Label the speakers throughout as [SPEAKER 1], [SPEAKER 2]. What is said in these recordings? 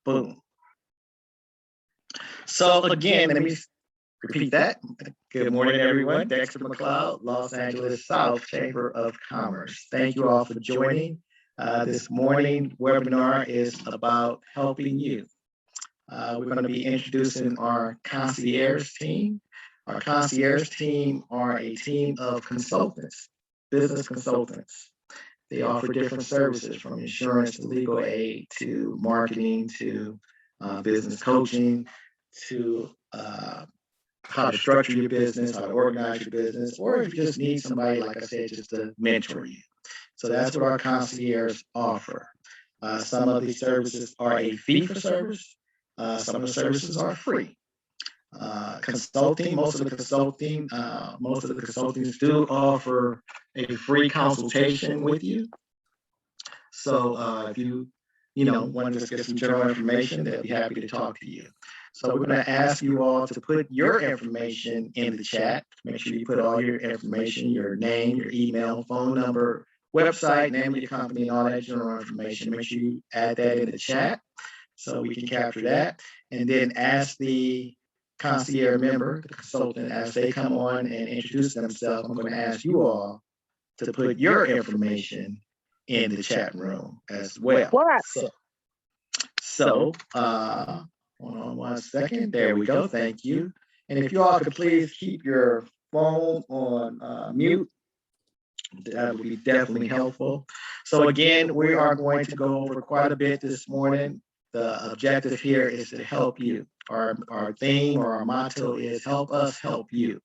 [SPEAKER 1] Boom. So again, let me repeat that. Good morning, everyone. Dexter McLeod, Los Angeles South Chamber of Commerce. Thank you all for joining. This morning webinar is about helping you. We're going to be introducing our concierge team. Our concierge team are a team of consultants, business consultants. They offer different services from insurance to legal aid to marketing to business coaching to how to structure your business, how to organize your business, or if you just need somebody, like I said, just to mentor you. So that's what our concierge offer. Some of these services are a fee for service. Some of the services are free. Consulting, most of the consultants do offer a free consultation with you. So if you want to just get some general information, they'll be happy to talk to you. So we're going to ask you all to put your information in the chat. Make sure you put all your information, your name, your email, phone number, website, name of your company, and all that general information. Make sure you add that in the chat so we can capture that. And then ask the concierge member, the consultant, as they come on and introduce themselves, I'm going to ask you all to put your information in the chat room as well. So hold on one second. There we go. Thank you. And if you all could please keep your phone on mute, that would be definitely helpful. So again, we are going to go over quite a bit this morning. The objective here is to help you. Our theme or our motto is help us help you.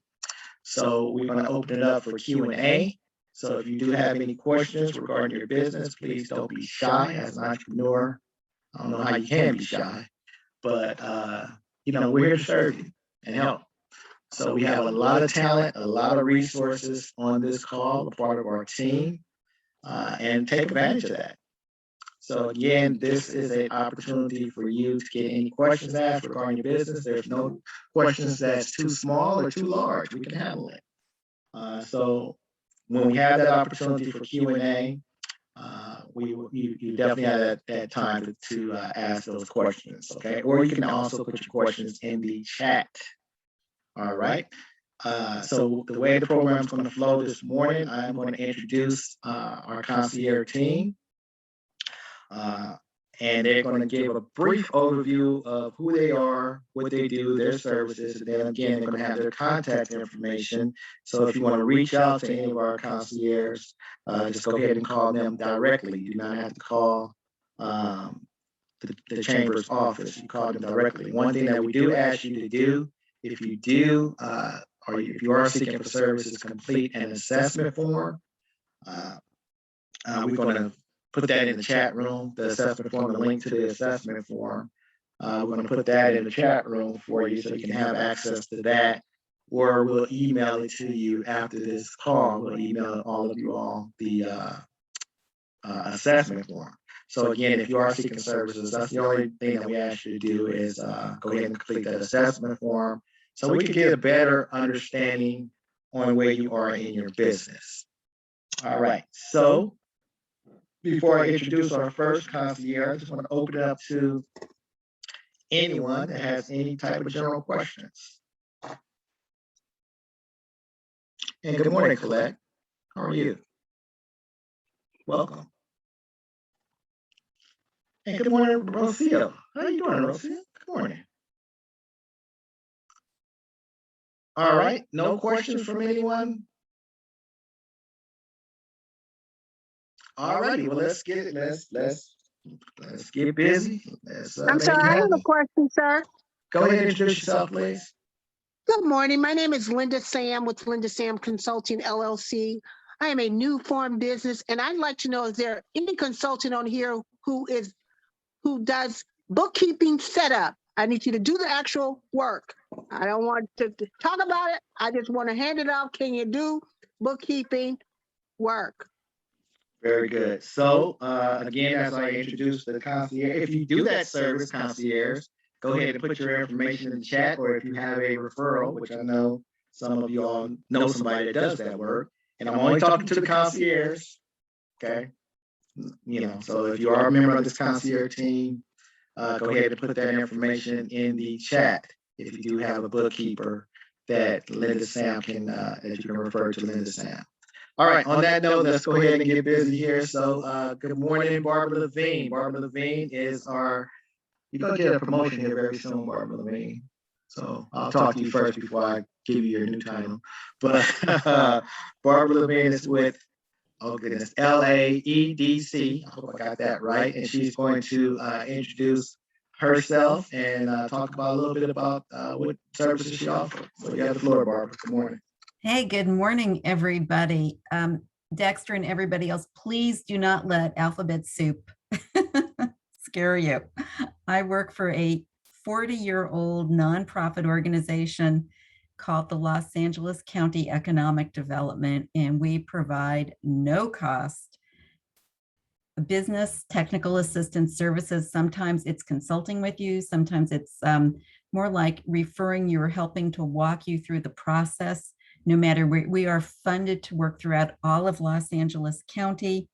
[SPEAKER 1] So we're going to open it up for Q&A. So if you do have any questions regarding your business, please don't be shy. As an entrepreneur, I don't know how you can be shy, but we're here to serve you and help. So we have a lot of talent, a lot of resources on this call, a part of our team, and take advantage of that. So again, this is an opportunity for you to get any questions asked regarding your business. There's no questions that's too small or too large. We can handle it. So when we have that opportunity for Q&A, you definitely have that time to ask those questions, okay? Or you can also put your questions in the chat, all right? So the way the program is going to flow this morning, I'm going to introduce our concierge team. And they're going to give a brief overview of who they are, what they do, their services, and then again, they're going to have their contact information. So if you want to reach out to any of our concierges, just go ahead and call them directly. You do not have to call the chamber's office. You call them directly. One thing that we do ask you to do, if you are seeking for services, complete an assessment form. We're going to put that in the chat room, the assessment form, the link to the assessment form. We're going to put that in the chat room for you so you can have access to that, or we'll email it to you after this call. We'll email all of you all the assessment form. So again, if you are seeking services, that's the only thing that we ask you to do is go ahead and complete that assessment form so we can get a better understanding on where you are in your business. All right, so before I introduce our first concierge, I just want to open it up to anyone that has any type of general questions. And good morning, Colette. How are you? Welcome. And good morning, Rocio. How are you doing, Rocio? Good morning. All right, no questions from anyone? All righty, well, let's get it. Let's get busy.
[SPEAKER 2] I'm sorry, I have a question, sir.
[SPEAKER 1] Go ahead and introduce yourself, please.
[SPEAKER 2] Good morning. My name is Linda Sam with Linda Sam Consulting, LLC. I am a new form business, and I'd like to know, is there any consultant on here who does bookkeeping setup? I need you to do the actual work. I don't want to talk about it. I just want to hand it off. Can you do bookkeeping work?
[SPEAKER 1] Very good. So again, as I introduced the concierge, if you do that service, concierge, go ahead and put your information in the chat, or if you have a referral, which I know some of you all know somebody that does that work, and I'm only talking to the concierge, okay? So if you are a member of this concierge team, go ahead and put that information in the chat if you do have a bookkeeper that Linda Sam can, that you can refer to Linda Sam. All right, on that note, let's go ahead and get busy here. So good morning, Barbara Levine. Barbara Levine is our, you're gonna get a promotion here very soon, Barbara Levine. So I'll talk to you first before I give you your new title. But Barbara Levine is with, oh goodness, LAEDC. I hope I got that right. And she's going to introduce herself and talk about a little bit about what services she offers. So you have the floor, Barbara. Good morning.
[SPEAKER 3] Hey, good morning, everybody. Dexter and everybody else, please do not let alphabet soup scare you. I work for a 40-year-old nonprofit organization called the Los Angeles County Economic Development, and we provide no-cost business technical assistance services. Sometimes it's consulting with you. Sometimes it's more like referring you or helping to walk you through the process. No matter where, we are funded to work throughout all of Los Angeles County.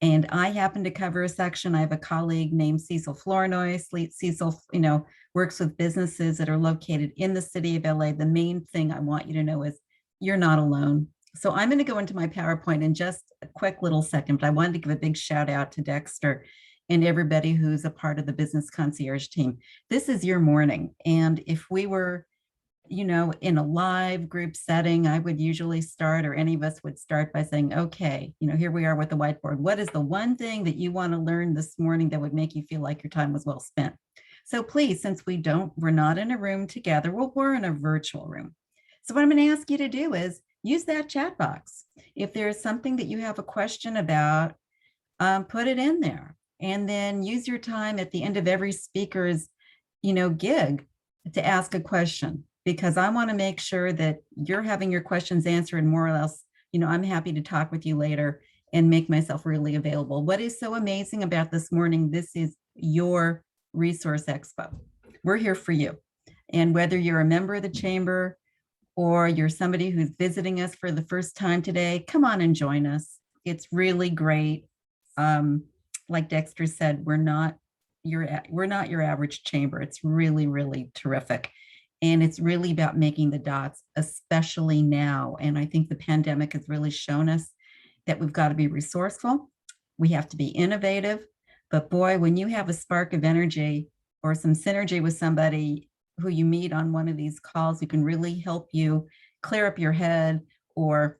[SPEAKER 3] And I happen to cover a section. I have a colleague named Cecil Flournoy. Cecil, works with businesses that are located in the city of LA. The main thing I want you to know is you're not alone. So I'm going to go into my PowerPoint in just a quick little second, but I wanted to give a big shout out to Dexter and everybody who's a part of the business concierge team. This is your morning. And if we were in a live group setting, I would usually start, or any of us would start by saying, okay, here we are with the whiteboard. What is the one thing that you want to learn this morning that would make you feel like your time was well spent? So please, since we're not in a room together, we're in a virtual room. So what I'm going to ask you to do is use that chat box. If there's something that you have a question about, put it in there, and then use your time at the end of every speaker's, gig to ask a question. Because I want to make sure that you're having your questions answered, and more or less, I'm happy to talk with you later and make myself really available. What is so amazing about this morning, this is your resource expo. We're here for you. And whether you're a member of the chamber or you're somebody who's visiting us for the first time today, come on and join us. It's really great. Like Dexter said, we're not your average chamber. It's really, really terrific. And it's really about making the dots, especially now. And I think the pandemic has really shown us that we've got to be resourceful. We have to be innovative. But boy, when you have a spark of energy or some synergy with somebody who you meet on one of these calls who can really help you clear up your head or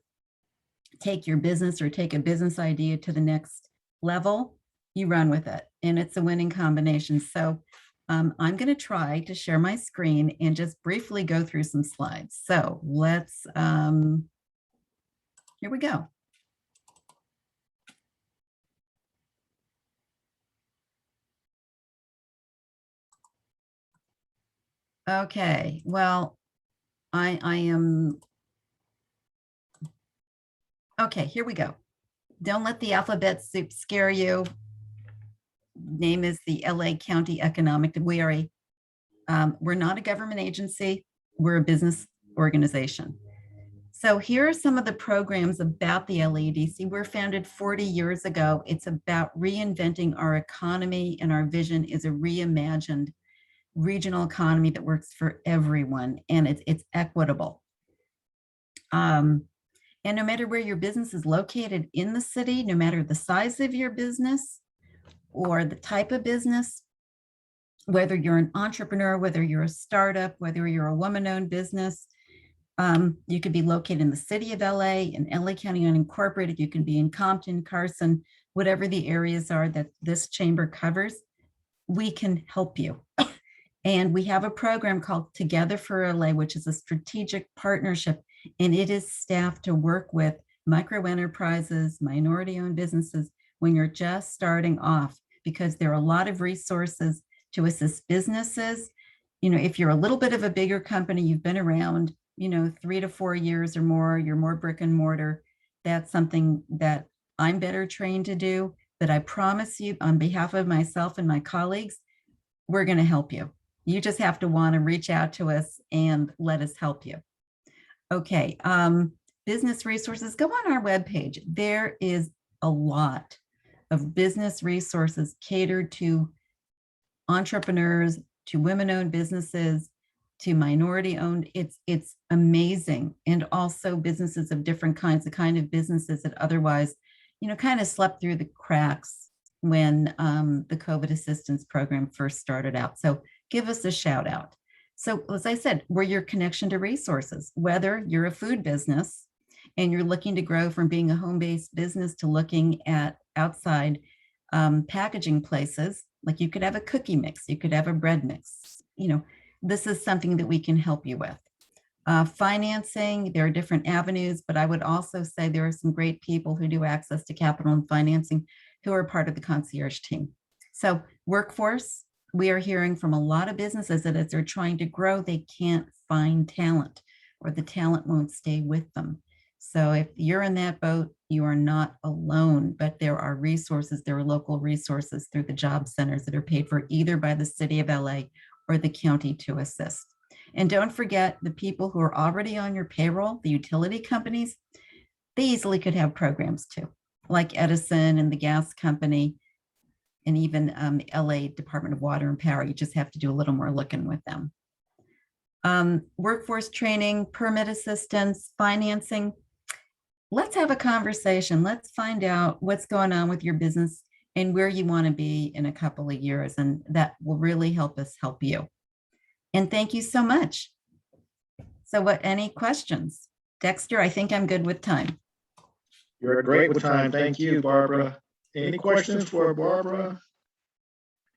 [SPEAKER 3] take your business or take a business idea to the next level, you run with it. And it's a winning combination. So I'm going to try to share my screen and just briefly go through some slides. So let's, here we go. Okay, well, I am, okay, here we go. Don't let the alphabet soup scare you. Name is the LA County Economic. We're not a government agency. We're a business organization. So here are some of the programs about the LAEDC. We're founded 40 years ago. It's about reinventing our economy, and our vision is a reimagined regional economy that works for everyone, and it's equitable. And no matter where your business is located in the city, no matter the size of your business or the type of business, whether you're an entrepreneur, whether you're a startup, whether you're a woman-owned business, you could be located in the city of LA, in LA County unincorporated, you can be in Compton, Carson, whatever the areas are that this chamber covers, we can help you. And we have a program called Together for LA, which is a strategic partnership, and it is staffed to work with micro enterprises, minority-owned businesses when you're just starting off, because there are a lot of resources to assist businesses. If you're a little bit of a bigger company, you've been around, 3 to 4 years or more, you're more brick and mortar, that's something that I'm better trained to do. But I promise you, on behalf of myself and my colleagues, we're going to help you. You just have to want to reach out to us and let us help you. Okay, business resources, go on our webpage. There is a lot of business resources catered to entrepreneurs to women-owned businesses to minority-owned. It's amazing. And also businesses of different kinds, the kind of businesses that otherwise, kind of slept through the cracks when the COVID assistance program first started out. So give us a shout out. So as I said, we're your connection to resources, whether you're a food business and you're looking to grow from being a home-based business to looking at outside packaging places, like you could have a cookie mix, you could have a bread mix. This is something that we can help you with. Financing, there are different avenues, but I would also say there are some great people who do access to capital and financing who are part of the concierge team. So workforce, we are hearing from a lot of businesses that as they're trying to grow, they can't find talent or the talent won't stay with them. So if you're in that boat, you are not alone, but there are resources, there are local resources through the job centers that are paid for either by the city of LA or the county to assist. And don't forget the people who are already on your payroll, the utility companies, they easily could have programs too, like Edison and the gas company, and even LA Department of Water and Power. You just have to do a little more looking with them. Workforce training, permit assistance, financing. Let's have a conversation. Let's find out what's going on with your business and where you want to be in a couple of years. And that will really help us help you. And thank you so much. So any questions? Dexter, I think I'm good with time.
[SPEAKER 1] You're great with time. Thank you, Barbara. Any questions for Barbara?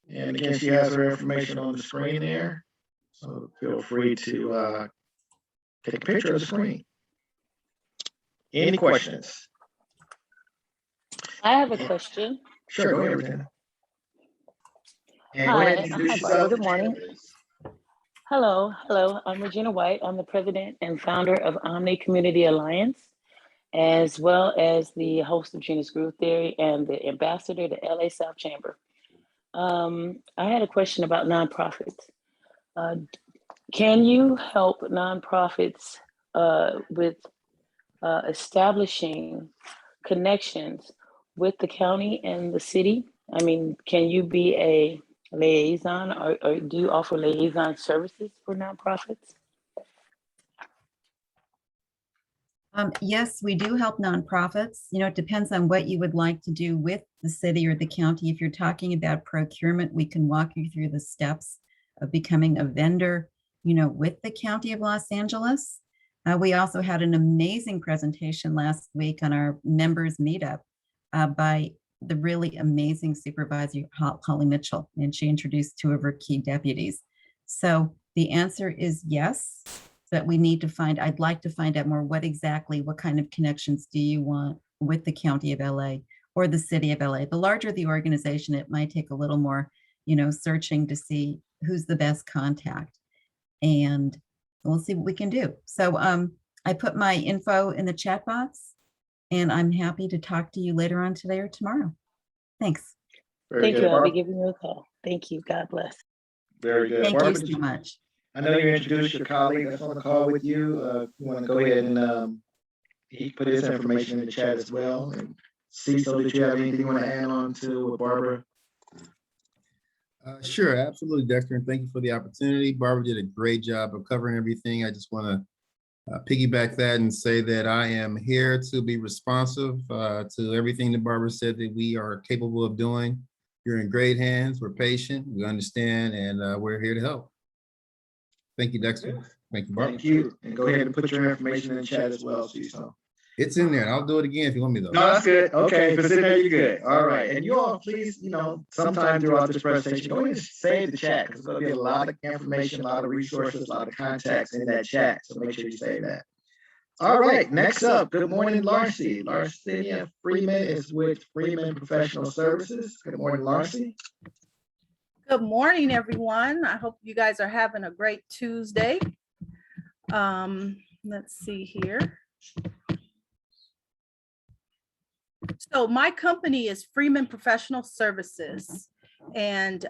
[SPEAKER 1] And again, she has her information on the screen there. So feel free to take a picture of the screen. Any questions?
[SPEAKER 4] I have a question.
[SPEAKER 1] Sure, go ahead, Regina. And go
[SPEAKER 4] Hi,
[SPEAKER 1] ahead and introduce yourself.
[SPEAKER 4] Good morning. Hello. I'm Regina White. I'm the president and founder of Omni Community Alliance, as well as the host of Gina's Groove Theory and the ambassador to LA South Chamber. I had a question about nonprofits. Can you help nonprofits with establishing connections with the county and the city? I mean, can you be a liaison or do you offer liaison services for nonprofits?
[SPEAKER 3] Yes, we do help nonprofits. It depends on what you would like to do with the city or the county. If you're talking about procurement, we can walk you through the steps of becoming a vendor, with the County of Los Angeles. We also had an amazing presentation last week on our members meetup by the really amazing supervisor, Holly Mitchell, and she introduced two of her key deputies. So the answer is yes, that we need to I'd like to find out more what kind of connections do you want with the County of LA or the City of LA. The larger the organization, it might take a little more, searching to see who's the best contact. And we'll see what we can do. So I put my info in the chat box and I'm happy to talk to you later on today or tomorrow. Thanks.
[SPEAKER 4] Thank you. I'll be giving you a call. Thank you. God bless.
[SPEAKER 1] Very good.
[SPEAKER 3] Thank
[SPEAKER 1] Barbara,
[SPEAKER 3] you so much.
[SPEAKER 1] I know you introduced your colleague that's on the call with you. You want to go ahead and he put his information in the chat as well. And Cecil, did you have anything you want to add on to what Barbara?
[SPEAKER 5] Sure, absolutely, Dexter, and thank you for the opportunity. Barbara did a great job of covering everything. I just want to piggyback that and say that I am here to be responsive to everything that Barbara said that we are capable of doing. You're in great hands. We're patient. We understand, and we're here to help. Thank you, Dexter. Thank you, Barbara.
[SPEAKER 1] Thank you. And go ahead and put your information in the chat as well, Cecil.
[SPEAKER 5] It's in there. I'll do it again if you want me though.
[SPEAKER 1] No, that's good. Okay, if it's in there, you're good. All right. And you all, please, sometime throughout this presentation, go ahead and save the chat because there'll be a lot of information, a lot of resources, a lot of contacts in that chat. So make sure you save that. All right. Next up, good morning, Larcy. Larcinia Freeman is with Freeman Professional Services. Good morning, Larcy.
[SPEAKER 6] Good morning, everyone. I hope you guys are having a great Tuesday. Let's see here. So my company is Freeman Professional Services, and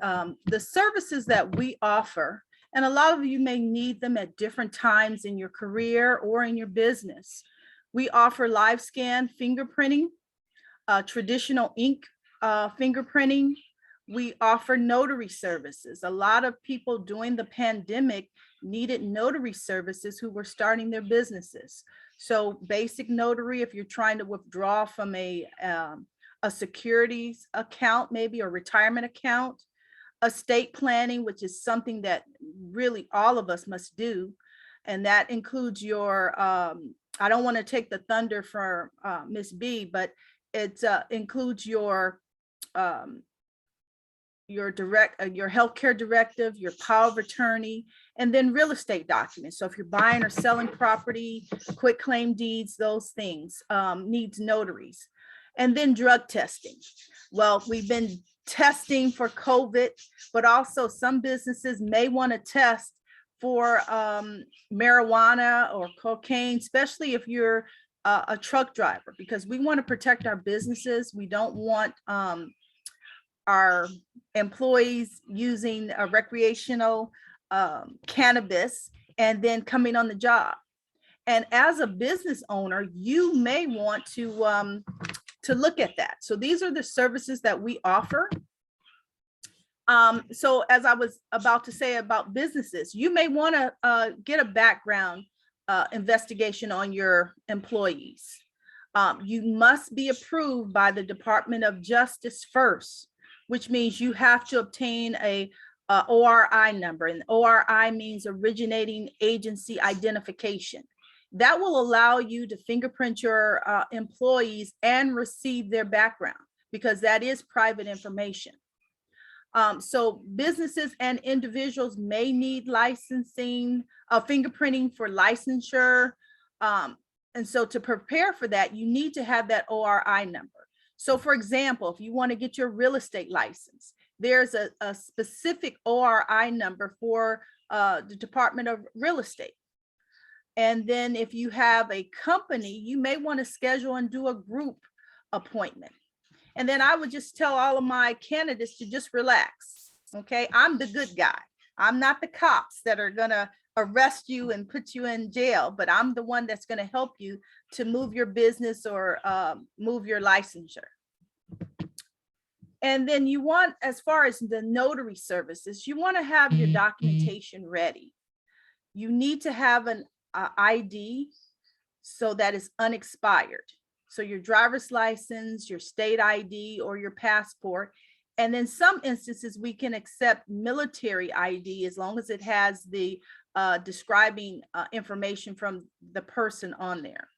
[SPEAKER 6] the services that we offer, and a lot of you may need them at different times in your career or in your business. We offer live scan fingerprinting, traditional ink fingerprinting. We offer notary services. A lot of people during the pandemic needed notary services who were starting their businesses. So basic notary, if you're trying to withdraw from a securities account, maybe a retirement account, estate planning, which is something that really all of us must do. And that includes your, I don't want to take the thunder for Miss B, but it includes your healthcare directive, your power of attorney, and then real estate documents. So if you're buying or selling property, quitclaim deeds, those things needs notaries. And then drug testing. Well, we've been testing for COVID, but also some businesses may want to test for marijuana or cocaine, especially if you're a truck driver, because we want to protect our businesses. We don't want our employees using a recreational cannabis and then coming on the job. And as a business owner, you may want to look at that. So these are the services that we offer. So as I was about to say about businesses, you may want to get a background investigation on your employees. You must be approved by the Department of Justice first, which means you have to obtain a ORI number, and ORI means originating agency identification. That will allow you to fingerprint your employees and receive their background, because that is private information. So businesses and individuals may need licensing, fingerprinting for licensure. And so to prepare for that, you need to have that ORI number. So for example, if you want to get your real estate license, there's a specific ORI number for the Department of Real Estate. And then if you have a company, you may want to schedule and do a group appointment. And then I would just tell all of my candidates to just relax. Okay, I'm the good guy. I'm not the cops that are going to arrest you and put you in jail, but I'm the one that's going to help you to move your business or move your licensure. And then you want, as far as the notary services, you want to have your documentation ready. You need to have an ID so that is unexpired. So your driver's license, your state ID, or your passport. And in some instances, we can accept military ID as long as it has the describing information from the person on there.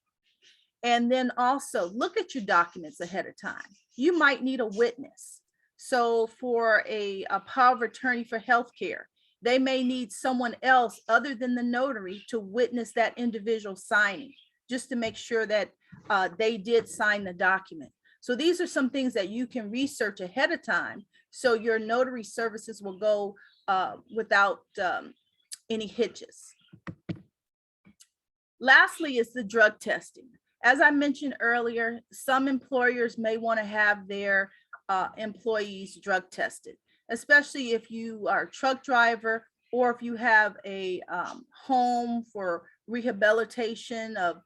[SPEAKER 6] And then also look at your documents ahead of time. You might need a witness. So for a power of attorney for healthcare, they may need someone else other than the notary to witness that individual signing, just to make sure that they did sign the document. So these are some things that you can research ahead of time, so your notary services will go without any hitches. Lastly is the drug testing. As I mentioned earlier, some employers may want to have their employees drug tested, especially if you are a truck driver or if you have a home for rehabilitation of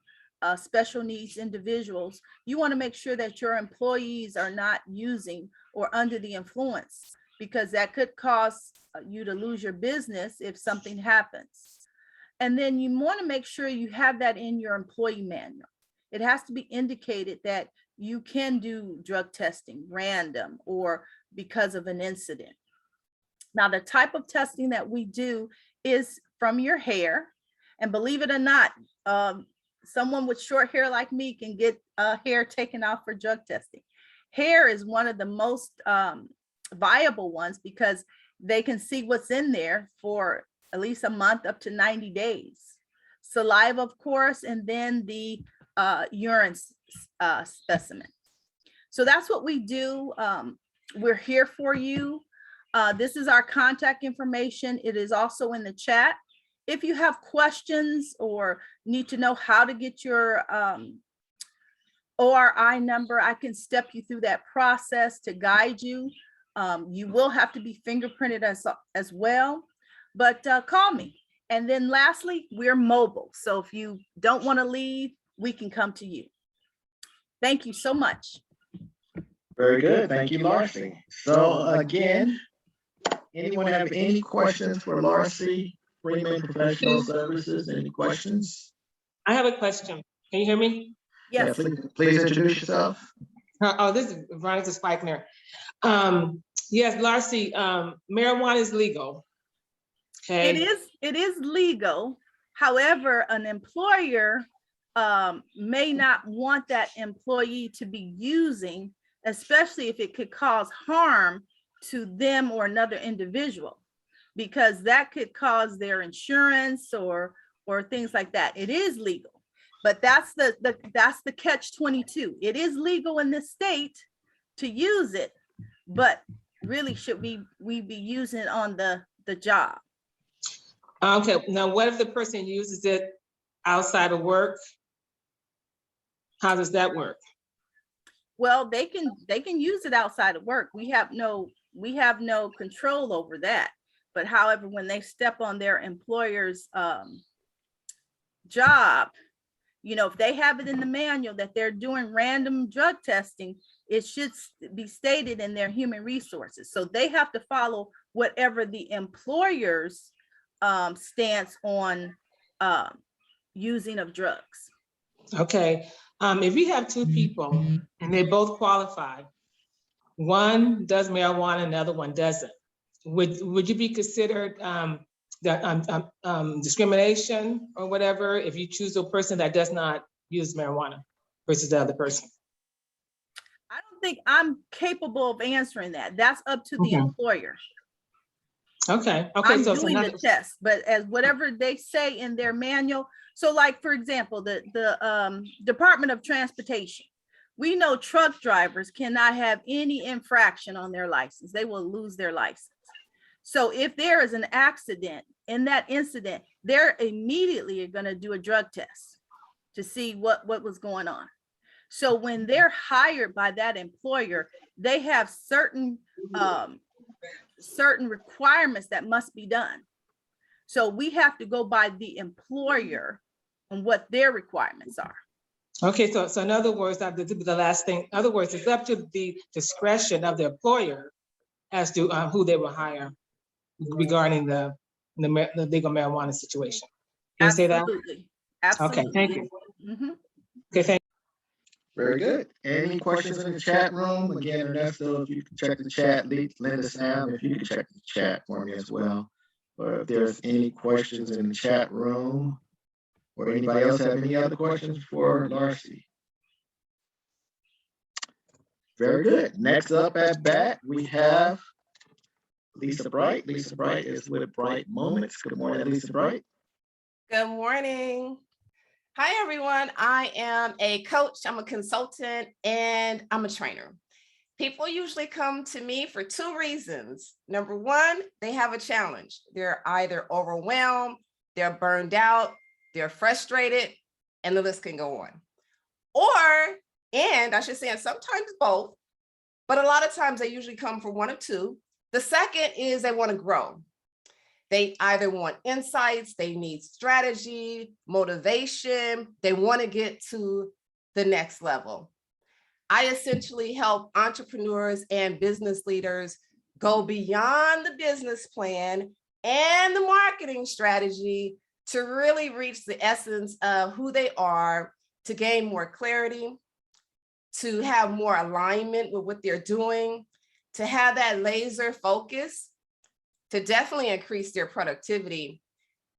[SPEAKER 6] special needs individuals. You want to make sure that your employees are not using or under the influence, because that could cause you to lose your business if something happens. And then you want to make sure you have that in your employee manual. It has to be indicated that you can do drug testing random or because of an incident. Now, the type of testing that we do is from your hair. And believe it or not, someone with short hair like me can get hair taken off for drug testing. Hair is one of the most viable ones because they can see what's in there for at least a month up to 90 days. Saliva, of course, and then the urine specimen. So that's what we do. We're here for you. This is our contact information. It is also in the chat. If you have questions or need to know how to get your ORI number, I can step you through that process to guide you. You will have to be fingerprinted as well, but call me. And then lastly, we're mobile. So if you don't want to leave, we can come to you. Thank you so much.
[SPEAKER 1] Very good. Thank you, Larcy. So again, anyone have any questions for Larcy, Freeman Professional Services? Any questions?
[SPEAKER 7] I have a question. Can you hear me?
[SPEAKER 1] Yeah,
[SPEAKER 6] Yes,
[SPEAKER 1] please introduce yourself.
[SPEAKER 7] Oh, this is Veronica Spikener. Yes, Larcy, marijuana is legal. Okay.
[SPEAKER 6] it is legal. However, an employer may not want that employee to be using, especially if it could cause harm to them or another individual, because that could cause their insurance or things like that. It is legal, but that's the catch-22. It is legal in this state to use it, but really should we be using it on the job?
[SPEAKER 7] Okay, now what if the person uses it outside of work? How does that work?
[SPEAKER 6] Well, they can use it outside of work. We have no control over that. But however, when they step on their employer's job, you know, if they have it in the manual that they're doing random drug testing, it should be stated in their human resources. So they have to follow whatever the employer's stance on using of drugs.
[SPEAKER 7] Okay, if you have two people and they both qualify, one does marijuana and the other one doesn't, would you be considered discrimination or whatever if you choose a person that does not use marijuana versus the other person?
[SPEAKER 6] I don't think I'm capable of answering that. That's up to the employer.
[SPEAKER 7] Okay.
[SPEAKER 6] I'm
[SPEAKER 7] So
[SPEAKER 6] doing the test, but as whatever they say in their manual. So like, for example, the Department of Transportation, we know truck drivers cannot have any infraction on their license. They will lose their license. So if there is an accident, in that incident, they're immediately going to do a drug test to see what was going on. So when they're hired by that employer, they have certain requirements that must be done. So we have to go by the employer and what their requirements are.
[SPEAKER 7] Okay, so in other words, the last thing, in other words, it's up to the discretion of the employer as to who they will hire regarding the legal marijuana situation. Can you say that?
[SPEAKER 6] Absolutely.
[SPEAKER 7] Okay, thank you.
[SPEAKER 6] Mm-hmm.
[SPEAKER 7] Okay, thank you.
[SPEAKER 1] Very good. Any questions in the chat room? Again, Ernesto, if you can check the chat, Linda Sam, if you can check the chat for me as well. Or if there's any questions in the chat room, or anybody else have any other questions for Larcy? Very good. Next up at bat, we have Lisa Bright. Lisa Bright is with Bright Moments. Good morning, Lisa Bright.
[SPEAKER 8] Good morning. Hi, everyone. I am a coach, I'm a consultant, and I'm a trainer. People usually come to me for two reasons. Number one, they have a challenge. They're either overwhelmed, they're burned out, they're frustrated, and the list can go on. And I should say, and sometimes both, but a lot of times they usually come for one of two. The second is they want to grow. They either want insights, they need strategy, motivation, they want to get to the next level. I essentially help entrepreneurs and business leaders go beyond the business plan and the marketing strategy to really reach the essence of who they are, to gain more clarity, to have more alignment with what they're doing, to have that laser focus, to definitely increase their productivity,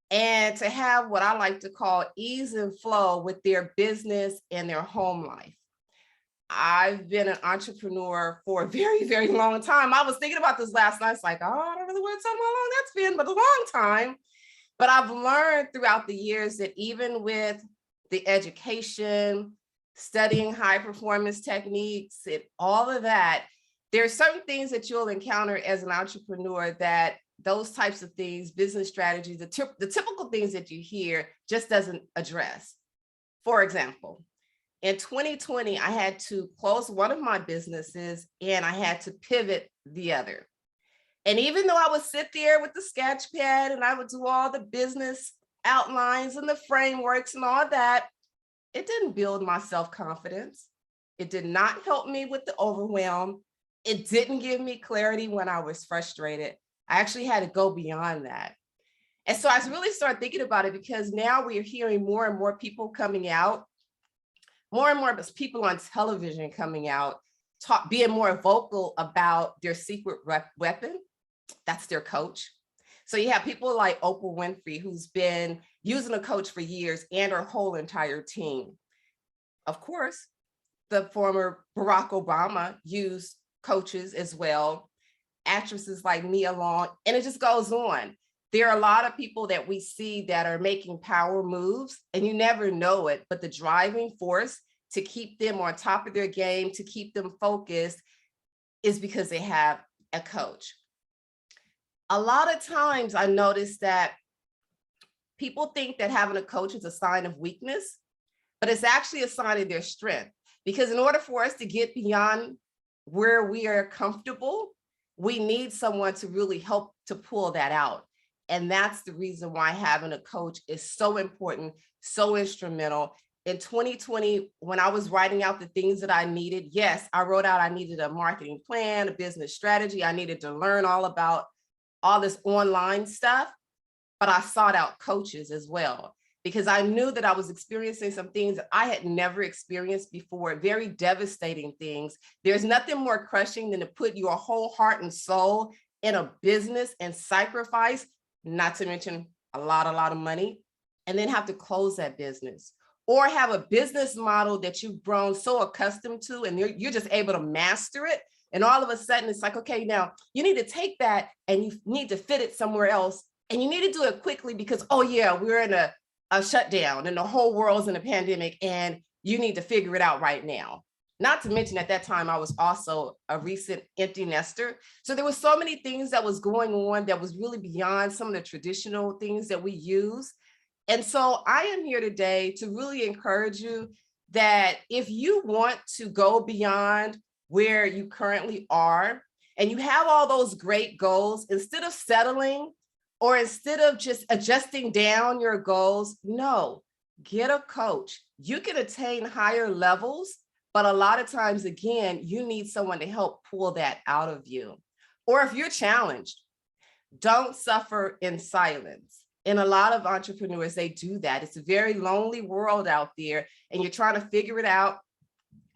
[SPEAKER 8] and to have what I like to call ease and flow with their business and their home life. I've been an entrepreneur for a very, very long time. I was thinking about this last night. It's like, oh, I don't really want to tell them how long that's been, but a long time. But I've learned throughout the years that even with the education, studying high performance techniques, and all of that, there's certain things that you'll encounter as an entrepreneur that those types of things, business strategies, the typical things that you hear just doesn't address. For example, in 2020, I had to close one of my businesses and I had to pivot the other. And even though I would sit there with the sketch pad and I would do all the business outlines and the frameworks and all that, it didn't build my self-confidence. It did not help me with the overwhelm. It didn't give me clarity when I was frustrated. I actually had to go beyond that. And so I really started thinking about it, because now we are hearing more and more people coming out, more and more people on television coming out, being more vocal about their secret weapon. That's their coach. So you have people like Oprah Winfrey, who's been using a coach for years, and her whole entire team. Of course, the former Barack Obama used coaches as well, actresses like Nia Long, and it just goes on. There are a lot of people that we see that are making power moves, and you never know it, but the driving force to keep them on top of their game, to keep them focused, is because they have a coach. A lot of times I notice that people think that having a coach is a sign of weakness, but it's actually a sign of their strength. Because in order for us to get beyond where we are comfortable, we need someone to really help to pull that out. And that's the reason why having a coach is so important, so instrumental. In 2020, when I was writing out the things that I needed, yes, I wrote out I needed a marketing plan, a business strategy. I needed to learn all about all this online stuff, but I sought out coaches as well, because I knew that I was experiencing some things that I had never experienced before, very devastating things. There's nothing more crushing than to put your whole heart and soul in a business and sacrifice, not to mention a lot of money, and then have to close that business, or have a business model that you've grown so accustomed to and you're just able to master it. And all of a sudden it's like, okay, now you need to take that and you need to fit it somewhere else. And you need to do it quickly because, oh yeah, we're in a shutdown and the whole world's in a pandemic and you need to figure it out right now. Not to mention at that time, I was also a recent empty nester. So there were so many things that was going on that was really beyond some of the traditional things that we use. And so I am here today to really encourage you that if you want to go beyond where you currently are, and you have all those great goals, instead of settling or instead of just adjusting down your goals, no, get a coach. You can attain higher levels, but a lot of times, again, you need someone to help pull that out of you. Or if you're challenged, don't suffer in silence. And a lot of entrepreneurs, they do that. It's a very lonely world out there, and you're trying to figure it out.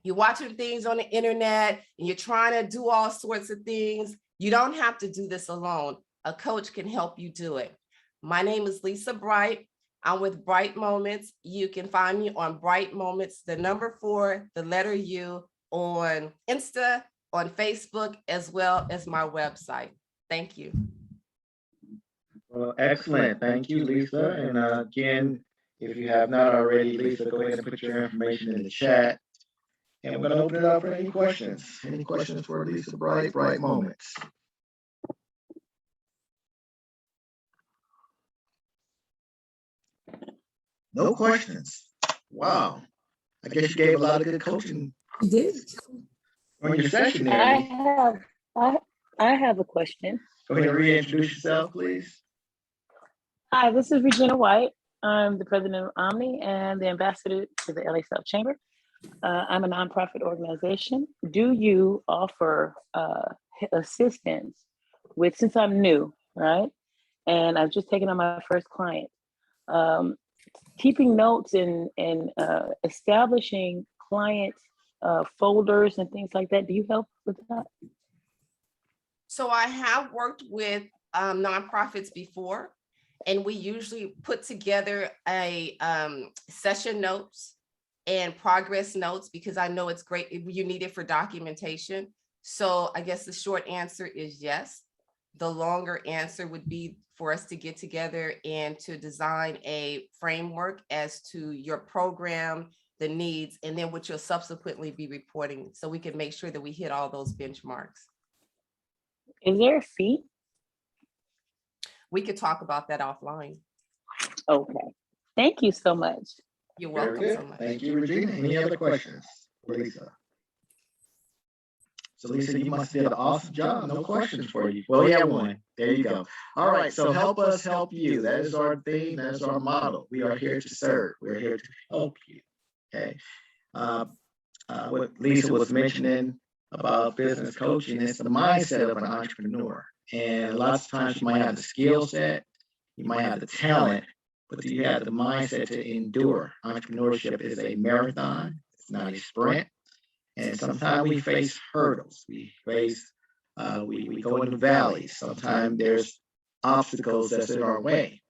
[SPEAKER 8] You're watching things on the internet and you're trying to do all sorts of things. You don't have to do this alone. A coach can help you do it. My name is Lisa Bright. I'm with Bright Moments. You can find me on Bright Moments, the number 4, the letter U, on Insta, on Facebook, as well as my website. Thank you.
[SPEAKER 1] Well, excellent. Thank you, Lisa. And again, if you have not already, Lisa, go ahead and put your information in the chat. And we're going to open it up for any questions. Any questions for Lisa Bright, Bright Moments? No questions. Wow. I guess you gave a lot of good coaching.
[SPEAKER 4] You did.
[SPEAKER 1] On your session there.
[SPEAKER 4] I have a question.
[SPEAKER 1] Go ahead and reintroduce yourself, please.
[SPEAKER 4] Hi, this is Regina White. I'm the president of Omni and the ambassador to the LA South Chamber. I'm a nonprofit organization. Do you offer assistance with, since I'm new, right? And I've just taken on my first client, keeping notes and establishing client folders and things like that. Do you help with that?
[SPEAKER 8] So I have worked with nonprofits before, and we usually put together a session notes and progress notes, because I know it's great. You need it for documentation. So I guess the short answer is yes. The longer answer would be for us to get together and to design a framework as to your program, the needs, and then what you'll subsequently be reporting, so we can make sure that we hit all those benchmarks.
[SPEAKER 4] Is there a fee?
[SPEAKER 8] We could talk about that offline.
[SPEAKER 4] Okay. Thank you so much.
[SPEAKER 8] You're
[SPEAKER 1] Very
[SPEAKER 8] welcome
[SPEAKER 1] good.
[SPEAKER 8] so much.
[SPEAKER 1] Thank you, Regina. Any other questions for Lisa? So Lisa, you must did an awesome job. No questions for you. Well, yeah, one. There you go. All right. So help us help you. That is our theme. That is our motto. We are here to serve. We're here to help you. Okay. what Lisa was mentioning about business coaching, it's the mindset of an entrepreneur. And lots of times you might have the skill set, you might have the talent, but do you have the mindset to endure? Entrepreneurship is a marathon, it's not a sprint. And sometimes we face hurdles. We face, we go into valleys. Sometimes there's obstacles that's in our way.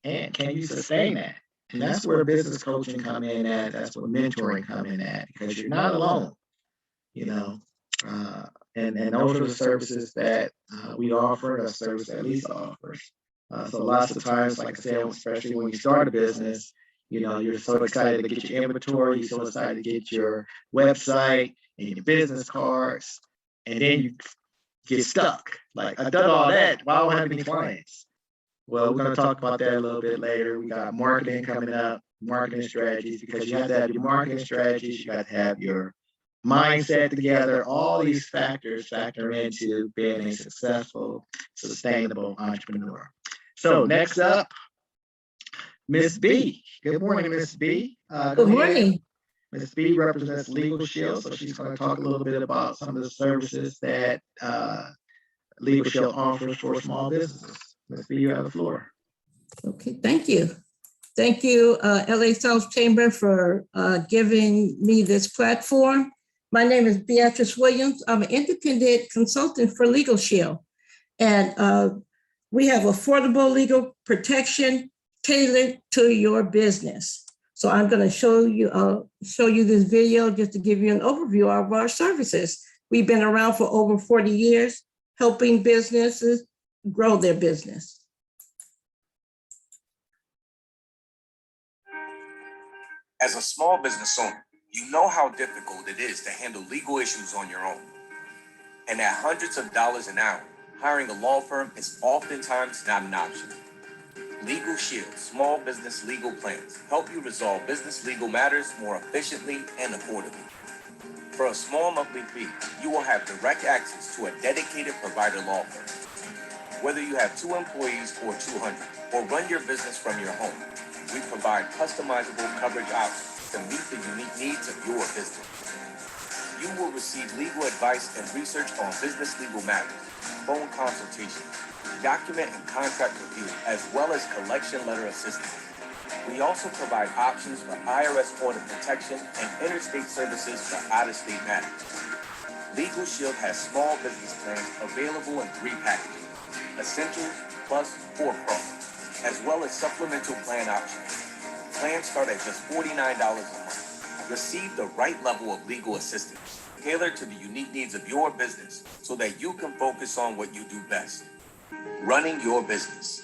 [SPEAKER 1] And can you sustain that? And that's where business coaching come in at. That's where mentoring come in at, because you're not alone, you know. And those are the services that we offer, the service that Lisa offers. So lots of times, like I said, especially when you start a business, you know, you're so excited to get your inventory, you're so excited to get your website and your business cards, and then you get stuck. Like, I've done all that, why don't I have any clients? Well, we're going to talk about that a little bit later. We got marketing coming up, marketing strategies, because you have to have your marketing strategies, you got to have your mindset together. All these factors factor into being a successful, sustainable entrepreneur. So next up, Miss B. Good morning, Miss B.
[SPEAKER 9] Good morning.
[SPEAKER 1] Ms. B represents Legalshield, so she's going to talk a little bit about some of the services that Legalshield offers for small businesses. Ms. B, you have the floor.
[SPEAKER 9] Okay, thank you. Thank you, LA South Chamber, for giving me this platform. My name is Beatrice Williams. I'm an independent consultant for Legalshield, and we have affordable legal protection tailored to your business. So I'm going to show you this video just to give you an overview of our services. We've been around for over 40 years, helping businesses grow their business.
[SPEAKER 10] As a small business owner, you know how difficult it is to handle legal issues on your own. And at hundreds of dollars an hour, hiring a law firm is oftentimes not an option. Legalshield small business legal plans help you resolve business legal matters more efficiently and affordably. For a small monthly fee, you will have direct access to a dedicated provider law firm. Whether you have 2 employees or 200, or run your business from your home, we provide customizable coverage options to meet the unique needs of your business. You will receive legal advice and research on business legal matters, phone consultation, document and contract review, as well as collection letter assistance. We also provide options for IRS audit protection and interstate services for out-of-state matters. Legalshield has small business plans available in 3 packages. Essentials plus 4 Pro, as well as supplemental plan options. Plans start at just $49 a month. Receive the right level of legal assistance, tailored to the unique needs of your business, so that you can focus on what you do best, running your business.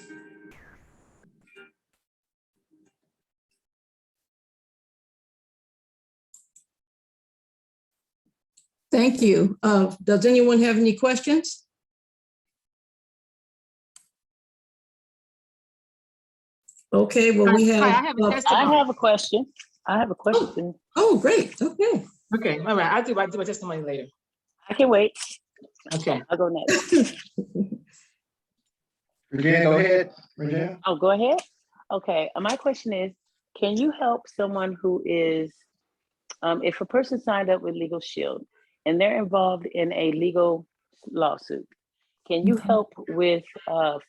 [SPEAKER 9] Thank you. Does anyone have any questions? Okay, well, we have.
[SPEAKER 7] I have a testimony.
[SPEAKER 4] I have a question. I have a question.
[SPEAKER 9] Oh, great. Okay.
[SPEAKER 7] Okay, all right. I'll do my testimony later.
[SPEAKER 4] I can wait.
[SPEAKER 7] Okay.
[SPEAKER 4] I'll go next.
[SPEAKER 1] Regina, go ahead. Regina.
[SPEAKER 4] Oh, go ahead. Okay. My question is, can you help someone who is, if a person signed up with Legalshield and they're involved in a legal lawsuit, can you help with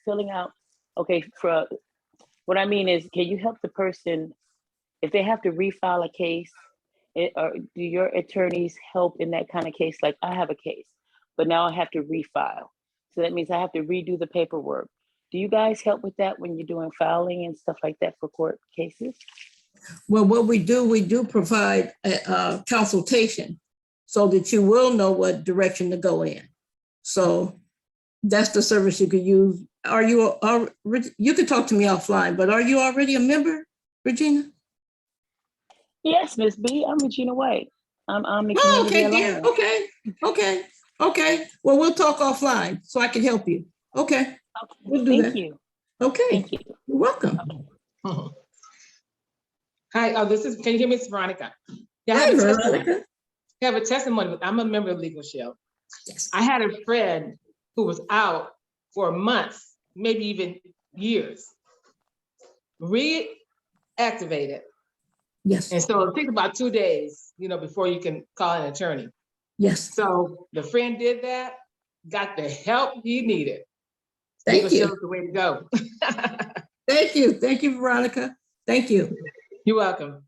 [SPEAKER 4] filling out, okay, for what I mean is, can you help the person if they have to refile a case? Or do your attorneys help in that kind of case? Like, I have a case, but now I have to refile. So that means I have to redo the paperwork. Do you guys help with that when you're doing filing and stuff like that for court cases?
[SPEAKER 9] Well, what we do provide a consultation so that you will know what direction to go in. So that's the service you could use. You could talk to me offline, but are you already a member, Regina?
[SPEAKER 4] Yes, Miss B. I'm Regina White. I'm the
[SPEAKER 9] Oh,
[SPEAKER 4] Community
[SPEAKER 9] okay, dear.
[SPEAKER 4] Alliance.
[SPEAKER 9] Okay. Well, we'll talk offline so I can help you. Okay.
[SPEAKER 4] Okay.
[SPEAKER 9] We'll do that.
[SPEAKER 4] Thank you.
[SPEAKER 9] Okay.
[SPEAKER 4] Thank you.
[SPEAKER 9] You're welcome.
[SPEAKER 7] Mhm. Hi, can you hear me? It's Veronica. Yeah, I
[SPEAKER 9] Hi,
[SPEAKER 7] have a testimony.
[SPEAKER 9] Veronica.
[SPEAKER 7] I have a testimony. I'm a member of Legalshield.
[SPEAKER 9] Yes.
[SPEAKER 7] I had a friend who was out for months, maybe even years, reactivated,
[SPEAKER 9] Yes,
[SPEAKER 7] And so it takes about 2 days, before you can call an attorney.
[SPEAKER 9] yes.
[SPEAKER 7] So the friend did that, got the help he needed.
[SPEAKER 9] Thank
[SPEAKER 7] Legalshield
[SPEAKER 9] you.
[SPEAKER 7] is the way to go.
[SPEAKER 9] Thank you. Thank you, Veronica. Thank you.
[SPEAKER 7] You're welcome.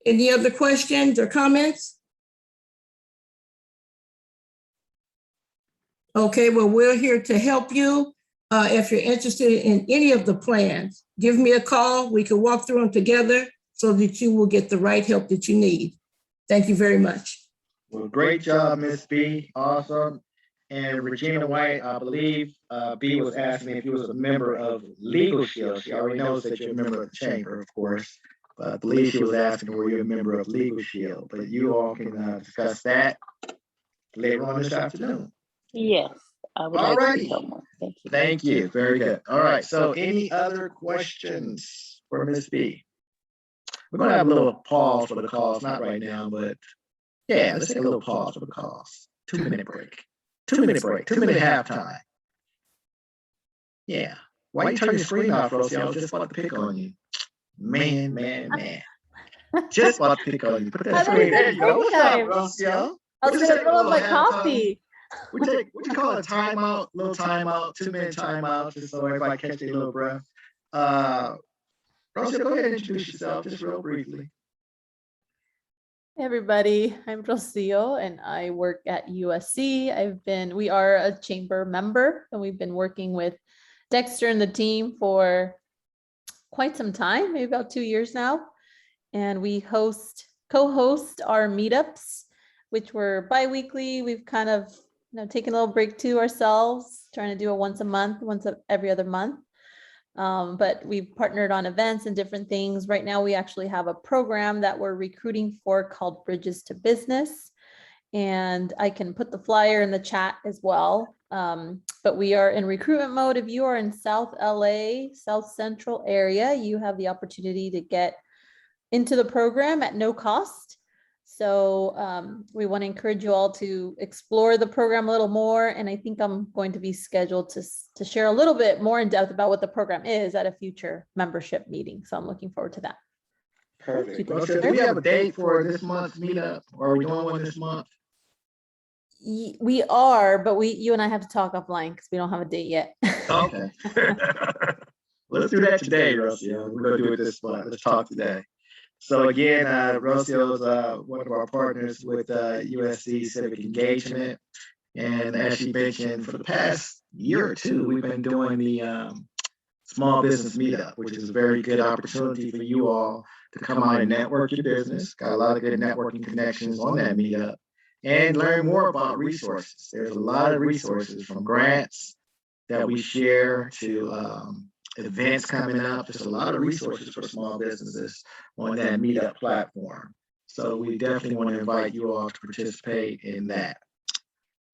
[SPEAKER 9] Any other questions or comments? Okay, well, we're here to help you. If you're interested in any of the plans, give me a call. We can walk through them together so that you will get the right help that you need. Thank you very much.
[SPEAKER 1] Well, great job, Miss B. Awesome. And Regina White, I believe B was asking if you was a member of Legalshield. She already knows that you're a member of the chamber, of course. But I believe she was asking were you a member of Legalshield. But you all can discuss that later on this afternoon.
[SPEAKER 4] Yes, I would
[SPEAKER 1] All
[SPEAKER 4] like
[SPEAKER 1] righty.
[SPEAKER 4] to know more. Thank you.
[SPEAKER 1] Thank you. Very good. All right. So any other questions for Miss B? We're going to have a little pause for the calls, not right now, but yeah, let's take a little pause for the calls. 2-minute break. 2-minute break. 2-minute halftime. Yeah. Why you turn your screen off, Rosie? I was just about to pick on you. Man. Just about to pick on you. Put that screen. There you go. What's up, Rosie?
[SPEAKER 11] I was gonna fill up my coffee.
[SPEAKER 1] We take what you call a timeout, little timeout, 2-minute timeout, just so everybody catch their little breath. Rosie, go ahead and introduce yourself just real briefly.
[SPEAKER 11] Hey everybody, I'm Rocio and I work at USC. We are a chamber member and we've been working with Dexter and the team for quite some time, maybe about 2 years now. And we co-host our meetups, which were bi-weekly. We've kind of taken a little break to ourselves, trying to do it once a month, every other month. But we've partnered on events and different things. Right now, we actually have a program that we're recruiting for called Bridges to Business. And I can put the flyer in the chat as well. But we are in recruitment mode. If you are in South LA, South Central area, you have the opportunity to get into the program at no cost. So we want to encourage you all to explore the program a little more. And I think I'm going to be scheduled to share a little bit more in depth about what the program is at a future membership meeting. So I'm looking forward to that.
[SPEAKER 1] Perfect. Well, do we have a date for this month's meetup? Or are we doing one this month?
[SPEAKER 11] We are, but you and I have to talk offline because we don't have a date yet.
[SPEAKER 1] Okay. Let's do that today, Rocio. We're going to do it this month. Let's talk today. So again, Rocio is one of our partners with USC Civic Engagement. And as she mentioned, for the past year or two, we've been doing the Small Business Meetup, which is a very good opportunity for you all to come out and network your business. Got a lot of good networking connections on that meetup and learn more about resources. There's a lot of resources from grants that we share to events coming up. There's a lot of resources for small businesses on that Meetup platform. So we definitely want to invite you all to participate in that.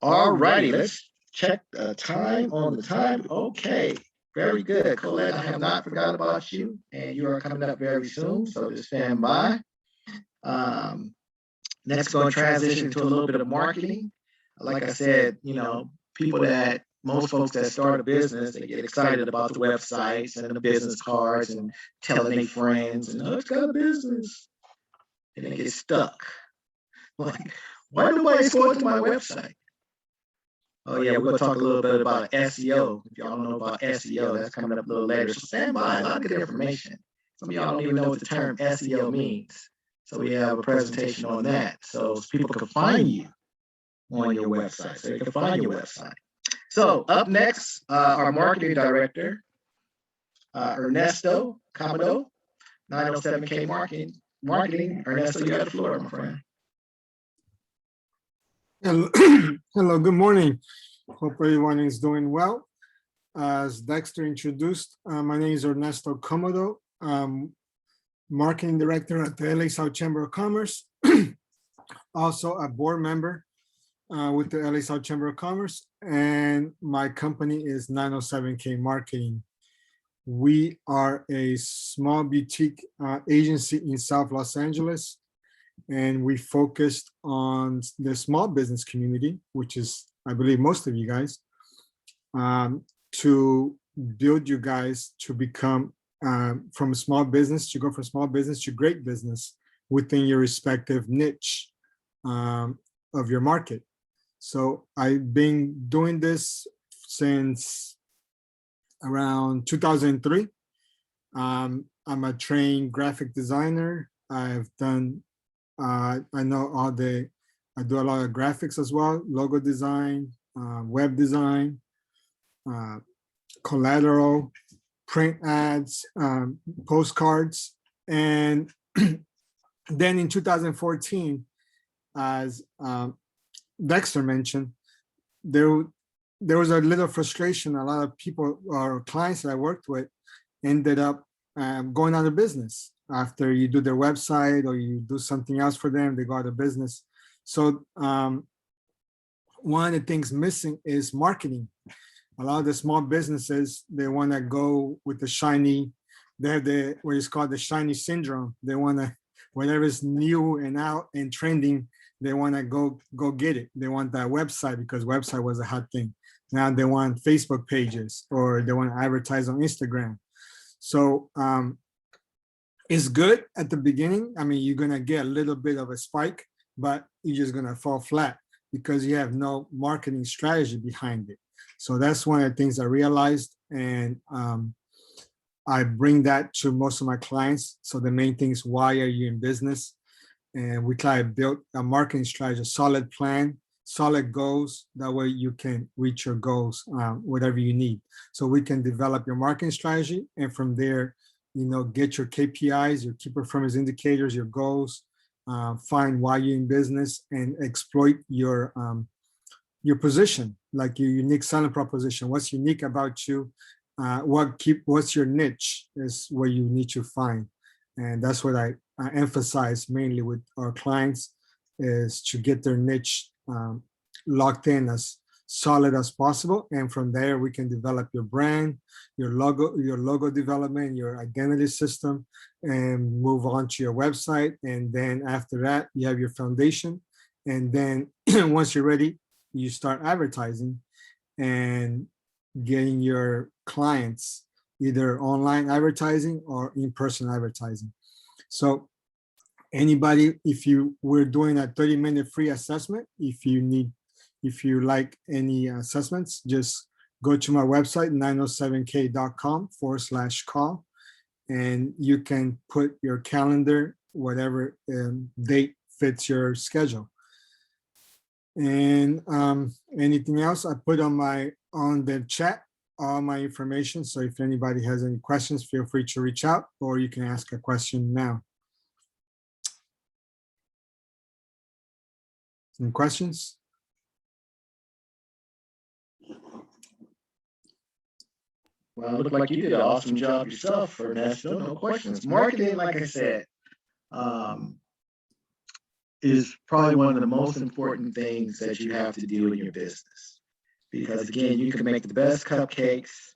[SPEAKER 1] All righty, let's check the time on the time. Okay, very good. Colette, I have not forgot about you, and you are coming up very soon, so just stand by. Next, going to transition to a little bit of marketing. Like I said, most folks that start a business, they get excited about the websites and the business cards and telling their friends, and it's got a business. And they get stuck. Like, why nobody's going to my website? Oh yeah, we're gonna talk a little bit about SEO. If y'all don't know about SEO, that's coming up a little later. So stand by, a lot of good information. Some of y'all don't even know what the term SEO means. So we have a presentation on that. So people can find you on your website. So they can find your website. So up next, our marketing director, Ernesto Comodo, 907K Marketing. Ernesto, you got the floor, my friend.
[SPEAKER 12] Hello, good morning. Hope everyone is doing well. As Dexter introduced, my name is Ernesto Comodo. Marketing director at the LA South Chamber of Commerce. Also a board member with the LA South Chamber of Commerce, and my company is 907K Marketing. We are a small boutique agency in South Los Angeles, and we focused on the small business community, which is, I believe, most of you guys, to build you guys to become from a small business, to go from small business to great business within your respective niche of your market. So I've been doing this since around 2003. I'm a trained graphic designer. I've done, I do a lot of graphics as well, logo design, web design, collateral, print ads, postcards. And then in 2014, as Dexter mentioned, there was a little frustration. A lot of people or clients that I worked with ended up going out of business after you do their website or you do something else for them, they go out of business. So one of the things missing is marketing. A lot of the small businesses, they want to go with the shiny, they have what is called the shiny syndrome. They want to, whatever is new and out and trending, they want to go get it. They want that website because website was a hot thing. Now they want Facebook pages or they want to advertise on Instagram. So it's good at the beginning. I mean, you're going to get a little bit of a spike, but you're just going to fall flat because you have no marketing strategy behind it. So that's one of the things I realized. And I bring that to most of my clients. So the main thing is, why are you in business? And we try to build a marketing strategy, a solid plan, solid goals. That way you can reach your goals, whatever you need. So we can develop your marketing strategy. And from there, get your KPIs, your key performance indicators, your goals, find why you're in business and exploit your position, like your unique selling proposition. What's unique about you? What's your niche is what you need to find. And that's what I emphasize mainly with our clients, is to get their niche locked in as solid as possible. And from there, we can develop your brand, your logo development, your identity system, and move on to your website. And then after that, you have your foundation. And then once you're ready, you start advertising and getting your clients either online advertising or in-person advertising. So anybody, we're doing a 30-minute free assessment. If you like any assessments, just go to my website, 907k.com/call, and you can put your calendar, whatever date fits your schedule. And anything else, I put on the chat all my information. So if anybody has any questions, feel free to reach out, or you can ask a question now. Any questions?
[SPEAKER 1] Well, it looked like you did an awesome job yourself, Ernesto. No questions. Marketing, like I said, is probably one of the most important things that you have to do in your business. Because again, you can make the best cupcakes,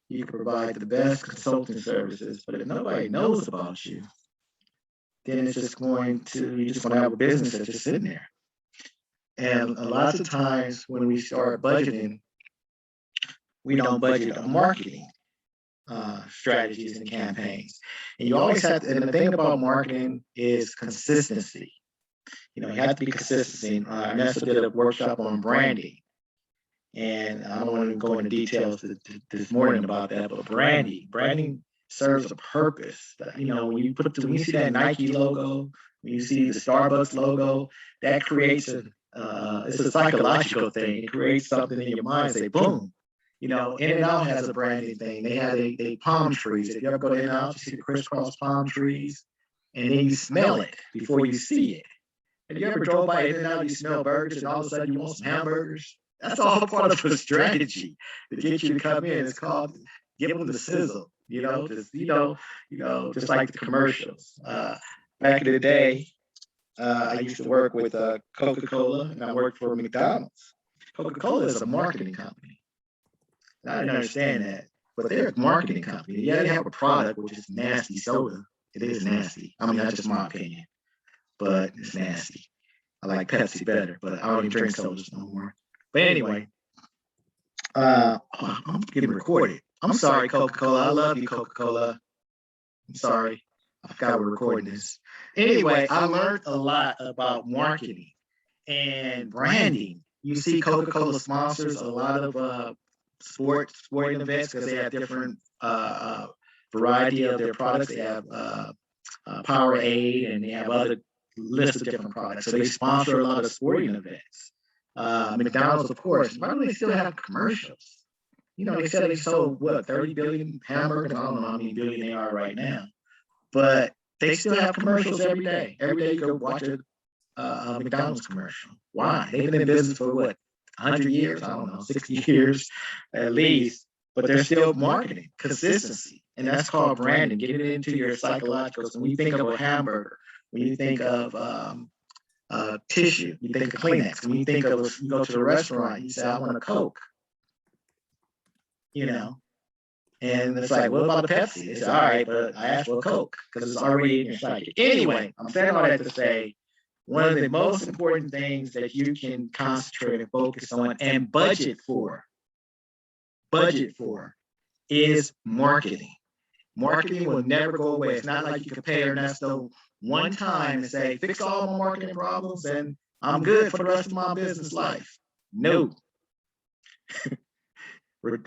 [SPEAKER 1] you can provide the best consulting services, but if nobody knows about you, then it's just you just want to have a business that's just sitting there. And a lot of times when we start budgeting, we don't budget on marketing strategies and campaigns. And you always have to, and the thing about marketing is consistency. You have to be consistent. Ernesto did a workshop on branding. And I don't want to go into details this morning about that, but branding serves a purpose. When you see that Nike logo, when you see the Starbucks logo, that creates it's a psychological thing. It creates something in your mind. Say, boom. In-N-Out has a branding thing. They have they palm trees. If you ever go to In-N-Out, you see the crisscross palm trees, and then you smell it before you see it. Have you ever drove by In-N-Out, you smell burgers, and all of a sudden you want some hamburgers? That's all part of a strategy to get you to come in. It's called give them the sizzle. Just like the commercials. Back in the day, I used to work with Coca-Cola, and I worked for McDonald's. Coca-Cola is a marketing company. And I didn't understand that, but they're a marketing company. Yeah, they have a product which is nasty soda. It is nasty. I mean, that's just my opinion, but it's nasty. I like Pepsi better, but I don't even drink sodas no more. But anyway, I'm getting recorded. I'm sorry, Coca-Cola. I love you, Coca-Cola. I'm sorry. I forgot we're recording this. Anyway, I learned a lot about marketing and branding. You see Coca-Cola sponsors a lot of sporting events because they have different variety of their products. They have Powerade, and they have other lists of different products. So they sponsor a lot of sporting events. McDonald's, of course. Why do they still have commercials? You know, they said they sold what, 30 billion hamburgers. I don't know how many billion they are right now, but they still have commercials every day. Every day you go watch a McDonald's commercial. Why? They've been in business for what, 100 years? I don't know, 60 years at least. But they're still marketing consistency, and that's called branding. Get it into your psychological. So when you think of a hamburger, when you think of tissue, you think of Kleenex. When you think of you go to the restaurant, you say, "I want a Coke," you know, and it's like, "What about a Pepsi?" They say, "All right, but I asked for a Coke because it's already in your psyche." Anyway, I'm saying all that to say, one of the most important things that you can concentrate and focus on and budget for is marketing. Marketing will never go away. It's not like you can pay Ernesto one time and say, fix all my marketing problems and I'm good for the rest of my business life. No.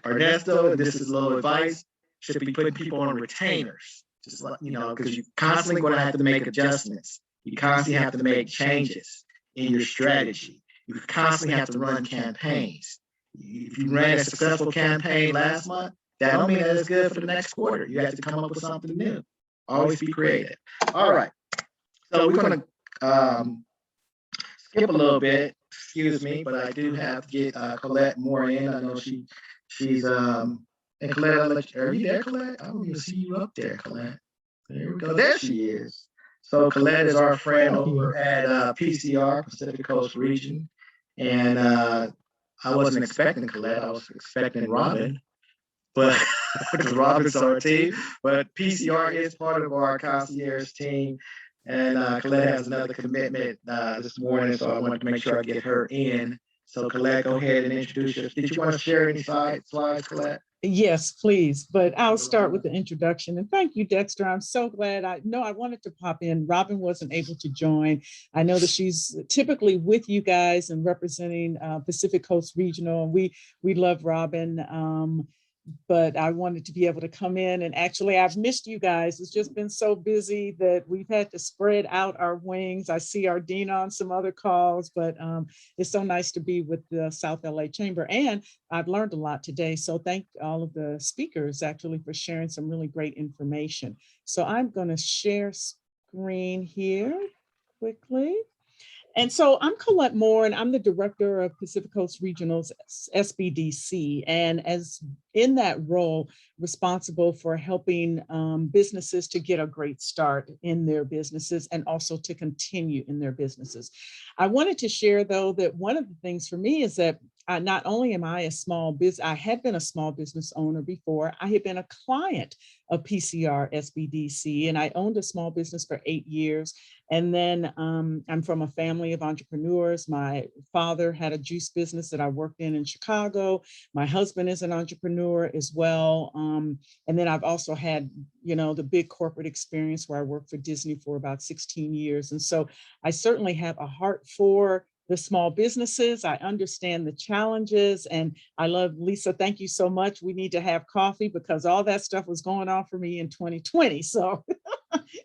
[SPEAKER 1] Ernesto, and this is a little advice, should be putting people on retainers. Just like, you know, because you constantly going to have to make adjustments. You constantly have to make changes in your strategy. You constantly have to run campaigns. If you ran a successful campaign last month, that don't mean that it's good for the next quarter. You have to come up with something new. Always be creative. All right. So we're going to skip a little bit. Excuse me, but I do have to get Colette more in. I know she's and Colette, are you there, Colette? I don't even see you up there, Colette. There we go. There she is. So Colette is our friend over at PCR, Pacific Coast Region. And I wasn't expecting Colette. I was expecting Robin, but because Robin's our team. But PCR is part of our concierge team. And Colette has another commitment this morning, so I wanted to make sure I get her in. So Colette, go ahead and introduce yourself. Did you want to share any slides, Colette?
[SPEAKER 13] Yes, please. But I'll start with the introduction. And thank you, Dexter. I'm so glad. I wanted to pop in. Robin wasn't able to join. I know that she's typically with you guys and representing Pacific Coast Regional. And we love Robin. But I wanted to be able to come in, and actually I've missed you guys. It's just been so busy that we've had to spread out our wings. I see Ardena on some other calls, but it's so nice to be with the South LA Chamber, and I've learned a lot today. So thank all of the speakers actually for sharing some really great information. So I'm going to share screen here quickly. And so I'm Colette Moore, and I'm the director of Pacific Coast Regional's SBDC. And as in that role, responsible for helping businesses to get a great start in their businesses and also to continue in their businesses. I wanted to share, though, that one of the things for me is that not only am I a small business, I had been a small business owner before, I had been a client of PCR SBDC, and I owned a small business for 8 years. And then I'm from a family of entrepreneurs. My father had a juice business that I worked in Chicago. My husband is an entrepreneur as well. And then I've also had, the big corporate experience where I worked for Disney for about 16 years. And so I certainly have a heart for the small businesses. I understand the challenges, and I love, Lisa, thank you so much. We need to have coffee because all that stuff was going on for me in 2020. So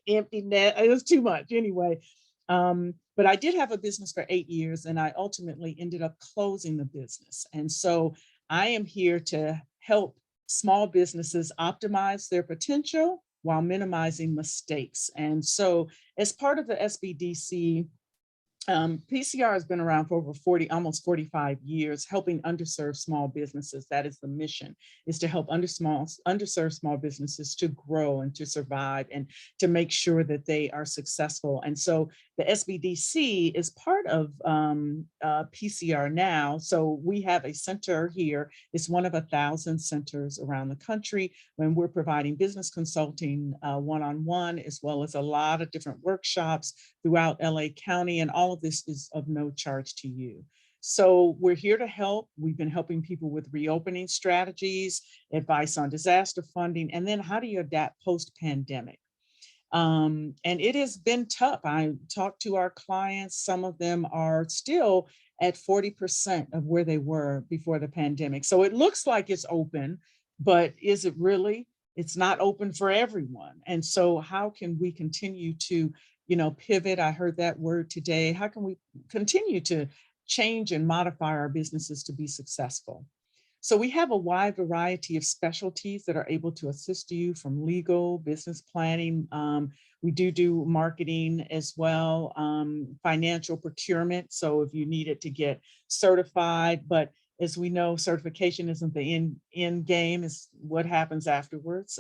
[SPEAKER 13] empty net, it was too much anyway. But I did have a business for 8 years, and I ultimately ended up closing the business. And so I am here to help small businesses optimize their potential while minimizing mistakes. And so as part of the SBDC, PCR has been around for over almost 45 years, helping underserved small businesses. That is the mission, is to help underserved small businesses to grow and to survive and to make sure that they are successful. And so the SBDC is part of PCR now. So we have a center here. It's one of 1,000 centers around the country when we're providing business consulting one-on-one, as well as a lot of different workshops throughout LA County, and all of this is of no charge to you. So we're here to help. We've been helping people with reopening strategies, advice on disaster funding, and then how do you adapt post-pandemic? And it has been tough. I talked to our clients. Some of them are still at 40% of where they were before the pandemic. So it looks like it's open, but is it really? It's not open for everyone. And so how can we continue to, pivot? I heard that word today. How can we continue to change and modify our businesses to be successful? So we have a wide variety of specialties that are able to assist you, from legal, business planning. We do marketing as well, financial procurement. So if you needed to get certified, but as we know, certification isn't the end game, is what happens afterwards.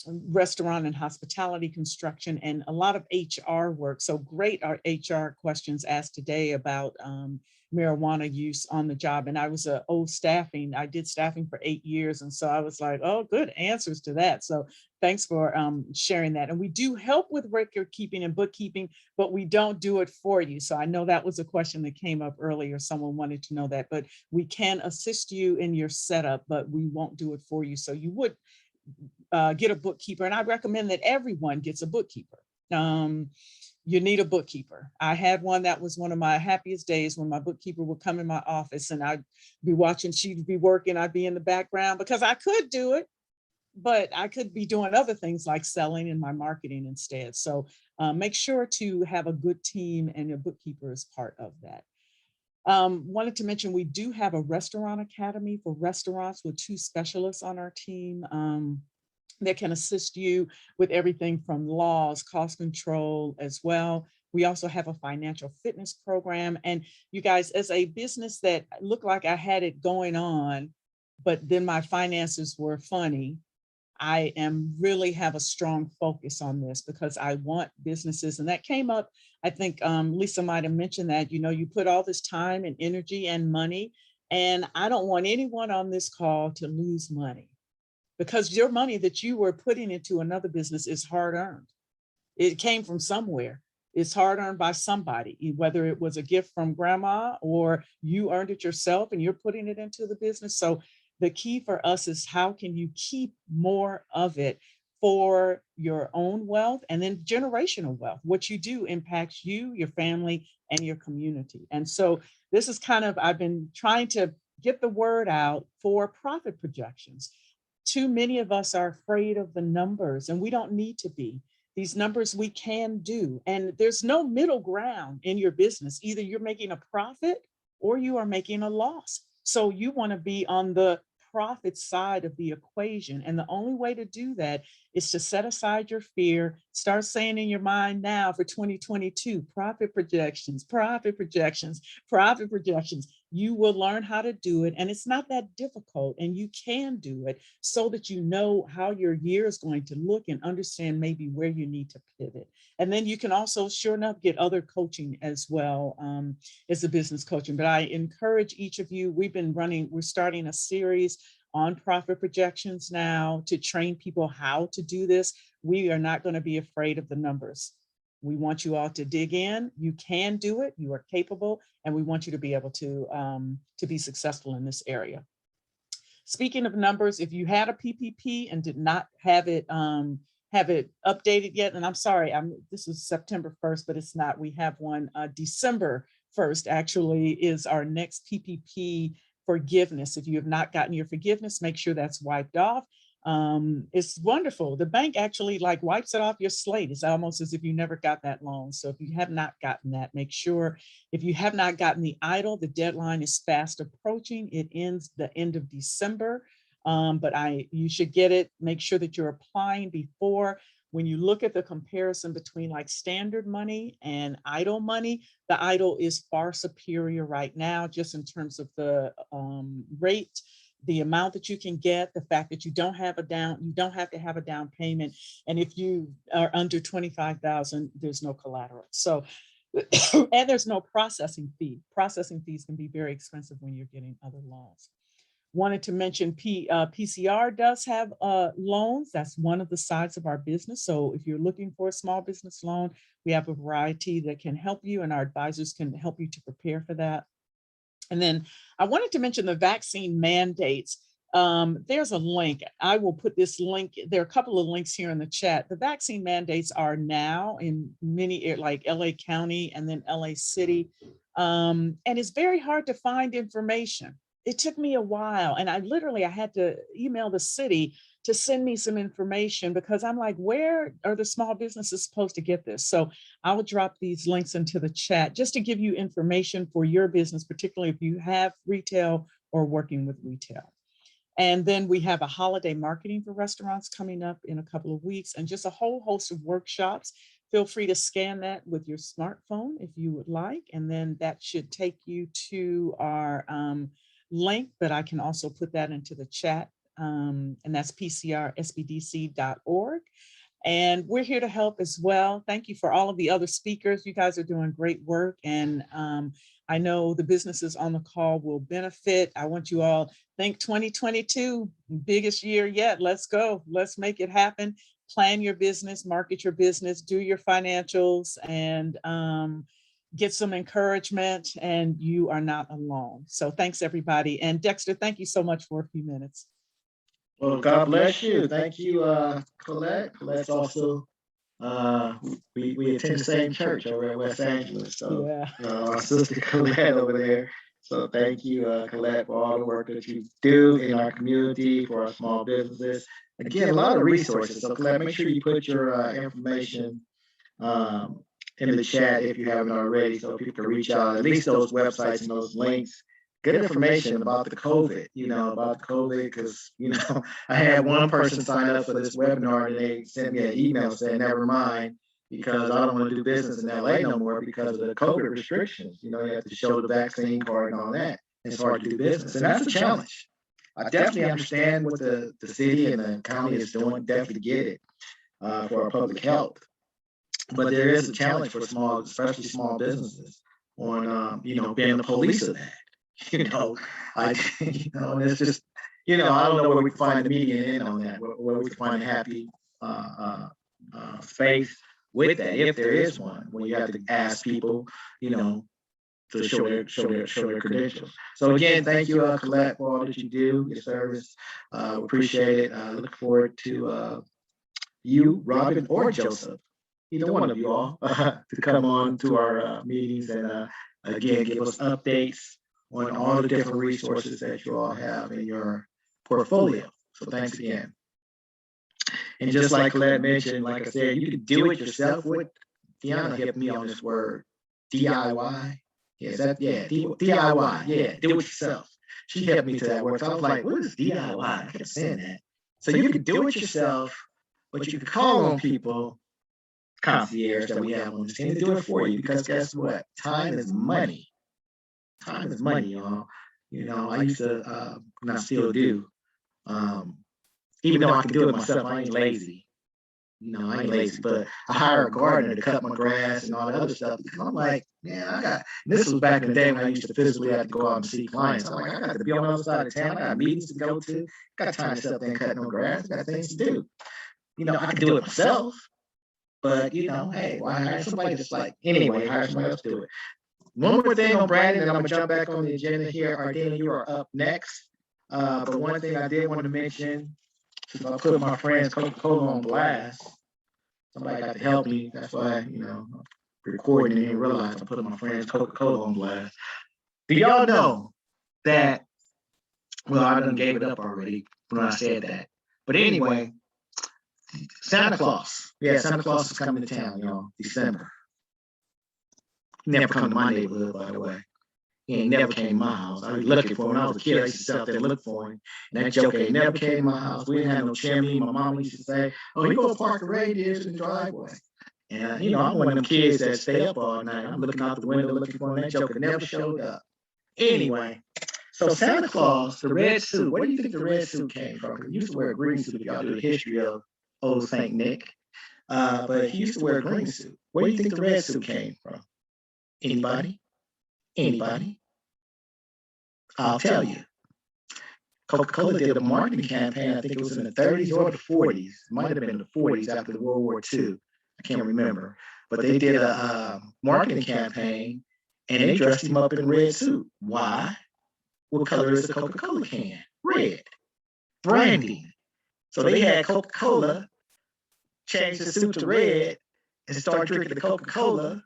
[SPEAKER 13] Restaurant and hospitality, construction, and a lot of HR work. So great HR questions asked today about marijuana use on the job. And I was I did staffing for 8 years. And so I was like, oh, good answers to that. So thanks for sharing that. And we do help with record keeping and bookkeeping, but we don't do it for you. So I know that was a question that came up earlier. Someone wanted to know that, but we can assist you in your setup, but we won't do it for you. So you would get a bookkeeper. And I recommend that everyone gets a bookkeeper. You need a bookkeeper. I had one. That was one of my happiest days, when my bookkeeper would come in my office and I'd be watching, she'd be working, I'd be in the background, because I could do it, but I could be doing other things like selling and my marketing instead. So make sure to have a good team, and your bookkeeper is part of that. Wanted to mention, we do have a restaurant academy for restaurants with 2 specialists on our team that can assist you with everything from laws, cost control as well. We also have a financial fitness program. And you guys, as a business that looked like I had it going on, but then my finances were funny, I really have a strong focus on this, because I want businesses, and that came up, I think Lisa might have mentioned that, you put all this time and energy and money, and I don't want anyone on this call to lose money, because your money that you were putting into another business is hard earned. It came from somewhere. It's hard earned by somebody, whether it was a gift from grandma or you earned it yourself and you're putting it into the business. So the key for us is, how can you keep more of it for your own wealth, and then generational wealth? What you do impacts you, your family, and your community. And so this is I've been trying to get the word out for profit projections. Too many of us are afraid of the numbers, and we don't need to be. These numbers we can do, and there's no middle ground in your business. Either you're making a profit or you are making a loss. So you want to be on the profit side of the equation. And the only way to do that is to set aside your fear, start saying in your mind now for 2022, profit projections, profit projections, profit projections. You will learn how to do it. And it's not that difficult, and you can do it, so that you know how your year is going to look and understand maybe where you need to pivot. And then you can also, sure enough, get other coaching as well as the business coaching. But I encourage each of you, we're starting a series on profit projections now to train people how to do this. We are not going to be afraid of the numbers. We want you all to dig in. You can do it. You are capable, and we want you to be able to be successful in this area. Speaking of numbers, if you had a PPP and did not have it updated yet, and I'm sorry, this is September 1st, but it's not. We have one December 1st actually is our next PPP forgiveness. If you have not gotten your forgiveness, make sure that's wiped off. It's wonderful. The bank actually wipes it off your slate. It's almost as if you never got that loan. So if you have not gotten that, make sure. If you have not gotten the EIDL, the deadline is fast approaching. It ends the end of December, but you should get it. Make sure that you're applying before. When you look at the comparison between standard money and EIDL money, the EIDL is far superior right now, just in terms of the rate, the amount that you can get, the fact that you don't have to have a down payment. And if you are under 25,000, there's no collateral. So, and there's no processing fee. Processing fees can be very expensive when you're getting other loans. Wanted to mention PCR does have loans. That's one of the sides of our business. So if you're looking for a small business loan, we have a variety that can help you, and our advisors can help you to prepare for that. And then I wanted to mention the vaccine mandates. There's a link. I will put this link. There are a couple of links here in the chat. The vaccine mandates are now in many, like LA County and then LA City. And it's very hard to find information. It took me a while, and I had to email the city to send me some information, because I'm like, where are the small businesses supposed to get this? So I will drop these links into the chat just to give you information for your business, particularly if you have retail or working with retail. And then we have a holiday marketing for restaurants coming up in a couple of weeks, and just a whole host of workshops. Feel free to scan that with your smartphone if you would like. And then that should take you to our link, but I can also put that into the chat. And that's pcrsbdc.org. And we're here to help as well. Thank you for all of the other speakers. You guys are doing great work. And I know the businesses on the call will benefit. I want you all think 2022, biggest year yet. Let's go. Let's make it happen. Plan your business, market your business, do your financials, and get some encouragement, and you are not alone. So thanks, everybody. And Dexter, thank you so much for a few minutes.
[SPEAKER 1] Well, God bless you. Thank you, Colette. Colette's also, we attend the same church over at West Angeles. So our sister Colette over there. So thank you, Colette, for all the work that you do in our community, for our small businesses. Again, a lot of resources. So Colette, make sure you put your information in the chat if you haven't already, so people can reach out, at least those websites and those links. Good information about the COVID, because, I had one person sign up for this webinar and they sent me an email saying, never mind, because I don't want to do business in LA no more because of the COVID restrictions. You have to show the vaccine card and all that. It's hard to do business, and that's a challenge. I definitely understand what the city and the county is doing, definitely get it for our public health. But there is a challenge for especially small businesses on, being the police of that. And it's just, I don't know where we can find the median in on that, where we can find a happy space with that, if there is one, when you have to ask people, to show their credentials. So again, thank you, Colette, for all that you do, your service. Appreciate it. Look forward to you, Robin, or Joseph, either one of you all, to come on to our meetings and again, give us updates on all the different resources that you all have in your portfolio. So thanks again. And just like Colette mentioned, like I said, you can do it yourself. Deanna hit me on this word, DIY. DIY. Yeah, do it yourself. She helped me to that word. So I was like, what is DIY? I kept saying that. So you can do it yourself, but you can call on people, concierge that we have on the team, to do it for you, because guess what? Time is money. Time is money, y'all. I used to, and I still do. Even though I can do it myself, I ain't lazy. I ain't lazy, but I hire a gardener to cut my grass and all that other stuff, because I'm like, man, this was back in the day when I used to physically have to go out and see clients. I'm like, I got to be on the other side of town. I got meetings to go to. Got time to sit up there and cut no grass. Got things to do. I can do it myself, but, hey, why hire somebody that's like, anyway, hire somebody else to do it. One more thing on Brandon, and I'm going to jump back on the agenda here. Ardena, you are up next. But one thing I did want to mention, since I put my friend's Coca-Cola on blast, somebody got to help me. That's why, recording and didn't realize I put my friend's Coca-Cola on blast. Do y'all know that, well, I done gave it up already when I said that. But anyway, Santa Claus. Yeah, Santa Claus is coming to town, y'all, December. He never come to my neighborhood, by the way. He ain't never came to my house. I was looking for him. When I was a kid, I used to sit out there and look for him. And that joke ain't never came to my house. We didn't have no chimney. My mom used to say, oh, he go park the reindeers in the driveway. And, I'm one of them kids that stay up all night. I'm looking out the window looking for him. That joker never showed up. Anyway, so Santa Claus, the red suit, where do you think the red suit came from? Because he used to wear a green suit if y'all do the history of old Saint Nick. But he used to wear a green suit. Where do you think the red suit came from? Anybody? Anybody? I'll tell you. Coca-Cola did a marketing campaign, I think it was in the 30s or the 40s. It might have been the 40s after the World War II. I can't remember. But they did a marketing campaign and they dressed him up in a red suit. Why? What color is the Coca-Cola can? Red. branding. So they had Coca-Cola change the suit to red and start drinking the Coca-Cola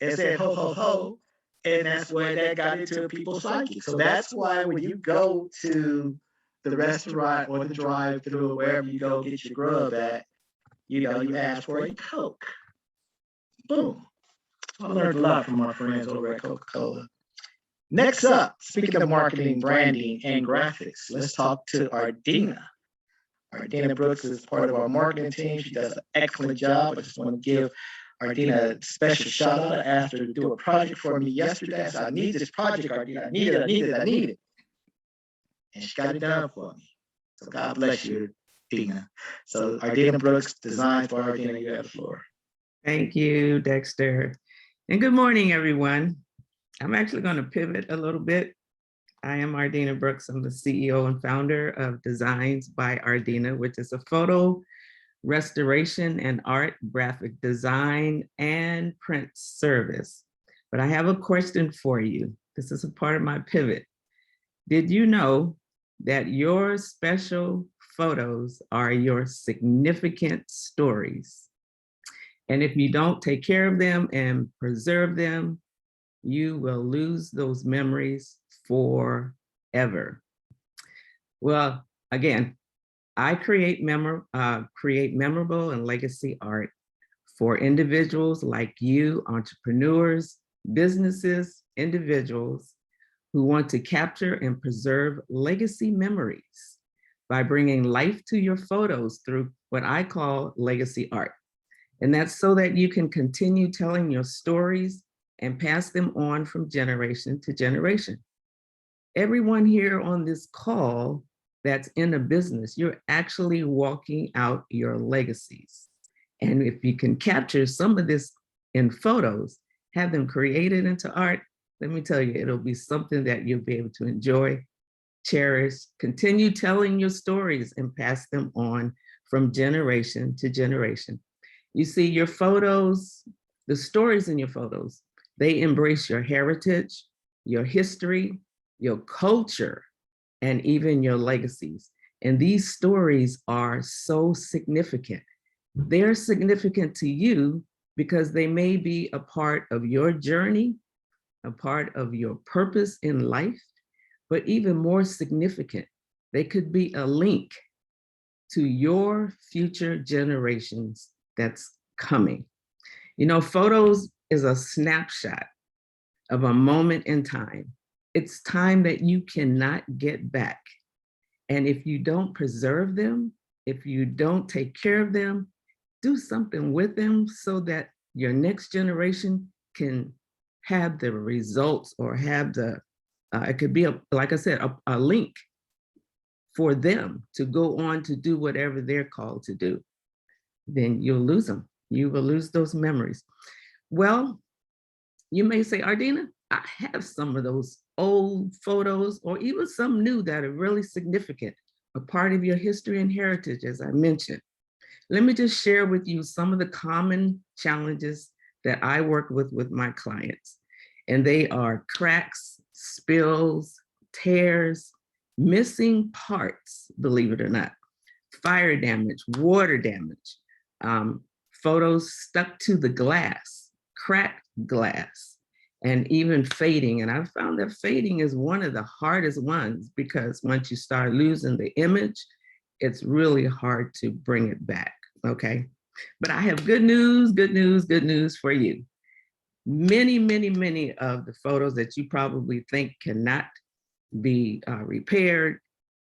[SPEAKER 1] and said ho, ho, ho. And that's where that got into people's psyche. So that's why when you go to the restaurant or the drive-through or wherever you go get your grub at, you ask for a Coke. Boom. I learned a lot from our friends over at Coca-Cola. Next up, speaking of marketing, branding, and graphics, let's talk to Ardena. Ardena Brooks is part of our marketing team. She does an excellent job. I just want to give Ardena a special shout out. I asked her to do a project for me yesterday. I said, I need this project, Ardena. I need it. And she got it done for me. So God bless you, Ardena. So Ardena Brooks, Design for Ardena, you have the floor.
[SPEAKER 14] Thank you, Dexter. And good morning, everyone. I'm actually going to pivot a little bit. I am Ardena Brooks. I'm the CEO and founder of Designs by Ardena, which is a photo restoration and art, graphic design, and print service. But I have a question for you. This is a part of my pivot. Did you know that your special photos are your significant stories? And if you don't take care of them and preserve them, you will lose those memories forever. Well, again, I create memorable and legacy art for individuals like you, entrepreneurs, businesses, individuals who want to capture and preserve legacy memories by bringing life to your photos through what I call legacy art. And that's so that you can continue telling your stories and pass them on from generation to generation. Everyone here on this call that's in a business, you're actually walking out your legacies. And if you can capture some of this in photos, have them created into art, let me tell you, it'll be something that you'll be able to enjoy, cherish, continue telling your stories and pass them on from generation to generation. You see, your photos, the stories in your photos, they embrace your heritage, your history, your culture, and even your legacies. And these stories are so significant. They're significant to you because they may be a part of your journey, a part of your purpose in life, but even more significant, they could be a link to your future generations that's coming. You know, photos is a snapshot of a moment in time. It's time that you cannot get back. And if you don't preserve them, if you don't take care of them, do something with them so that your next generation can have the results or have the, it could be, like I said, a link for them to go on to do whatever they're called to do. Then you'll lose them. You will lose those memories. Well, you may say, Ardena, I have some of those old photos or even some new that are really significant, a part of your history and heritage, as I mentioned. Let me just share with you some of the common challenges that I work with my clients. And they are cracks, spills, tears, missing parts, believe it or not, fire damage, water damage, photos stuck to the glass, cracked glass, and even fading. And I've found that fading is one of the hardest ones because once you start losing the image, it's really hard to bring it back, okay? But I have good news for you. Many of the photos that you probably think cannot be repaired,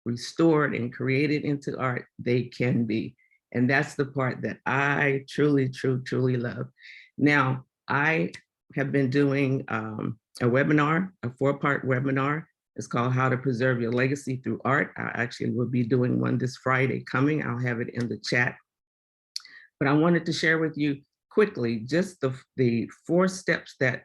[SPEAKER 14] restored, and created into art, they can be. And that's the part that I truly love. Now, I have been doing a webinar, a 4-part webinar. It's called How to Preserve Your Legacy Through Art. I actually will be doing one this Friday coming. I'll have it in the chat. But I wanted to share with you quickly just the 4 steps that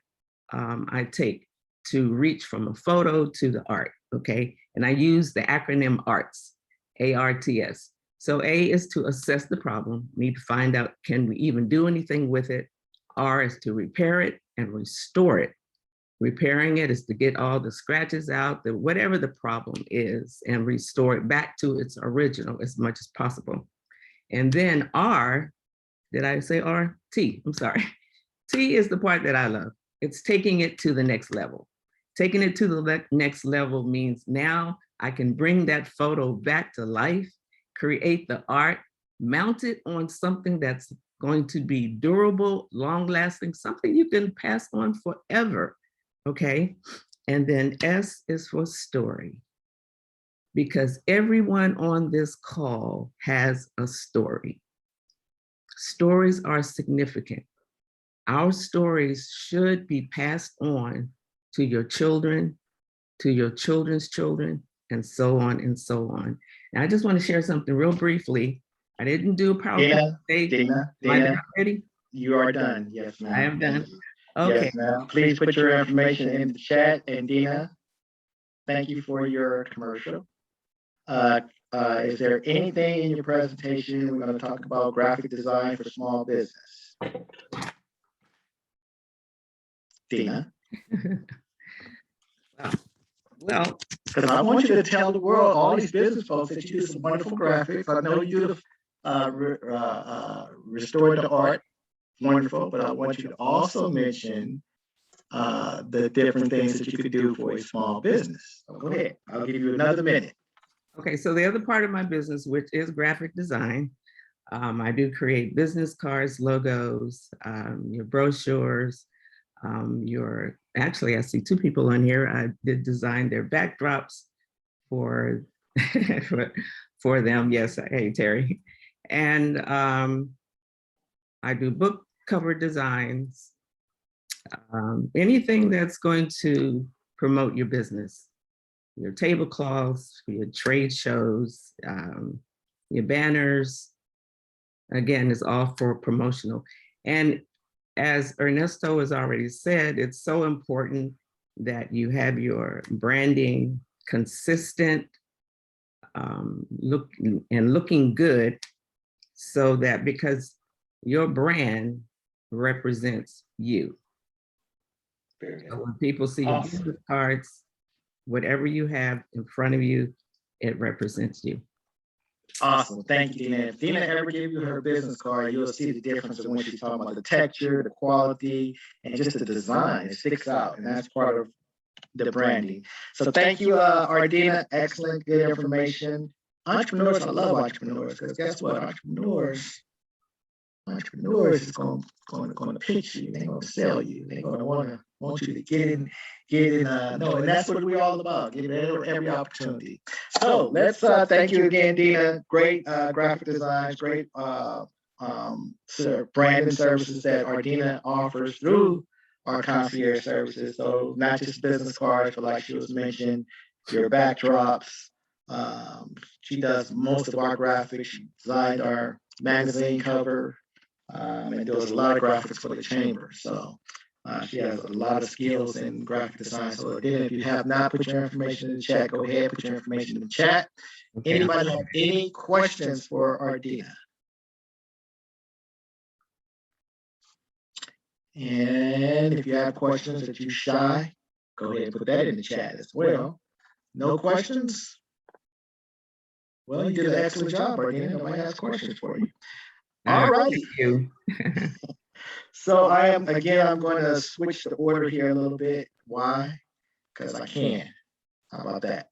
[SPEAKER 14] I take to reach from a photo to the art, okay? And I use the acronym ARTS, A-R-T-S. So A is to assess the problem, need to find out, can we even do anything with it? R is to repair it and restore it. Repairing it is to get all the scratches out, whatever the problem is, and restore it back to its original as much as possible. And then R, did I say R? T, I'm sorry. T is the part that I love. It's taking it to the next level. Taking it to the next level means now I can bring that photo back to life, create the art, mount it on something that's going to be durable, long-lasting, something you can pass on forever, okay? And then S is for story, because everyone on this call has a story. Stories are significant. Our stories should be passed on to your children, to your children's children, and so on and so on. And I just want to share something real briefly. I didn't do a PowerPoint today.
[SPEAKER 1] Dina,
[SPEAKER 14] Am I ready?
[SPEAKER 1] you are done. Yes, ma'am.
[SPEAKER 14] I am done. Okay.
[SPEAKER 1] Yes, ma'am. Please put your information in the chat. And Dina, thank you for your commercial. Is there anything in your presentation? We're going to talk about graphic design for small business. Dina.
[SPEAKER 14] Well,
[SPEAKER 1] because I want you to tell the world, all these business folks, that you do some wonderful graphics. I know you do restore the art, wonderful, but I want you to also mention the different things that you could do for a small business. So go ahead, I'll give you another minute.
[SPEAKER 14] Okay, so the other part of my business, which is graphic design, I do create business cards, logos, your brochures, actually, I see two people on here. I did design their backdrops for for them. Yes, hey Terry, and I do book cover designs. Anything that's going to promote your business, your tablecloths, your trade shows, your banners. Again, it's all for promotional. And as Ernesto has already said, it's so important that you have your branding consistent, looking good, so that because your brand represents you. So when people see your business cards, whatever you have in front of you, it represents you.
[SPEAKER 1] Awesome, thank you, Dina. If Dina ever give you her business card, you'll see the difference in when she's talking about the texture, the quality, and just the design. It sticks out, and that's part of the branding. So thank you, Ardena. Excellent, good information. Entrepreneurs, I love entrepreneurs, because guess what? Entrepreneurs is going to pitch you. They're going to sell you. They're going to want you to get in. No, and that's what we're all about. Give every opportunity. So let's thank you again, Dina. Great graphic designs, great branding services that Ardena offers through our concierge services. So not just business cards, but like she was mentioned, your backdrops. She does most of our graphics. She designed our magazine cover. And does a lot of graphics for the chamber. So she has a lot of skills in graphic design. So again, if you have not put your information in the chat, go ahead, put your information in the chat. Okay. Anybody have any questions for Ardena? And if you have questions that you're shy, go ahead and put that in the chat as well. No questions? Well, you did an excellent job, Ardena. Nobody has questions for you. All right.
[SPEAKER 14] Thank you.
[SPEAKER 1] So I'm going to switch the order here a little bit. Why? Because I can. How about that?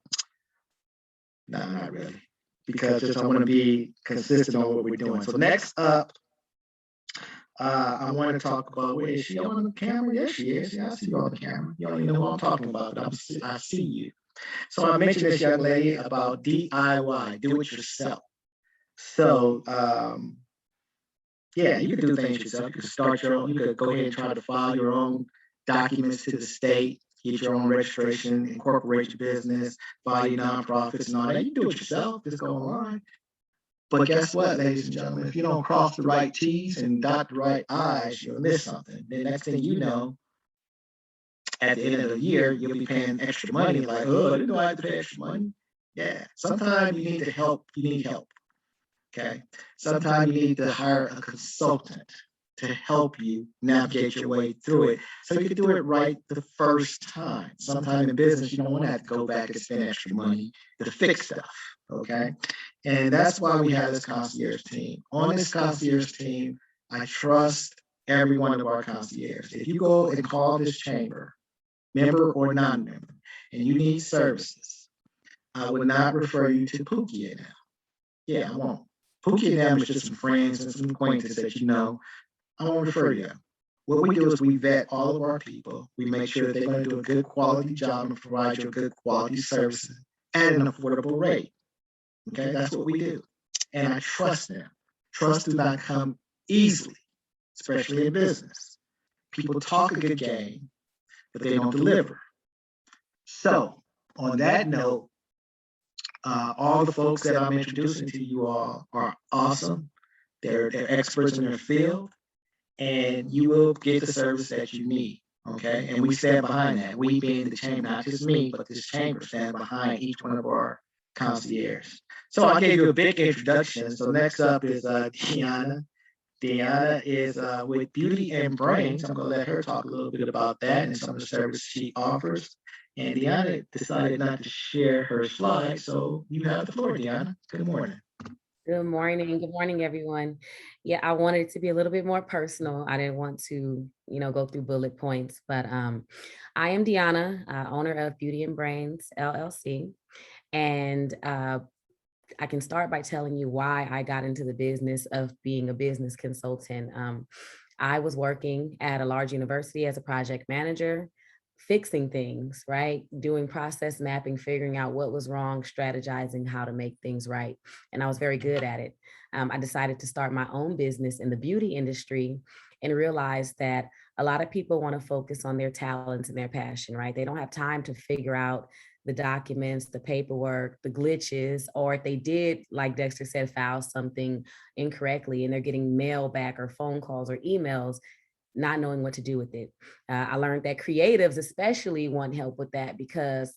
[SPEAKER 1] No, not really. Because just I want to be consistent on what we're doing. So next up, I want to talk about, where is she on the camera? Yes, she is. Yeah, I see you on the camera. You don't even know what I'm talking about, but I see you. So I mentioned this young lady about DIY, do it yourself. So, yeah, you could do things yourself. You could start your own. You could go ahead and try to file your own documents to the state, get your own registration, incorporate your business, file your nonprofits and all that. You can do it yourself. Just go online. But guess what, ladies and gentlemen? If you don't cross the right T's and dot the right I's, you'll miss something. The next thing you know, at the end of the year, you'll be paying extra money. Like, oh, I didn't know I had to pay extra money. Yeah, sometimes you need help. You need help. Okay. Sometimes you need to hire a consultant to help you navigate your way through it so you can do it right the first time. Sometime in business, you don't want to have to go back and spend extra money to fix stuff, okay? And that's why we have this concierge team. On this concierge team, I trust every one of our concierges. If you go and call this chamber, member or non-member, and you need services, I would not refer you to Pookie and them. Yeah, I won't. Pookie and them is just some friends and some acquaintances that you know. I won't refer you. What we do is we vet all of our people. We make sure that they're going to do a good quality job and provide you a good quality service at an affordable rate. Okay, that's what we do. And I trust them. Trust does not come easily, especially in business. People talk a good game, but they don't deliver. So on that note, all the folks that I'm introducing to you all are awesome. They're experts in their field, and you will get the service that you need. Okay, and we stand behind that. We being the chamber, not just me, but this chamber stand behind each one of our concierge. So I gave you a big introduction. So next up is Deanna. Deanna is with Beauty and Brains. I'm going to let her talk a little bit about that and some of the services she offers. And Deanna decided not to share her slides, so you have the floor, Deanna. Good morning.
[SPEAKER 15] Good morning. Good morning, everyone. Yeah, I wanted it to be a little bit more personal. I didn't want to, go through bullet points, but I am Deanna, owner of Beauty and Brains, LLC. And I can start by telling you why I got into the business of being a business consultant. I was working at a large university as a project manager, fixing things, right? Doing process mapping, figuring out what was wrong, strategizing how to make things right. And I was very good at it. I decided to start my own business in the beauty industry and realized that a lot of people want to focus on their talents and their passion, right? They don't have time to figure out the documents, the paperwork, the glitches, or if they did, like Dexter said, file something incorrectly and they're getting mail back or phone calls or emails, not knowing what to do with it. I learned that creatives especially want help with that because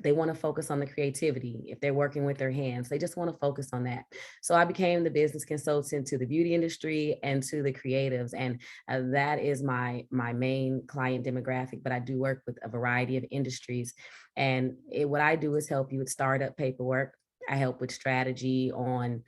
[SPEAKER 15] they want to focus on the creativity. If they're working with their hands, they just want to focus on that. So I became the business consultant to the beauty industry and to the creatives. And that is my main client demographic, but I do work with a variety of industries. And what I do is help you with startup paperwork. I help with strategy on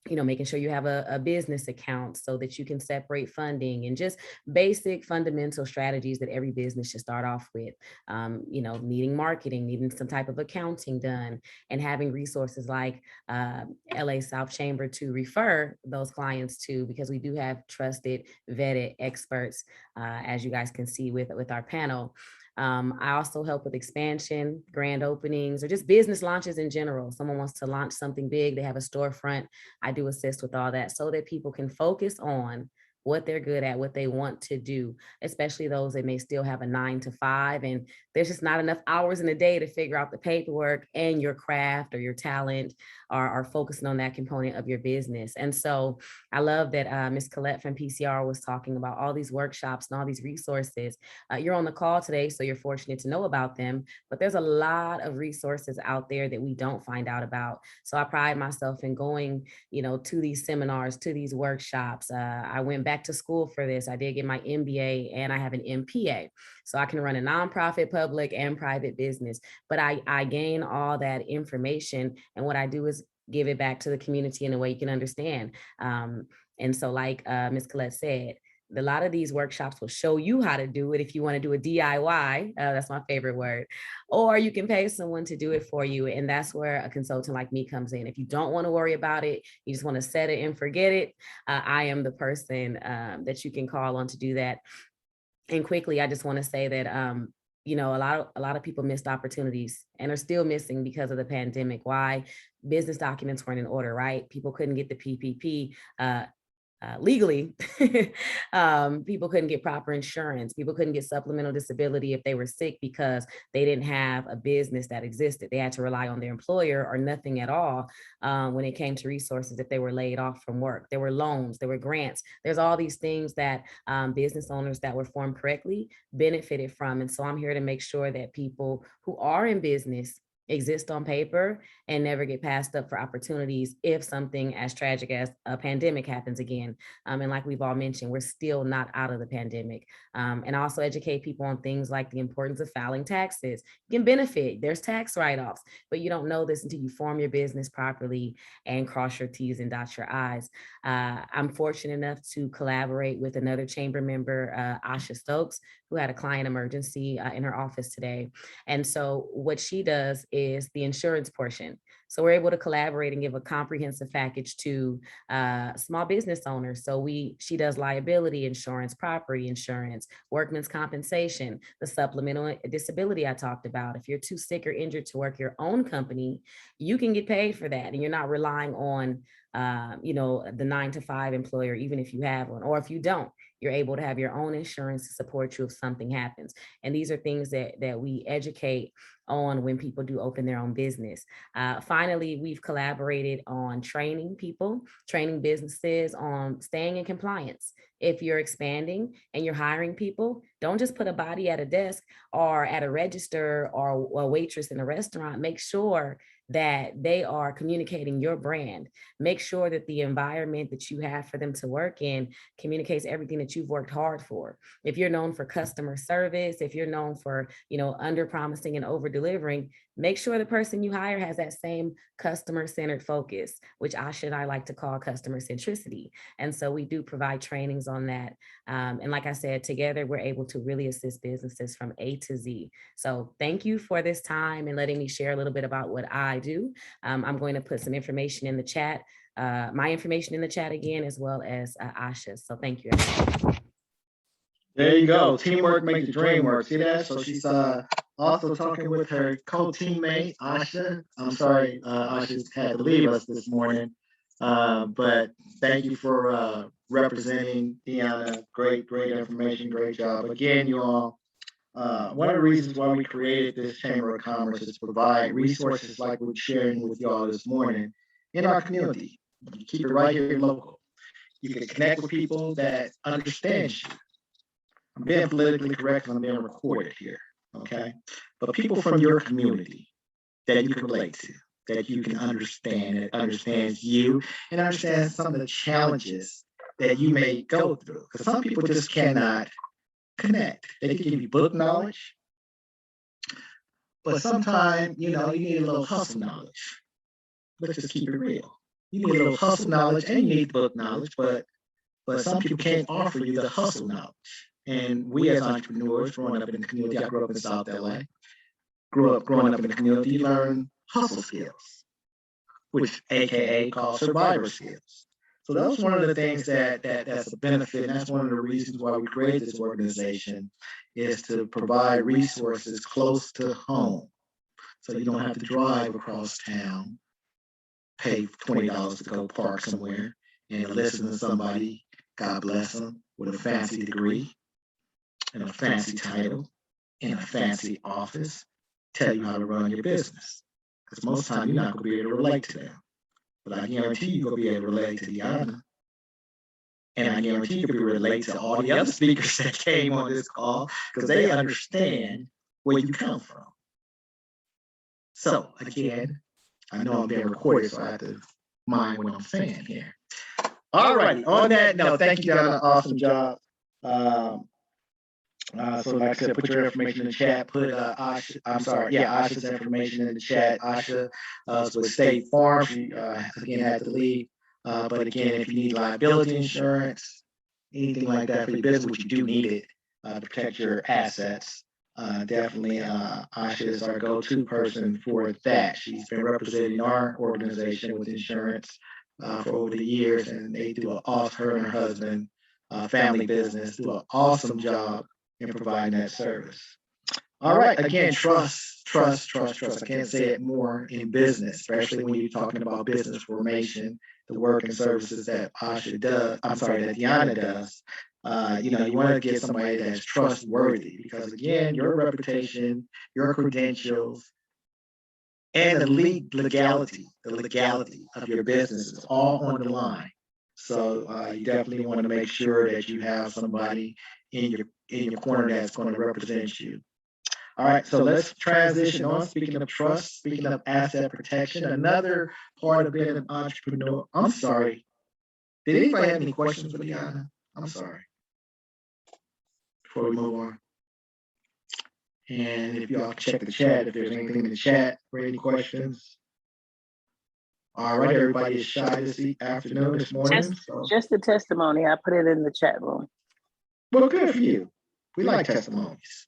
[SPEAKER 15] making sure you have a business account so that you can separate funding and just basic fundamental strategies that every business should start off with. Needing marketing, needing some type of accounting done, and having resources like LA South Chamber to refer those clients to, because we do have trusted, vetted experts, as you guys can see with our panel. I also help with expansion, grand openings, or just business launches in general. Someone wants to launch something big, they have a storefront. I do assist with all that so that people can focus on what they're good at, what they want to do, especially those that may still have a 9 to 5. And there's just not enough hours in a day to figure out the paperwork, and your craft or your talent are focusing on that component of your business. And so I love that Ms. Colette from PCR was talking about all these workshops and all these resources. You're on the call today, so you're fortunate to know about them, but there's a lot of resources out there that we don't find out about. So I pride myself in going, to these seminars, to these workshops. I went back to school for this. I did get my MBA and I have an MPA. So I can run a nonprofit, public, and private business. But I gain all that information, and what I do is give it back to the community in a way you can understand. And so like Ms. Colette said, a lot of these workshops will show you how to do it if you want to do a DIY. That's my favorite word. Or you can pay someone to do it for you. And that's where a consultant like me comes in. If you don't want to worry about it, you just want to set it and forget it, I am the person that you can call on to do that. And quickly, I just want to say that a lot of people missed opportunities and are still missing because of the pandemic. Why? Business documents weren't in order, right? People couldn't get the PPP legally. People couldn't get proper insurance. People couldn't get supplemental disability if they were sick because they didn't have a business that existed. They had to rely on their employer or nothing at all when it came to resources if they were laid off from work. There were loans, there were grants. There's all these things that business owners that were formed correctly benefited from. And so I'm here to make sure that people who are in business exist on paper and never get passed up for opportunities if something as tragic as a pandemic happens again. And like we've all mentioned, we're still not out of the pandemic. And also educate people on things like the importance of filing taxes. You can benefit, there's tax write-offs, but you don't know this until you form your business properly and cross your T's and dot your I's. I'm fortunate enough to collaborate with another chamber member, Asha Stokes, who had a client emergency in her office today. And so what she does is the insurance portion. So we're able to collaborate and give a comprehensive package to small business owners. So she does liability insurance, property insurance, workman's compensation, the supplemental disability I talked about. If you're too sick or injured to work your own company, you can get paid for that. And you're not relying on the 9-to-5 employer, even if you have one, or if you don't, you're able to have your own insurance to support you if something happens. And these are things that we educate on when people do open their own business. Finally, we've collaborated on training people, training businesses on staying in compliance. If you're expanding and you're hiring people, don't just put a body at a desk or at a register or a waitress in a restaurant. Make sure that they are communicating your brand. Make sure that the environment that you have for them to work in communicates everything that you've worked hard for. If you're known for customer service, if you're known for, under promising and over delivering, make sure the person you hire has that same customer-centered focus, which Asha and I like to call customer centricity. And so we do provide trainings on that. And like I said, together we're able to really assist businesses from A to Z. So thank you for this time and letting me share a little bit about what I do. I'm going to put some information in the chat, my information in the chat again, as well as Asha's. So thank you, everyone.
[SPEAKER 1] There you go. Teamwork makes the dream work. See that? So she's also talking with her co-teammate, Asha. I'm sorry, Asha had to leave us this morning. But thank you for representing Deanna. Great information, great job. Again, you all, one of the reasons why we created this Chamber of Commerce is to provide resources like we're sharing with y'all this morning in our community. You keep it right here local. You can connect with people that understand you. I'm being politically correct and I'm being recorded here, okay? But people from your community that you can relate to, that you can understand, that understands you and understands some of the challenges that you may go through. Because some people just cannot connect. They can give you book knowledge, but sometimes, you need a little hustle knowledge. Let's just keep it real. You need a little hustle knowledge and you need book knowledge, but some people can't offer you the hustle knowledge. And we as entrepreneurs growing up in the community, I grew up in South LA, growing up in the community, you learn hustle skills, which AKA called survivor skills. So that's one of the things that's a benefit. And that's one of the reasons why we created this organization, is to provide resources close to home. So you don't have to drive across town, pay $20 to go park somewhere and listen to somebody, God bless them, with a fancy degree and a fancy title in a fancy office, tell you how to run your business. Because most of the time you're not going to be able to relate to them. But I guarantee you're going to be able to relate to Deanna. And I guarantee you'll be able to relate to all the other speakers that came on this call, because they understand where you come from. So again, I know I'm being recorded, so I have to mind what I'm saying here. All right, on that note, thank you, Deanna. Awesome job. So like I said, put your information in the chat, put Asha's information in the chat. Asha was with State Farm. She again had to leave. But again, if you need liability insurance, anything like that for your business, which you do need it to protect your assets, definitely Asha is our go-to person for that. She's been representing our organization with insurance for over the years, and they do her and her husband, family business, do an awesome job in providing that service. All right, again, trust. I can't say it more in business, especially when you're talking about business formation, the work and services that that Deanna does. You want to get somebody that's trustworthy, because again, your reputation, your credentials, and the legality of your business is all on the line. So you definitely want to make sure that you have somebody in your corner that's going to represent you. All right, so let's transition on. Speaking of trust, speaking of asset protection, another part of being an entrepreneur. I'm sorry. Did anybody have any questions for Deanna? I'm sorry. Before we move on. And if y'all check the chat, if there's anything in the chat or any questions. All right, everybody is shy this afternoon, this morning.
[SPEAKER 4] Just the testimony. I put it in the chat room.
[SPEAKER 1] Well, good for you. We like testimonies.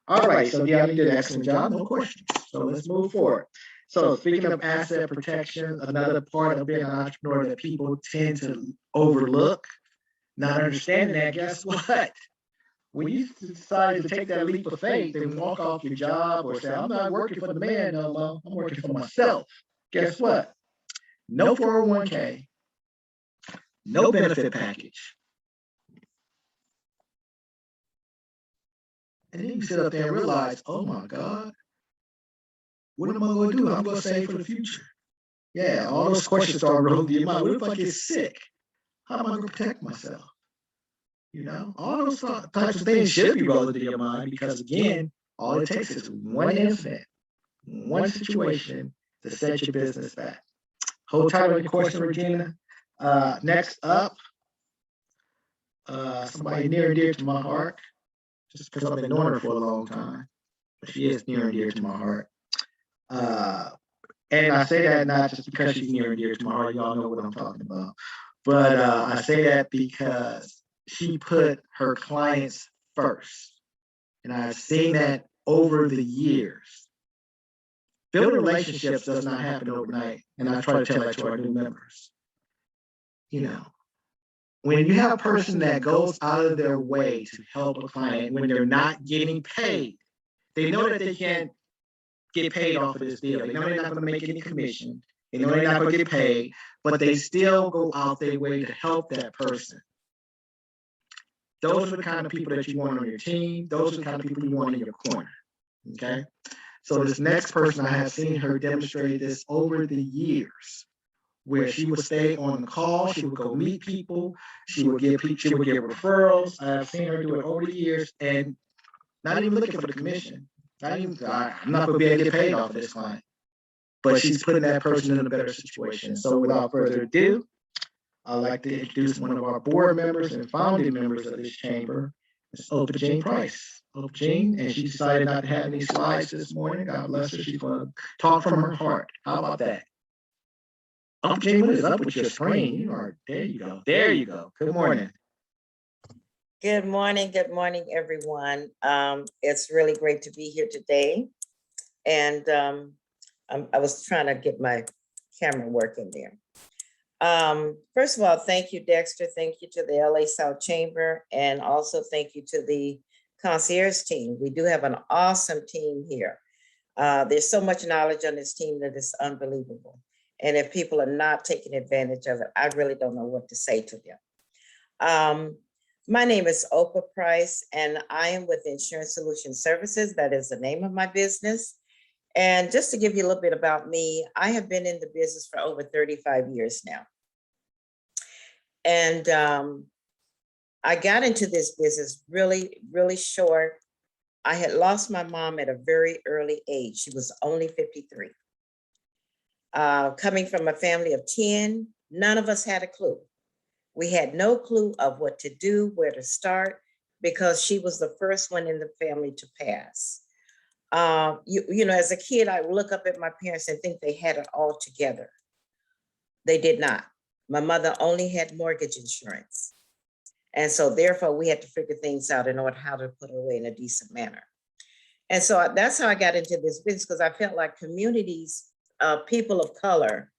[SPEAKER 1] All right, so Deanna, you did an excellent job. No questions. So let's move forward. So speaking of asset protection, another part of being an entrepreneur that people tend to overlook, not understanding that, guess what? When you decide to take that leap of faith and walk off your job or say, I'm not working for the man no more, I'm working for myself. Guess what? No 401k, no benefit package. And then you sit up there and realize, oh my God, what am I going to do? I'm going to save for the future. Yeah, all those questions start rolling through your mind. What if I get sick? How am I going to protect myself? You know, all those types of things should be rolling through your mind because, again, all it takes is one incident, one situation to set your business back. Hold tight on your question, Regina. Next up, somebody near and dear to my heart, just because I've been knowing her for a long time, but she is near and dear to my heart. And I say that not just because she's near and dear to my heart, y'all know what I'm talking about, but I say that because she put her clients first. And I've seen that over the years. Building relationships does not happen overnight. And I try to tell that to our new members. You know, when you have a person that goes out of their way to help a client when they're not getting paid, they know that they can't get paid off of this deal. They know they're not going to make any commission. They know they're not going to get paid, but they still go out their way to help that person. Those are the kind of people that you want on your team. Those are the kind of people you want in your corner. Okay. So this next person, I have seen her demonstrate this over the years, where she would stay on the call, she would go meet people, she would give referrals. I have seen her do it over the years and not even looking for the commission. I'm not going to be able to get paid off of this client, but she's putting that person in a better situation. So without further ado, I'd like to introduce one of our board members and founding members of this chamber, Ms. Opa Jean Price. Opa Jean, and she decided not to have any slides this morning. God bless her. She's going to talk from her heart. How about that? Opa Jean, what is up with your screen? There you go. There you go. Good morning.
[SPEAKER 16] Good morning, everyone. It's really great to be here today. And I was trying to get my camera working there. First of all, thank you, Dexter. Thank you to the LA South Chamber, and also thank you to the concierge team. We do have an awesome team here. There's so much knowledge on this team that is unbelievable. And if people are not taking advantage of it, I really don't know what to say to them. My name is Opa Price, and I am with Insurance Solution Services. That is the name of my business. And just to give you a little bit about me, I have been in the business for over 35 years now. And I got into this business really, really short. I had lost my mom at a very early age. She was only 53. Coming from a family of 10, none of us had a clue. We had no clue of what to do, where to start, because she was the first one in the family to pass. You know, as a kid, I would look up at my parents and think they had it all together. They did not. My mother only had mortgage insurance. And so therefore we had to figure things out in order how to put her away in a decent manner. And so that's how I got into this business, because I felt like communities, people of color,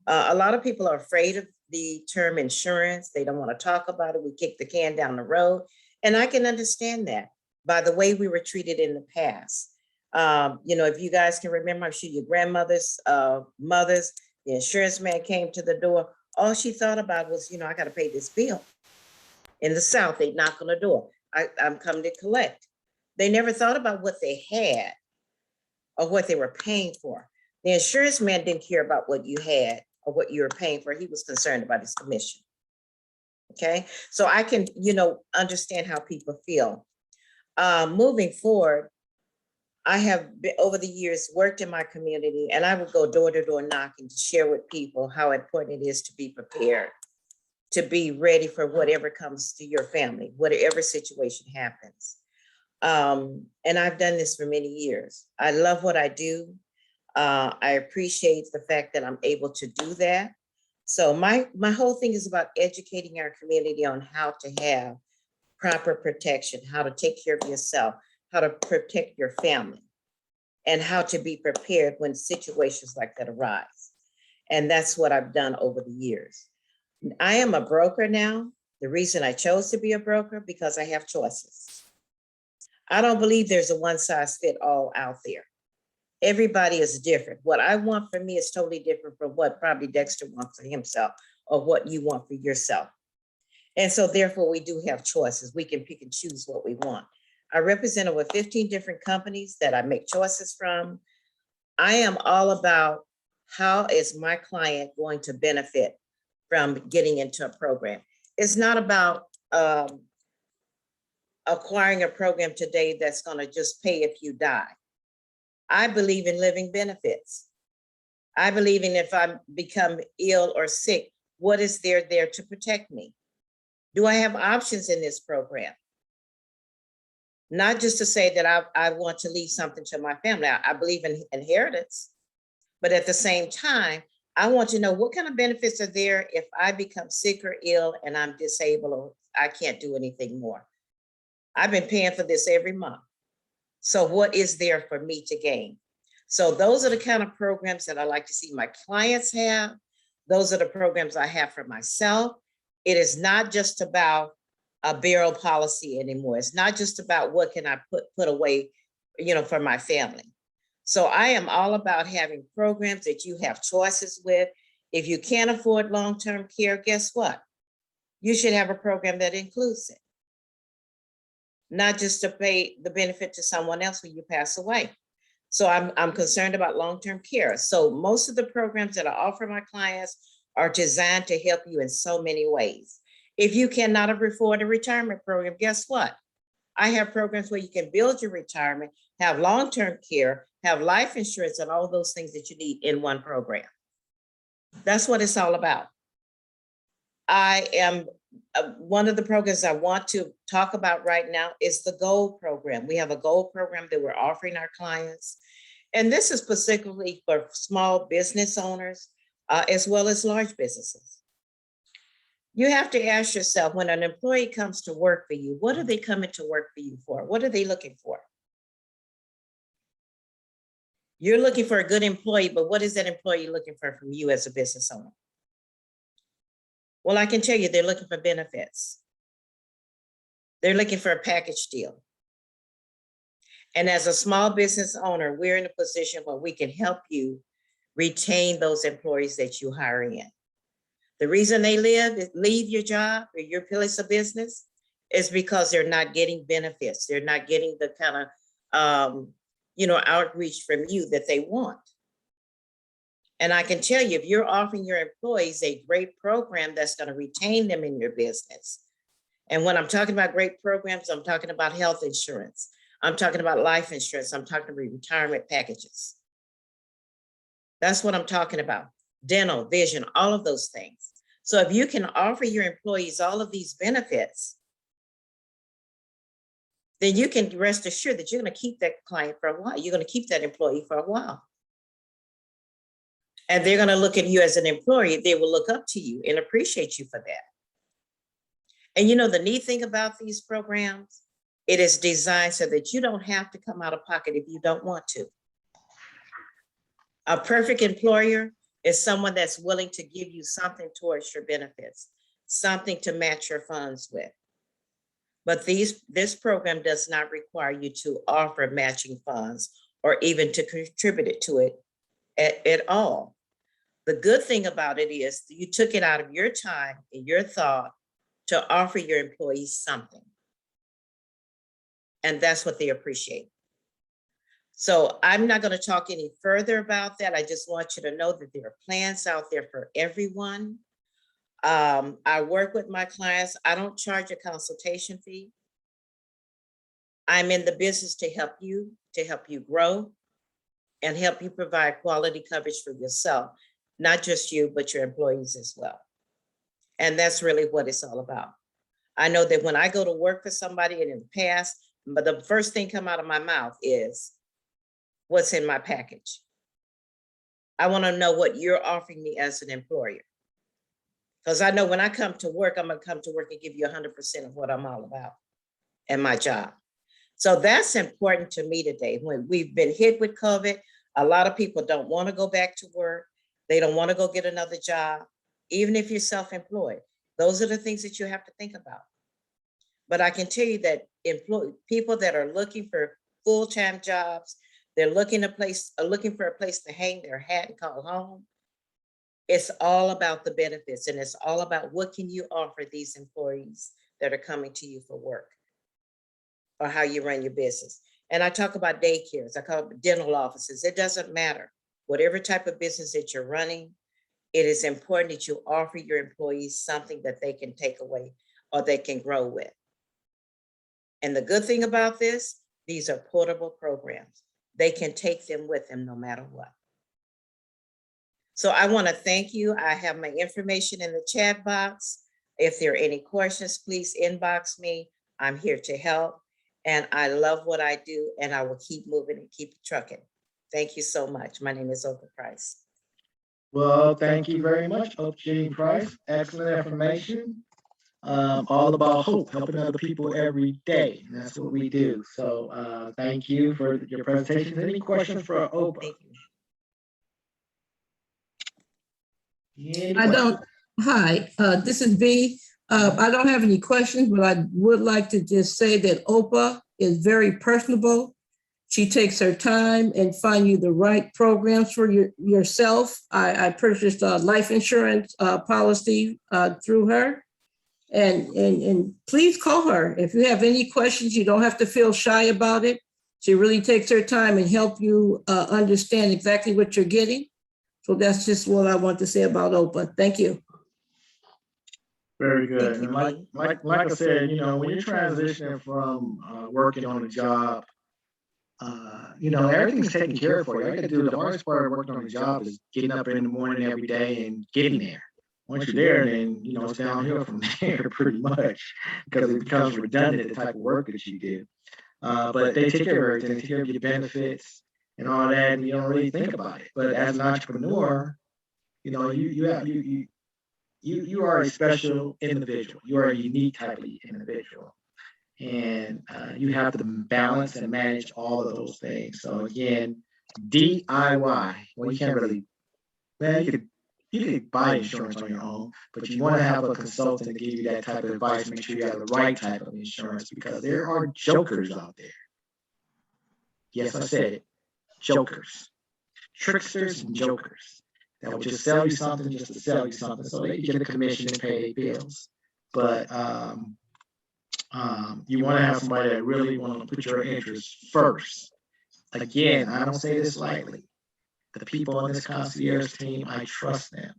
[SPEAKER 16] a lot of people are afraid of the term insurance. They don't want to talk about it. We kick the can down the road. And I can understand that by the way we were treated in the past. You know, if you guys can remember, I'm sure your grandmothers, mothers, the insurance man came to the door. All she thought about was, you know, I got to pay this bill. In the South, they knock on the door. I'm coming to collect. They never thought about what they had or what they were paying for. The insurance man didn't care about what you had or what you were paying for. He was concerned about his commission. Okay, so I can, you know, understand how people feel. Moving forward, I have over the years worked in my community, and I would go door to door knocking to share with people how important it is to be prepared, to be ready for whatever comes to your family, whatever situation happens. And I've done this for many years. I love what I do. I appreciate the fact that I'm able to do that. So my whole thing is about educating our community on how to have proper protection, how to take care of yourself, how to protect your family, and how to be prepared when situations like that arise. And that's what I've done over the years. I am a broker now. The reason I chose to be a broker, because I have choices. I don't believe there's a one size fit all out there. Everybody is different. What I want for me is totally different from what probably Dexter wants for himself, or what you want for yourself. And so therefore we do have choices. We can pick and choose what we want. I represent over 15 different companies that I make choices from. I am all about how is my client going to benefit from getting into a program. It's not about acquiring a program today that's going to just pay if you die. I believe in living benefits. I believe in if I become ill or sick, what is there to protect me? Do I have options in this program? Not just to say that I want to leave something to my family. I believe in inheritance, but at the same time, I want to know what kind of benefits are there if I become sick or ill and I'm disabled or I can't do anything more. I've been paying for this every month. So what is there for me to gain? So those are the kind of programs that I like to see my clients have. Those are the programs I have for myself. It is not just about a barrel policy anymore. It's not just about what can I put away, for my family. So I am all about having programs that you have choices with. If you can't afford long-term care, guess what? You should have a program that includes it. Not just to pay the benefit to someone else when you pass away. So I'm concerned about long-term care. So most of the programs that I offer my clients are designed to help you in so many ways. If you cannot afford a retirement program, guess what? I have programs where you can build your retirement, have long-term care, have life insurance, and all those things that you need in one program. That's what it's all about. I am one of the programs I want to talk about right now is the Gold program. We have a Gold program that we're offering our clients. And this is specifically for small business owners, as well as large businesses. You have to ask yourself, when an employee comes to work for you, what are they coming to work for you for? What are they looking for? You're looking for a good employee, but what is that employee looking for from you as a business owner? Well, I can tell you they're looking for benefits. They're looking for a package deal. And as a small business owner, we're in a position where we can help you retain those employees that you hire in. The reason they leave your job or your place of business is because they're not getting benefits. They're not getting the kind of, outreach from you that they want. And I can tell you, if you're offering your employees a great program that's going to retain them in your business. And when I'm talking about great programs, I'm talking about health insurance. I'm talking about life insurance. I'm talking about retirement packages. That's what I'm talking about. Dental, vision, all of those things. So if you can offer your employees all of these benefits, then you can rest assured that you're going to keep that client for a while. You're going to keep that employee for a while. And they're going to look at you as an employee. They will look up to you and appreciate you for that. And the neat thing about these programs, it is designed so that you don't have to come out of pocket if you don't want to. A perfect employer is someone that's willing to give you something towards your benefits, something to match your funds with. But this program does not require you to offer matching funds or even to contribute to it at all. The good thing about it is you took it out of your time and your thought to offer your employees something. And that's what they appreciate. So I'm not going to talk any further about that. I just want you to know that there are plans out there for everyone. I work with my clients. I don't charge a consultation fee. I'm in the business to help you grow and help you provide quality coverage for yourself, not just you, but your employees as well. And that's really what it's all about. I know that when I go to work for somebody and in the past, but the first thing come out of my mouth is what's in my package. I want to know what you're offering me as an employer. Because I know when I come to work, I'm going to come to work and give you 100% of what I'm all about and my job. So that's important to me today. When we've been hit with COVID, a lot of people don't want to go back to work. They don't want to go get another job, even if you're self-employed. Those are the things that you have to think about. But I can tell you that people that are looking for full-time jobs, they're looking for a place to hang their hat and call home. It's all about the benefits, and it's all about what can you offer these employees that are coming to you for work, or how you run your business. And I talk about daycares, I call it dental offices. It doesn't matter. Whatever type of business that you're running, it is important that you offer your employees something that they can take away or they can grow with. And the good thing about this, these are portable programs. They can take them with them no matter what. So I want to thank you. I have my information in the chat box. If there are any questions, please inbox me. I'm here to help. And I love what I do, and I will keep moving and keep trucking. Thank you so much. My name is Oprah Price.
[SPEAKER 1] Well, thank you very much, Jean Price. Excellent information. All about hope, helping other people every day. And that's what we do. So thank you for your presentation. Any questions for Oprah?
[SPEAKER 9] I don't, hi, this is B. I don't have any questions, but I would like to just say that Oprah is very personable. She takes her time and find you the right programs for yourself. I purchased a life insurance policy through her. And please call her. If you have any questions, you don't have to feel shy about it. She really takes her time and help you understand exactly what you're getting. So that's just what I want to say about Oprah. Thank you.
[SPEAKER 1] Very good. And like I said, when you're transitioning from working on a job, everything's taken care of for you. All you got to do, the hardest part of working on a job is getting up in the morning every day and getting there. Once you're there, then, it's downhill from there pretty much, because it becomes redundant, the type of work that you do. But they take care of everything. They take care of your benefits and all that, and you don't really think about it. But as an entrepreneur, you are a special individual. You are a unique type of individual. And you have to balance and manage all of those things. So again, DIY, well, you can't really, you could buy insurance on your own, but you want to have a consultant to give you that type of advice, make sure you have the right type of insurance, because there are jokers out there. Yes, I said it, jokers, tricksters and jokers that will just sell you something just to sell you something so they can get a commission and pay their bills. But you want to have somebody that really want to put your interests first. Again, I don't say this lightly. The people on this concierge team, I trust them.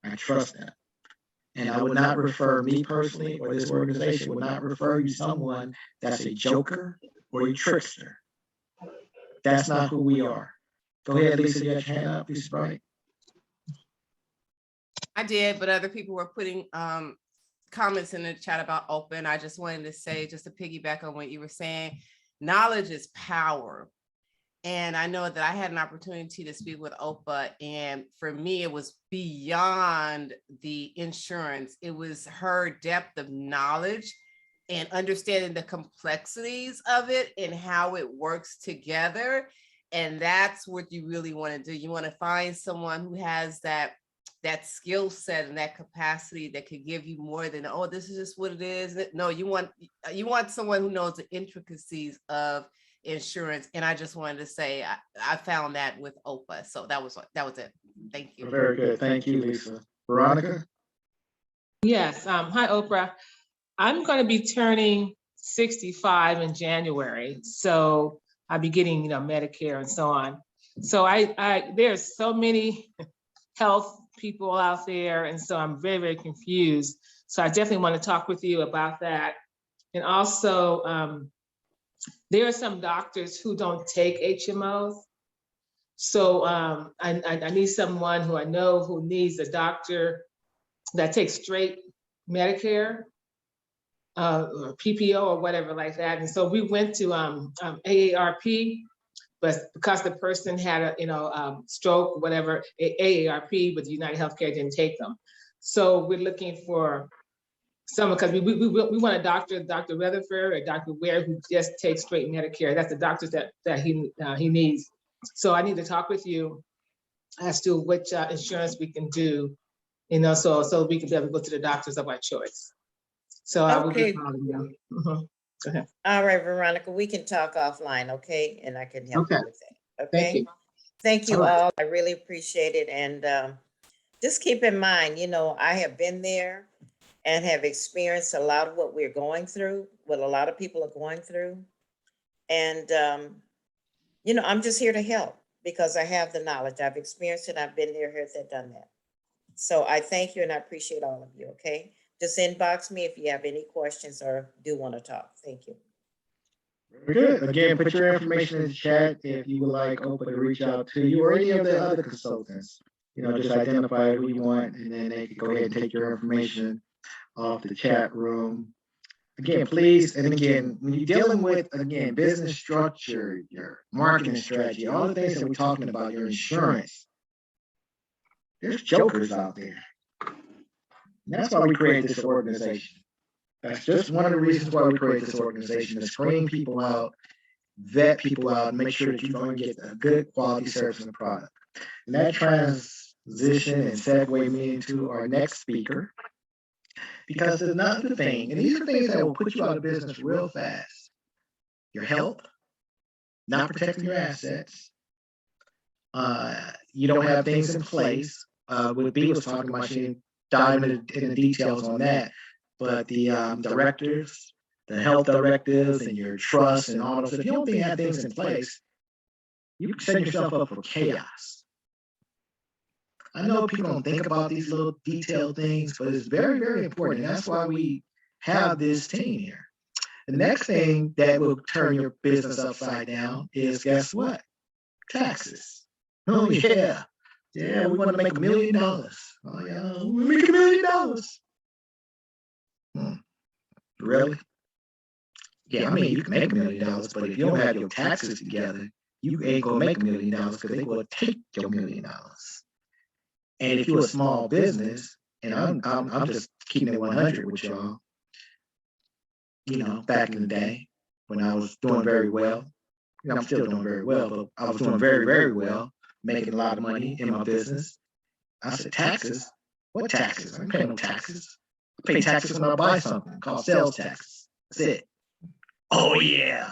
[SPEAKER 1] I trust them. And I would not refer, me personally, or this organization would not refer you someone that's a joker or a trickster. That's not who we are. Go ahead, Lisa, you got your hand up, Lisa Bright.
[SPEAKER 8] I did, but other people were putting comments in the chat about open. I just wanted to say, just to piggyback on what you were saying, knowledge is power. And I know that I had an opportunity to speak with Oprah, and for me, it was beyond the insurance. It was her depth of knowledge and understanding the complexities of it and how it works together. And that's what you really want to do. You want to find someone who has that skill set and that capacity that could give you more than, oh, this is just what it is. No, you want someone who knows the intricacies of insurance. And I just wanted to say I found that with Oprah. So that was it. Thank you.
[SPEAKER 1] Very good. Thank you, Lisa. Veronica?
[SPEAKER 7] Yes. Hi, Oprah. I'm going to be turning 65 in January. So I'll be getting, Medicare and so on. So there's so many health people out there. And so I'm very, very confused. So I definitely want to talk with you about that. And also, there are some doctors who don't take HMOs. So I need someone who I know who needs a doctor that takes straight Medicare or PPO or whatever like that. And so we went to AARP, but because the person had a stroke, whatever, AARP, but the United Healthcare didn't take them. So we're looking for someone, because we want a doctor, Dr. Rutherford or Dr. Ware, who just takes straight Medicare. That's the doctors that he needs. So I need to talk with you as to which insurance we can do, so we can be able to go to the doctors of our choice. So I will be calling you. Go ahead.
[SPEAKER 16] All right, Veronica, we can talk offline, okay? And I can help you with that, okay?
[SPEAKER 7] Thank you.
[SPEAKER 16] Thank you
[SPEAKER 7] All right.
[SPEAKER 16] all. I really appreciate it. And just keep in mind, I have been there and have experienced a lot of what we're going through, what a lot of people are going through. And, I'm just here to help because I have the knowledge. I've experienced it. I've been there, done that. So I thank you and I appreciate all of you, okay? Just inbox me if you have any questions or do want to talk. Thank you.
[SPEAKER 1] Very good. Again, put your information in the chat if you would like Oprah to reach out to you or any of the other consultants. Just identify who you want, and then they can go ahead and take your information off the chat room. Again, please, and again, when you're dealing with, business structure, your marketing strategy, all the things that we're talking about, your insurance, there's jokers out there. And that's why we create this organization. That's just one of the reasons why we create this organization, to screen people out, vet people out, and make sure that you're going to get a good quality service and product. And that transition and segue me into our next speaker, because there's another thing, and these are things that will put you out of business real fast. Your health, not protecting your assets. You don't have things in place. What B was talking about, she didn't dive into the details on that, but the directives, the health directives, and your trust and all those, if you don't have things in place, you can set yourself up for chaos. I know people don't think about these little detailed things, but it's very, very important. And that's why we have this team here. The next thing that will turn your business upside down is, guess what? Taxes. Oh, yeah. Yeah, we want to make $1 million. Oh, yeah, we make $1 million. Really? Yeah, I mean, you can make $1 million, but if you don't have your taxes together, you ain't going to make $1 million because they will take your $1 million. And if you're a small business, and I'm just keeping it 100 with y'all, back in the day when I was doing very well, I'm still doing very well, but I was doing very, very well, making a lot of money in my business. I said, taxes? What taxes? I ain't paying no taxes. I pay taxes when I buy something called sales taxes. That's it. Oh, yeah.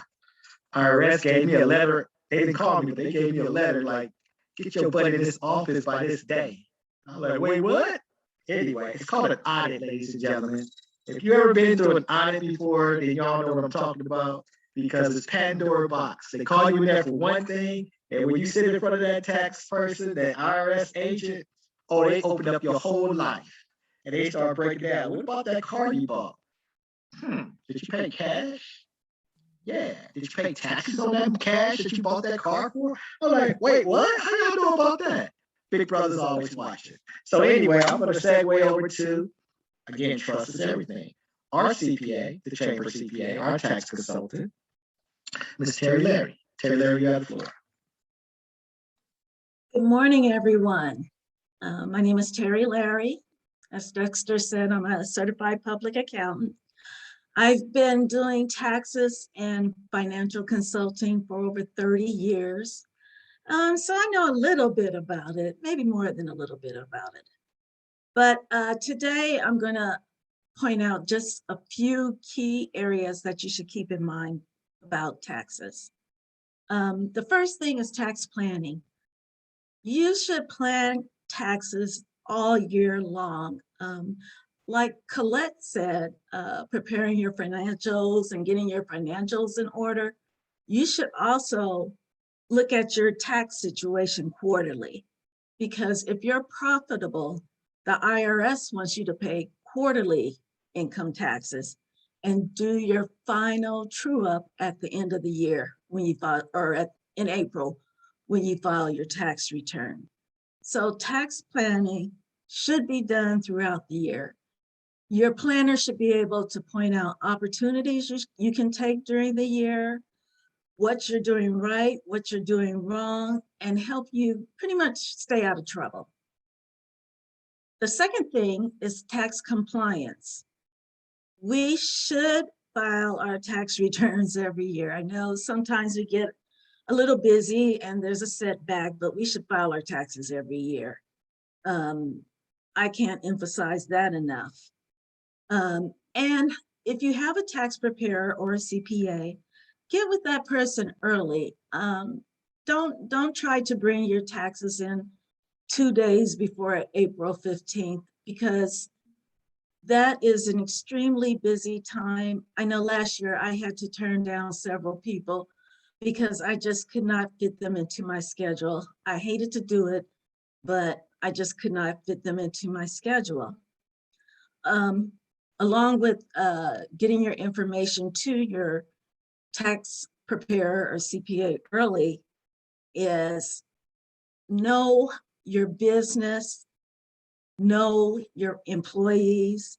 [SPEAKER 1] IRS gave me a letter. They didn't call me, but they gave me a letter like, get your butt in this office by this day. I'm like, wait, what? Anyway, it's called an audit, ladies and gentlemen. If you ever been through an audit before, then y'all know what I'm talking about, because it's Pandora box. They call you in there for one thing, and when you sit in front of that tax person, that IRS agent, they open up your whole life. And they start breaking down. What about that car you bought? Did you pay cash? Yeah. Did you pay taxes on that cash that you bought that car for? I'm like, wait, what? How y'all know about that? Big Brother's always watching. So anyway, I'm going to segue over to, again, trust is everything. Our CPA, the Chamber CPA, our tax consultant, Ms. Terry Larry. Terry Larry, you have the floor.
[SPEAKER 17] Good morning, everyone. My name is Terry Larry. As Dexter said, I'm a certified public accountant. I've been doing taxes and financial consulting for over 30 years. So I know a little bit about it, maybe more than a little bit about it. But today I'm going to point out just a few key areas that you should keep in mind about taxes. The first thing is tax planning. You should plan taxes all year long. Like Colette said, preparing your financials and getting your financials in order. You should also look at your tax situation quarterly, because if you're profitable, the IRS wants you to pay quarterly income taxes. and do your final true up at the end of the year when you file, or in April when you file your tax return. So tax planning should be done throughout the year. Your planner should be able to point out opportunities you can take during the year, what you're doing right, what you're doing wrong, and help you pretty much stay out of trouble. The second thing is tax compliance. We should file our tax returns every year. I know sometimes we get a little busy and there's a setback, but we should file our taxes every year. I can't emphasize that enough. And if you have a tax preparer or a CPA, get with that person early. Don't try to bring your taxes in 2 days before April 15th, because that is an extremely busy time. I know last year I had to turn down several people because I just could not fit them into my schedule. I hated to do it, but I just could not fit them into my schedule. Along with getting your information to your tax preparer or CPA early is know your business, know your employees,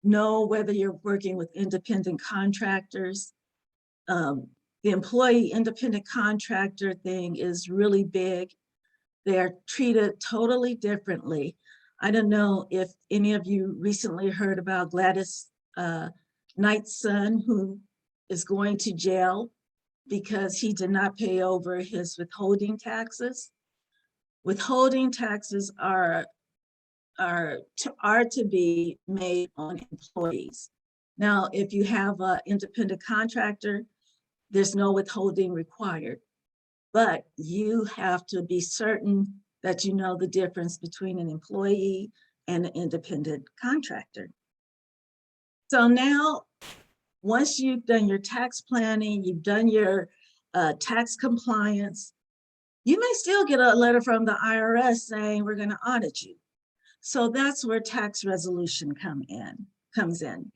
[SPEAKER 17] know whether you're working with independent contractors. The employee independent contractor thing is really big. They are treated totally differently. I don't know if any of you recently heard about Gladys Knight's son, who is going to jail because he did not pay over his withholding taxes. Withholding taxes are to be made on employees. Now, if you have an independent contractor, there's no withholding required, but you have to be certain that you know the difference between an employee and an independent contractor. So now, once you've done your tax planning, you've done your tax compliance, you may still get a letter from the IRS saying we're going to audit you. So that's where tax resolution comes in.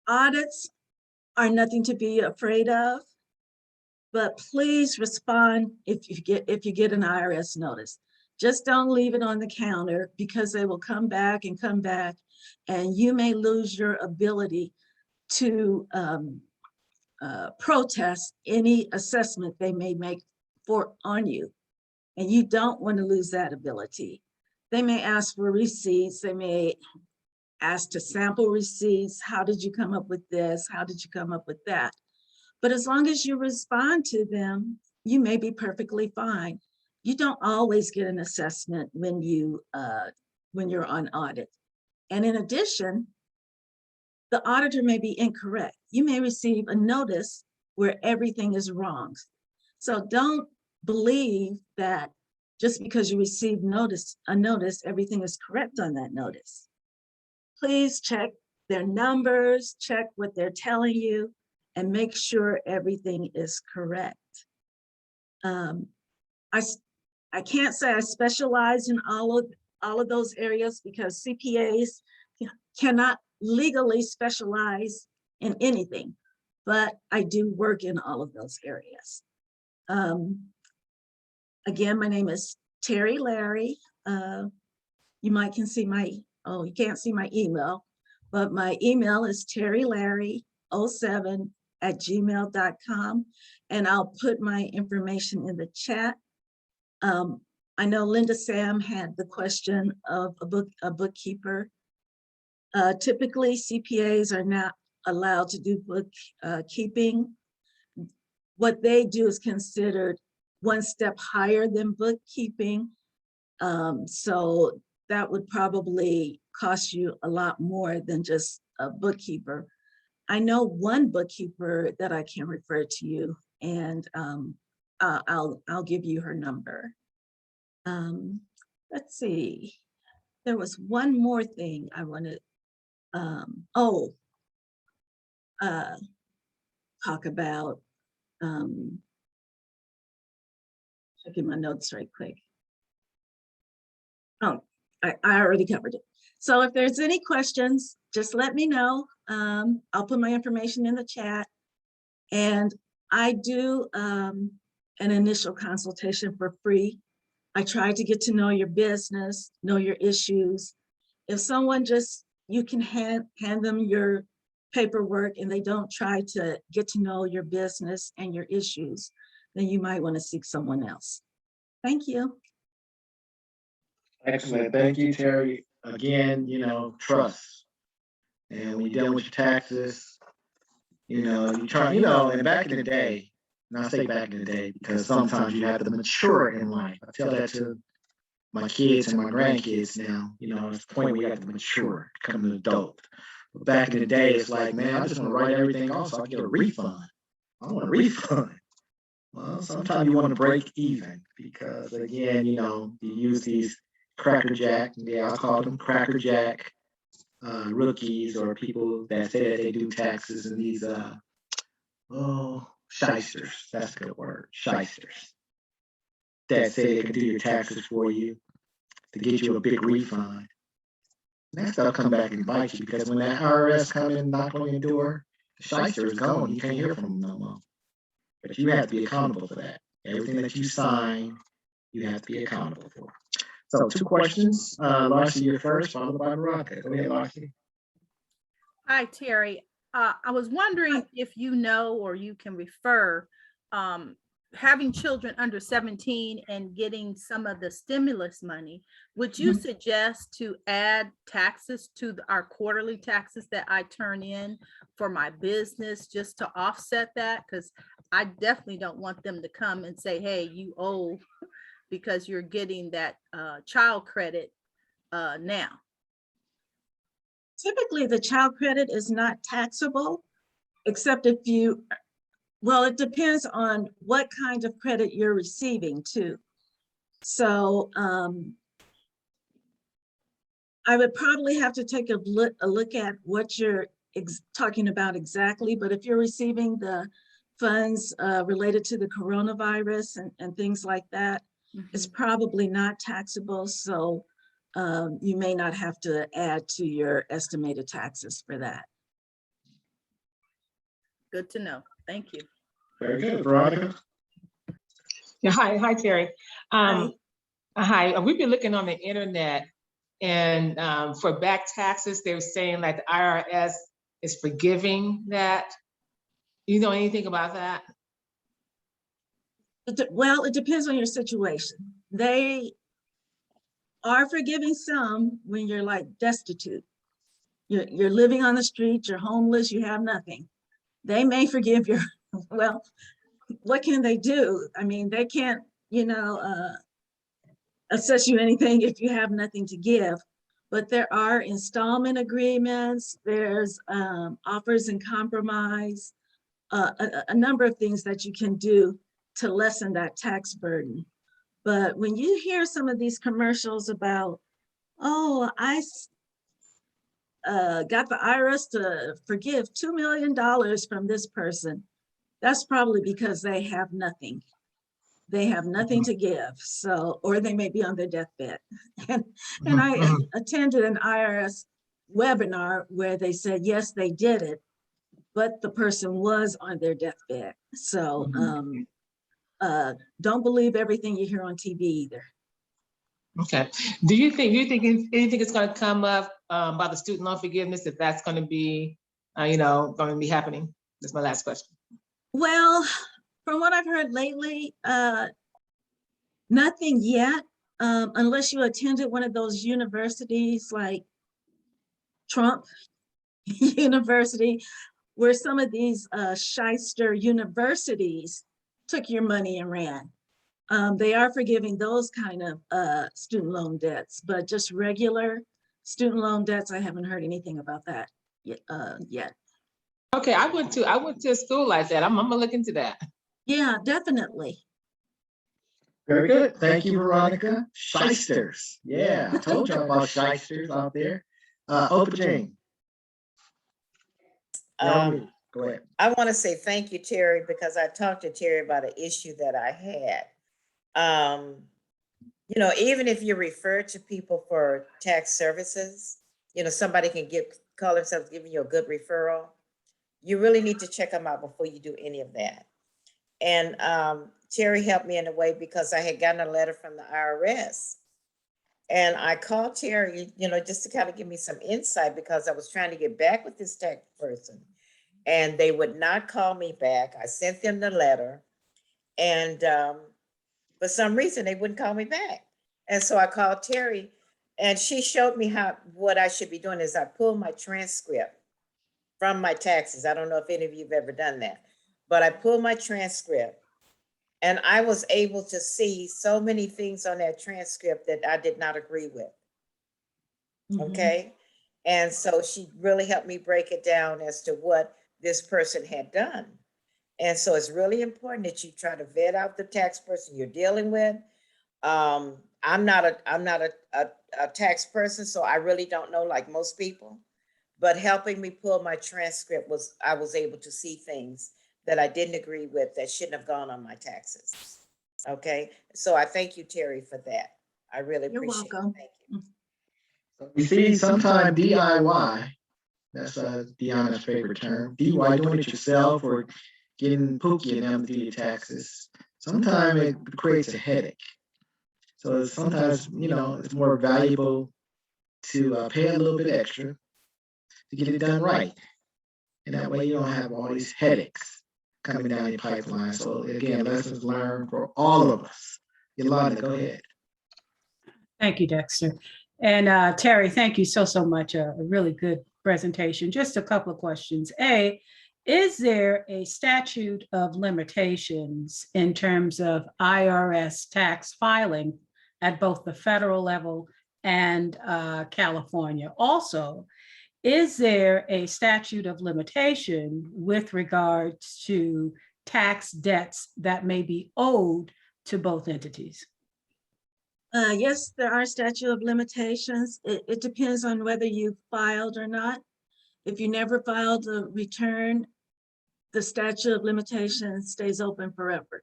[SPEAKER 17] Audits are nothing to be afraid of, but please respond if you get an IRS notice. Just don't leave it on the counter, because they will come back, and you may lose your ability to protest any assessment they may make on you. And you don't want to lose that ability. They may ask for receipts. They may ask to sample receipts. How did you come up with this? How did you come up with that? But as long as you respond to them, you may be perfectly fine. You don't always get an assessment when you're on audit. And in addition, the auditor may be incorrect. You may receive a notice where everything is wrong. So don't believe that just because you receive a notice, everything is correct on that notice. Please check their numbers, check what they're telling you, and make sure everything is correct. I can't say I specialize in all of those areas, because CPAs cannot legally specialize in anything, but I do work in all of those areas. Again, my name is Terry Larry. You can't see my email, but my email is terrylarry07@gmail.com, and I'll put my information in the chat. I know Linda Sam had the question of a bookkeeper. Typically, CPAs are not allowed to do bookkeeping. What they do is considered one step higher than bookkeeping. So that would probably cost you a lot more than just a bookkeeper. I know one bookkeeper that I can refer to you, and I'll give you her number. Let's see. There was one more thing I wanted talk about. Checking my notes right quick. Oh, I already covered it. So if there's any questions, just let me know. I'll put my information in the chat. And I do an initial consultation for free. I try to get to know your business, know your issues. If someone just, you can hand them your paperwork and they don't try to get to know your business and your issues, then you might want to seek someone else. Thank you.
[SPEAKER 1] Excellent. Thank you, Terry. Again, trust. And when you're dealing with your taxes, you try, and back in the day, and I say back in the day because sometimes you have to mature in life. I tell that to my kids and my grandkids now, it's the point where you have to mature, become an adult. But back in the day, it's like, man, I just want to write everything off so I can get a refund. I want a refund. Well, sometimes you want to break even because, again, you use these crackerjack, I call them crackerjack rookies or people that say that they do taxes and these, shysters. That's a good word, shysters. That say they can do your taxes for you to get you a big refund. And that stuff come back and bite you because when that IRS come in and knock on your door, the shyster is gone. You can't hear from them no more. But you have to be accountable for that. Everything that you sign, you have to be accountable for. So 2 questions. Larcy, you're first, followed by Veronica. Go ahead, Larcy.
[SPEAKER 6] Hi, Terry. I was wondering if you know or you can refer having children under 17 and getting some of the stimulus money. Would you suggest to add taxes to our quarterly taxes that I turn in for my business just to offset that? Because I definitely don't want them to come and say, hey, you owe because you're getting that child credit now.
[SPEAKER 17] Typically, the child credit is not taxable, except if you, well, it depends on what kind of credit you're receiving too. So I would probably have to take a look at what you're talking about exactly, but if you're receiving the funds related to the coronavirus and things like that, it's probably not taxable. So you may not have to add to your estimated taxes for that.
[SPEAKER 6] Good to know. Thank you.
[SPEAKER 1] Very good, Veronica.
[SPEAKER 7] Yeah, hi, Terry. Hi. We've been looking on the internet, and for back taxes, they're saying like the IRS is forgiving that. You know anything about that?
[SPEAKER 17] Well, it depends on your situation. They are forgiving some when you're like destitute. You're living on the street, you're homeless, you have nothing. They may forgive your, well, what can they do? I mean, they can't, assess you anything if you have nothing to give. But there are installment agreements, there's offers in compromise, a number of things that you can do to lessen that tax burden. But when you hear some of these commercials about, oh, I got the IRS to forgive $2 million from this person, that's probably because they have nothing. They have nothing to give. So, or they may be on their deathbed. And I attended an IRS webinar where they said, yes, they did it, but the person was on their deathbed. So don't believe everything you hear on TV either.
[SPEAKER 7] Okay. Do you think anything is going to come up about the student loan forgiveness, if that's going to be, going to be happening? That's my last question.
[SPEAKER 17] Well, from what I've heard lately, nothing yet, unless you attended one of those universities like Trump University, where some of these shyster universities took your money and ran. They are forgiving those kind of student loan debts, but just regular student loan debts, I haven't heard anything about that yet.
[SPEAKER 7] Okay, I went to a school like that. I'm gonna look into that.
[SPEAKER 17] Yeah, definitely.
[SPEAKER 1] Very good. Thank you, Veronica. Shysters. Yeah, I told y'all about shysters out there. Opa Jane. Go ahead.
[SPEAKER 16] I want to say thank you, Terry, because I talked to Terry about an issue that I had. Even if you refer to people for tax services, somebody can call themselves giving you a good referral, you really need to check them out before you do any of that. And Terry helped me in a way because I had gotten a letter from the IRS. And I called Terry, just to kind of give me some insight because I was trying to get back with this tax person. And they would not call me back. I sent them the letter. And for some reason, they wouldn't call me back. And so I called Terry, and she showed me what I should be doing is I pulled my transcript from my taxes. I don't know if any of you have ever done that, but I pulled my transcript and I was able to see so many things on that transcript that I did not agree with. Okay. And so she really helped me break it down as to what this person had done. And so it's really important that you try to vet out the tax person you're dealing with. I'm not a tax person, so I really don't know like most people, but helping me pull my transcript I was able to see things that I didn't agree with that shouldn't have gone on my taxes. Okay, so I thank you, Terry, for that. I really
[SPEAKER 17] You're
[SPEAKER 16] appreciate
[SPEAKER 17] welcome.
[SPEAKER 16] it. Thank you.
[SPEAKER 1] We see sometimes DIY, that's Deanna's favorite term, DIY, doing it yourself or getting Pookie and them to do your taxes. Sometimes it creates a headache. So sometimes, it's more valuable to pay a little bit extra to get it done right. And that way you don't have all these headaches coming down your pipeline. So again, lessons learned for all of us. Yolanda, go ahead.
[SPEAKER 18] Thank you, Dexter. And Terry, thank you so much. A really good presentation. Just a couple of questions. A, is there a statute of limitations in terms of IRS tax filing at both the federal level and California? Also, is there a statute of limitation with regards to tax debts that may be owed to both entities?
[SPEAKER 17] Yes, there are statute of limitations. It depends on whether you filed or not. If you never filed a return, the statute of limitations stays open forever.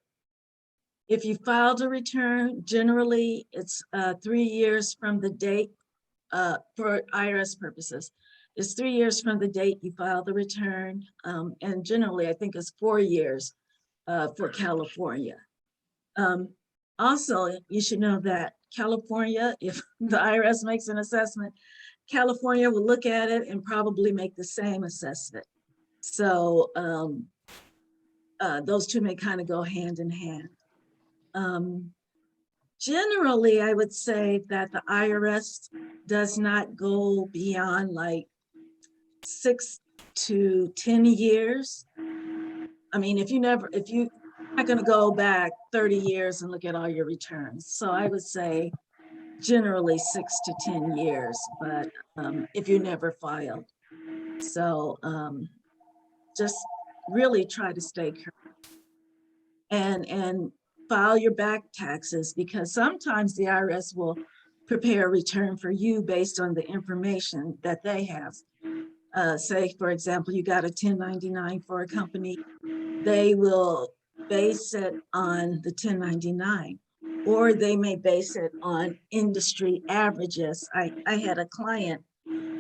[SPEAKER 17] If you filed a return, generally it's 3 years from the date for IRS purposes. It's 3 years from the date you file the return. And generally, I think it's 4 years for California. Also, you should know that California, if the IRS makes an assessment, California will look at it and probably make the same assessment. So those two may kind of go hand in hand. Generally, I would say that the IRS does not go beyond like 6 to 10 years. I mean, if you're not going to go back 30 years and look at all your returns. So I would say generally 6 to 10 years, but if you never filed. So just really try to stay current and file your back taxes, because sometimes the IRS will prepare a return for you based on the information that they have. Say, for example, you got a 1099 for a company, they will base it on the 1099, or they may base it on industry averages. I had a client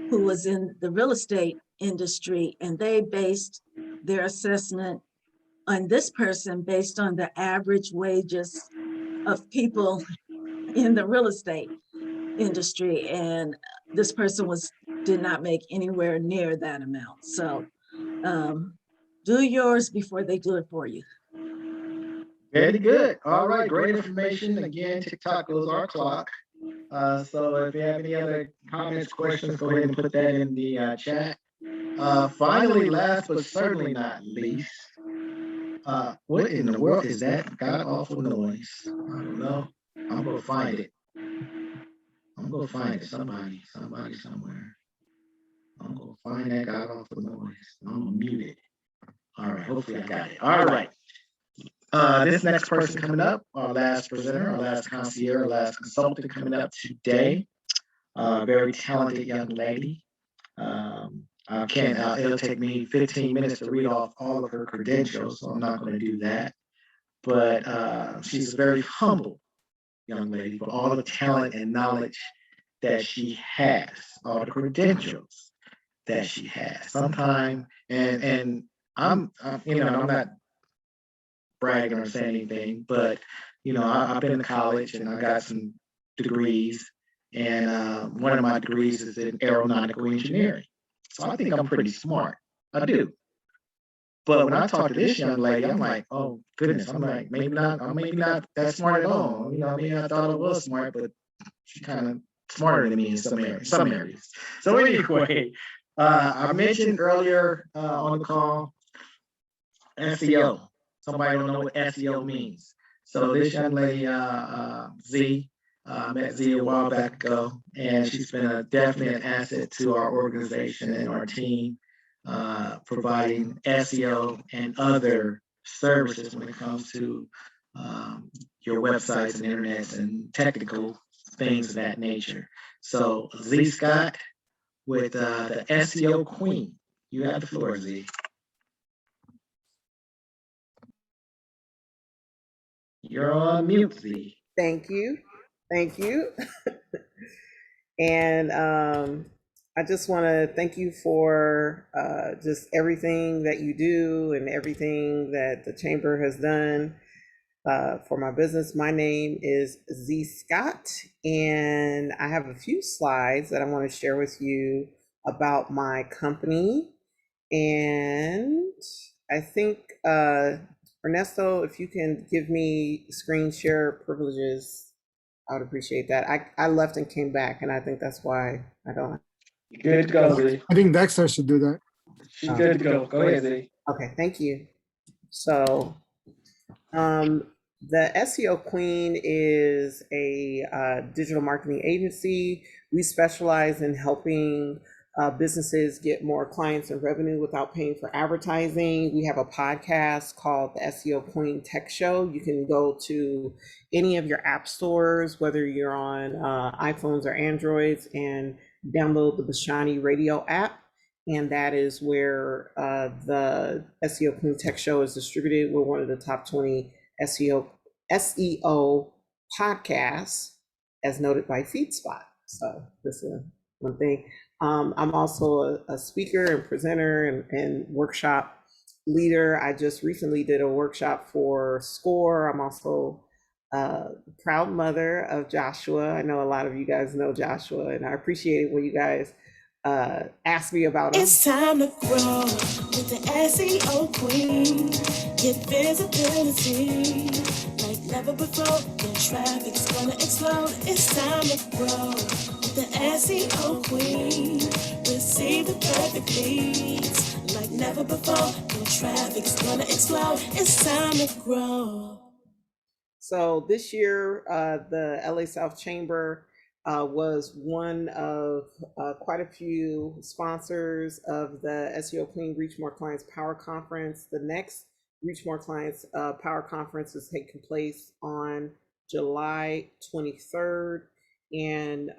[SPEAKER 17] who was in the real estate industry, and they based their assessment on this person based on the average wages of people in the real estate industry. And this person did not make anywhere near that amount. So do yours before they do it for you.
[SPEAKER 1] Very good. All right, great information. Again, TikTok goes our clock. So if you have any other comments, questions, go ahead and put that in the chat. Finally, last but certainly not least, what in the world is that god awful noise? I don't know. I'm gonna find it. Somebody, somewhere. I'm gonna find that god awful noise. I'm gonna mute it. All right, hopefully I got it. All right. This next person coming up, our last presenter, our last concierge, our last consultant coming up today. Very talented young lady. It'll take me 15 minutes to read off all of her credentials, so I'm not going to do that. But she's a very humble young lady for all the talent and knowledge that she has, all the credentials that she has. Sometimes, and I'm not bragging or saying anything, but I've been to college and I got some degrees, and one of my degrees is in aeronautical engineering. So I think I'm pretty smart. I do. But when I talk to this young lady, I'm like, oh goodness, I'm like, I'm maybe not that smart at all. Maybe I thought I was smart, but she's kind of smarter than me in some areas. So anyway, I mentioned earlier on the call SEO. Somebody don't know what SEO means. So this young lady, Z, met Z a while back ago, and she's been definitely an asset to our organization and our team, providing SEO and other services when it comes to your websites and internets and technical things of that nature. So Z Scott with the SEO Queen. You have the floor, Z. You're on mute, Z.
[SPEAKER 19] Thank you. Thank you. And I just want to thank you for just everything that you do and everything that the Chamber has done for my business. My name is Z Scott, and I have a few slides that I want to share with you about my company. And I think Ernesto, if you can give me screen share privileges, I would appreciate that. I left and came back, and I think that's why I don't.
[SPEAKER 1] Good to go, Z.
[SPEAKER 12] I think Dexter should do that.
[SPEAKER 1] She's good to go. Go ahead, Z.
[SPEAKER 19] Okay, thank you. So, the SEO Queen is a digital marketing agency. We specialize in helping businesses get more clients and revenue without paying for advertising. We have a podcast called the SEO Queen Tech Show. You can go to any of your app stores, whether you're on iPhones or Androids, and download the Bashani Radio app. And that is where the SEO Queen Tech Show is distributed. We're one of the top 20 SEO podcasts, as noted by FeedSpot. So this is one thing. I'm also a speaker and presenter and workshop leader. I just recently did a workshop for SCORE. I'm also a proud mother of Joshua. I know a lot of you guys know Joshua, and I appreciate it when you guys ask me about him.
[SPEAKER 20] It's time to grow with the SEO Queen. Get visibility like never before. The traffic's gonna explode. It's time to grow with the SEO Queen. Receive the perfect leads like never before. The traffic's gonna explode. It's time to grow.
[SPEAKER 19] So this year, the LA South Chamber was one of quite a few sponsors of the SEO Queen Reach More Clients Power Conference. The next Reach More Clients Power Conference is taking place on July 23rd. And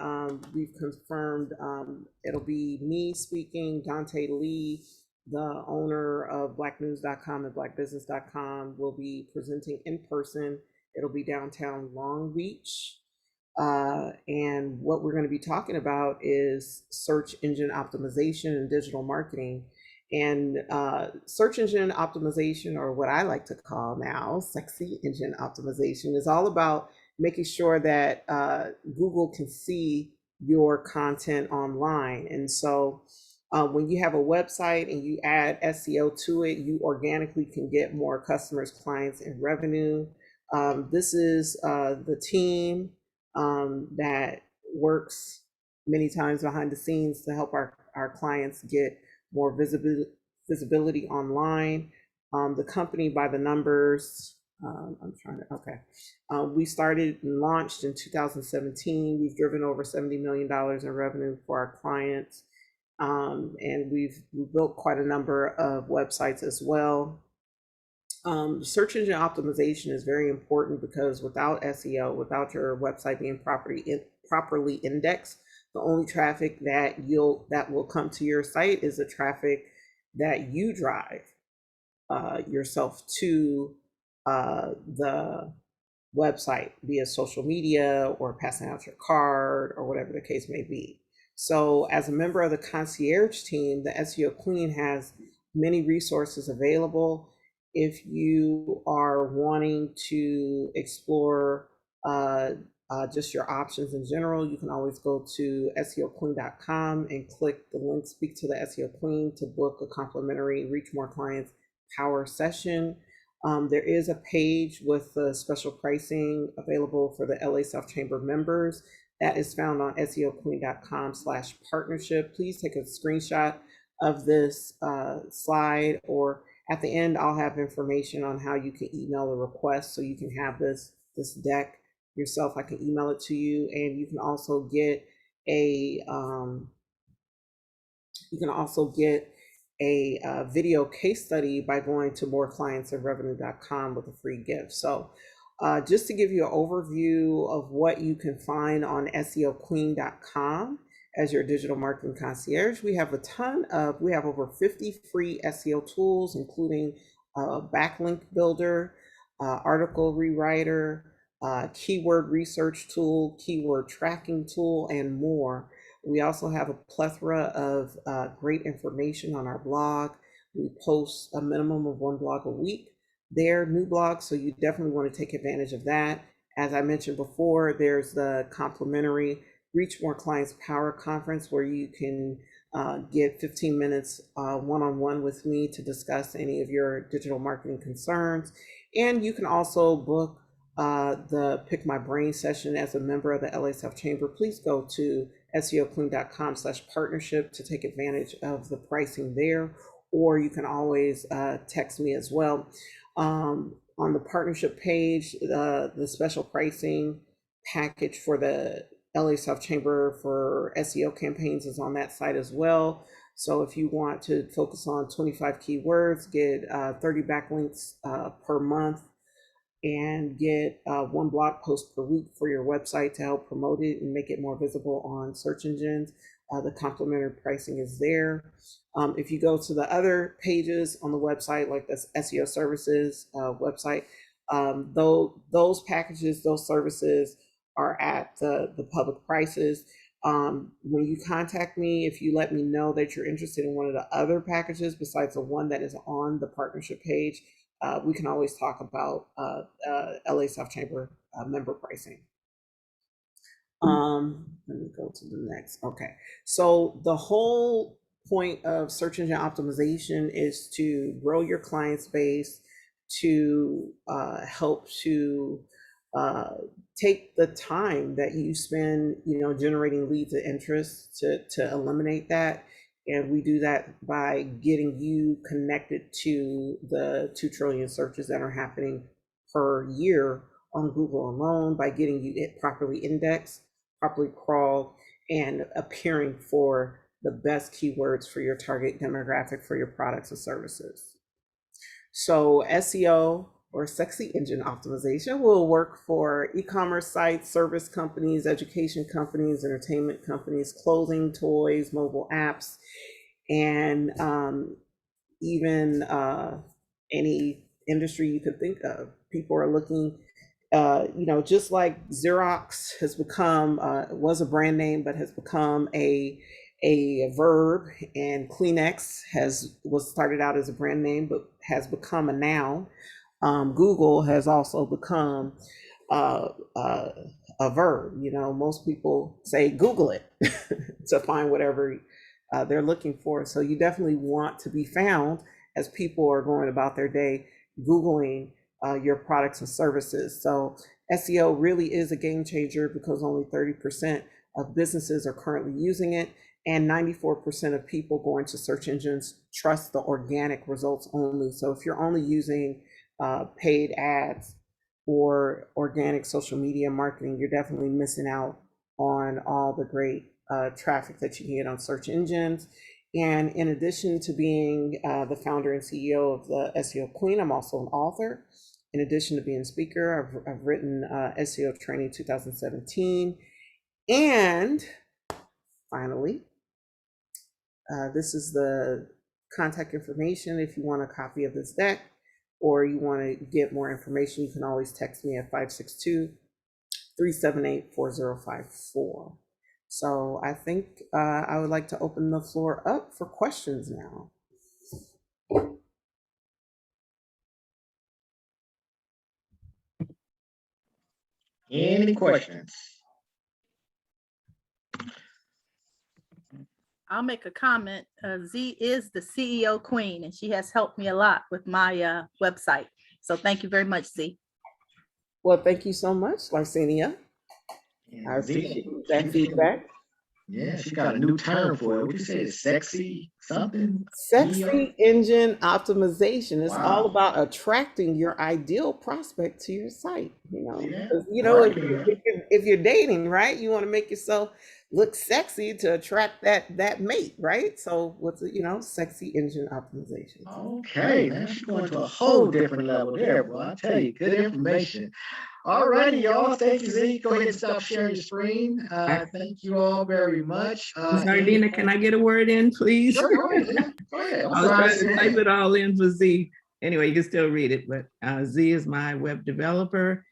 [SPEAKER 19] we've confirmed it'll be me speaking, Dante Lee, the owner of blacknews.com and blackbusiness.com, will be presenting in person. It'll be downtown Long Beach. And what we're going to be talking about is search engine optimization and digital marketing. And search engine optimization, or what I like to call now sexy engine optimization, is all about making sure that Google can see your content online. And so when you have a website and you add SEO to it, you organically can get more customers, clients, and revenue. This is the team that works many times behind the scenes to help our clients get more visibility online. The company, by the numbers, we started and launched in 2017. We've driven over $70 million in revenue for our clients. And we've built quite a number of websites as well. Search engine optimization is very important because without SEO, without your website being properly indexed, the only traffic that will come to your site is the traffic that you drive yourself to the website via social media or passing out your card or whatever the case may be. So as a member of the concierge team, the SEO Queen has many resources available. If you are wanting to explore just your options in general, you can always go to SEOqueen.com and click the link Speak to the SEO Queen to book a complimentary Reach More Clients Power session. There is a page with the special pricing available for the LA South Chamber members. That is found on SEOqueen.com/partnership. Please take a screenshot of this slide, or at the end, I'll have information on how you can email a request so you can have this deck yourself. I can email it to you, and you can also get a video case study by going to moreclientsandrevenue.com with a free gift. So just to give you an overview of what you can find on SEOqueen.com as your digital marketing concierge, we have over 50 free SEO tools, including backlink builder, article rewriter, keyword research tool, keyword tracking tool, and more. We also have a plethora of great information on our blog. We post a minimum of 1 blog a week. They're new blogs, so you definitely want to take advantage of that. As I mentioned before, there's the complimentary Reach More Clients Power Conference, where you can get 15 minutes one-on-one with me to discuss any of your digital marketing concerns. And you can also book the Pick My Brain session as a member of the LA South Chamber. Please go to SEOqueen.com/partnership to take advantage of the pricing there, or you can always text me as well. On the partnership page, the special pricing package for the LA South Chamber for SEO campaigns is on that site as well. So if you want to focus on 25 keywords, get 30 backlinks per month, and get 1 blog post per week for your website to help promote it and make it more visible on search engines, the complimentary pricing is there. If you go to the other pages on the website, like the SEO services website, those packages, those services are at the public prices. When you contact me, if you let me know that you're interested in one of the other packages besides the one that is on the partnership page, we can always talk about LA South Chamber member pricing. Let me go to the next. Okay, so the whole point of search engine optimization is to grow your clients base, to help to take the time that you spend, generating leads of interest to eliminate that. And we do that by getting you connected to the 2 trillion searches that are happening per year on Google alone, by getting you properly indexed, properly crawled, and appearing for the best keywords for your target demographic for your products and services. So SEO, or sexy engine optimization, will work for e-commerce sites, service companies, education companies, entertainment companies, clothing, toys, mobile apps, and even any industry you could think of. People are looking, just like Xerox has become, was a brand name, but has become a verb, and Kleenex was started out as a brand name, but has become a noun. Google has also become a verb. Most people say Google it to find whatever they're looking for. So you definitely want to be found as people are going about their day Googling your products and services. So SEO really is a game changer, because only 30% of businesses are currently using it, and 94% of people going to search engines trust the organic results only. So if you're only using paid ads or organic social media marketing, you're definitely missing out on all the great traffic that you can get on search engines. And in addition to being the founder and CEO of the SEO Queen, I'm also an author. In addition to being a speaker, I've written SEO Training 2017. And finally, this is the contact information. If you want a copy of this deck, or you want to get more information, you can always text me at 562-378-4054. So I think I would like to open the floor up for questions now.
[SPEAKER 1] Any questions?
[SPEAKER 6] I'll make a comment. Z is the CEO Queen, and she has helped me a lot with my website. So thank you very much, Z.
[SPEAKER 19] Well, thank you so much, Larcenia. I appreciate that feedback.
[SPEAKER 1] Yeah, she got a new term for it. What you say? It's sexy something?
[SPEAKER 19] Sexy engine optimization is
[SPEAKER 1] Wow.
[SPEAKER 19] all about attracting your ideal prospect to your site.
[SPEAKER 1] Yeah.
[SPEAKER 19] 'Cause, if,
[SPEAKER 1] Right.
[SPEAKER 19] if you're dating, right, you want to make yourself look sexy to attract that mate, right? So what's it, sexy engine optimization.
[SPEAKER 1] Okay, now she's going to a whole different level there, boy. I tell you, good information. All righty, y'all. Thank you, Z. Go ahead and stop sharing your screen. Thank you all very much.
[SPEAKER 14] Ms. Ardena, can I get a word in, please?
[SPEAKER 1] Sure, go ahead. Yeah, go ahead.
[SPEAKER 14] I was trying to type it all in for Z. Anyway, you can still read it, but Z is my web developer.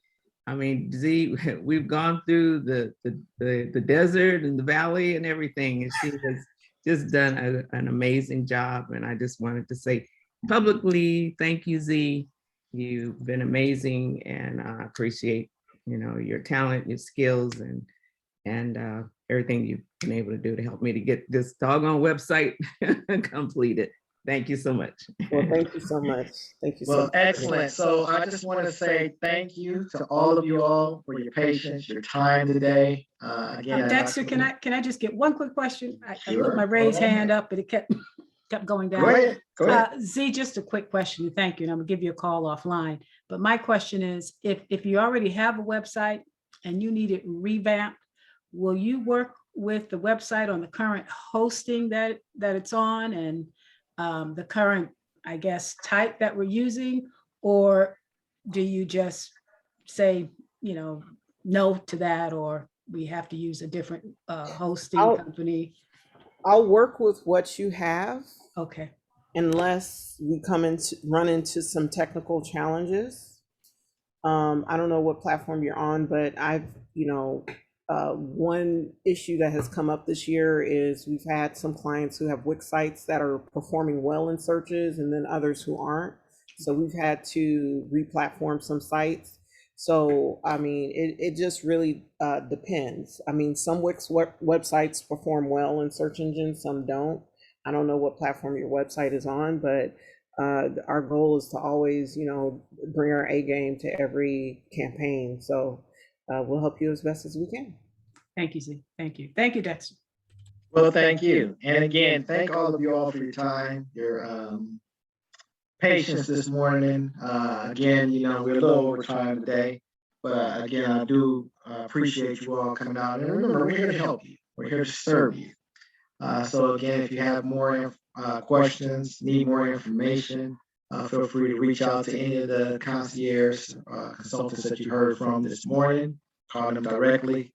[SPEAKER 14] I mean, Z, we've gone through the desert and the valley and everything, and she has just done an amazing job. And I just wanted to say publicly, thank you, Z. You've been amazing, and I appreciate, your talent, your skills, and everything you've been able to do to help me to get this doggone website completed. Thank you so much.
[SPEAKER 19] Well, thank you so much. Thank you so
[SPEAKER 1] Well,
[SPEAKER 19] much.
[SPEAKER 1] excellent. So I just want to say thank you to all of you all for your patience, your time today. Again,
[SPEAKER 18] Dexter, can I just get one quick question? I put
[SPEAKER 1] Sure.
[SPEAKER 18] my raised hand up, but it kept going down.
[SPEAKER 1] Go ahead. Go ahead.
[SPEAKER 18] Z, just a quick question. Thank you. And I'm gonna give you a call offline. But my question is, if you already have a website and you need it revamped, will you work with the website on the current hosting that it's on and the current, I guess, type that we're using? Or do you just say, no to that, or we have to use a different hosting company?
[SPEAKER 19] I'll work with what you have.
[SPEAKER 18] Okay.
[SPEAKER 19] Unless we run into some technical challenges. I don't know what platform you're on, but I've, one issue that has come up this year is we've had some clients who have Wix sites that are performing well in searches and then others who aren't. So we've had to re-platform some sites. So, I mean, it just really depends. I mean, some Wix websites perform well in search engines, some don't. I don't know what platform your website is on, but our goal is to always, bring our A game to every campaign. So we'll help you as best as we can.
[SPEAKER 18] Thank you, Z. Thank you. Thank you, Dexter.
[SPEAKER 1] Well, thank you. And again, thank all of you all for your time, your patience this morning. Again, we're a little over time today, but again, I do appreciate you all coming out. And remember, we're here to help you. We're here to serve you. So again, if you have more questions, need more information, feel free to reach out to any of the concierge consultants that you heard from this morning, call them directly.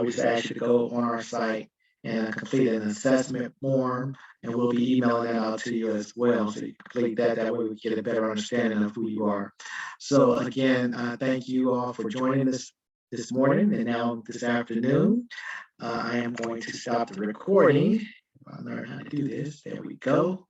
[SPEAKER 1] We just ask you to go on our site and complete an assessment form, and we'll be emailing that out to you as well. So you complete that. That way we get a better understanding of who you are. So again, thank you all for joining us this morning and now this afternoon. I am going to stop the recording. I'll learn how to do this. There we go.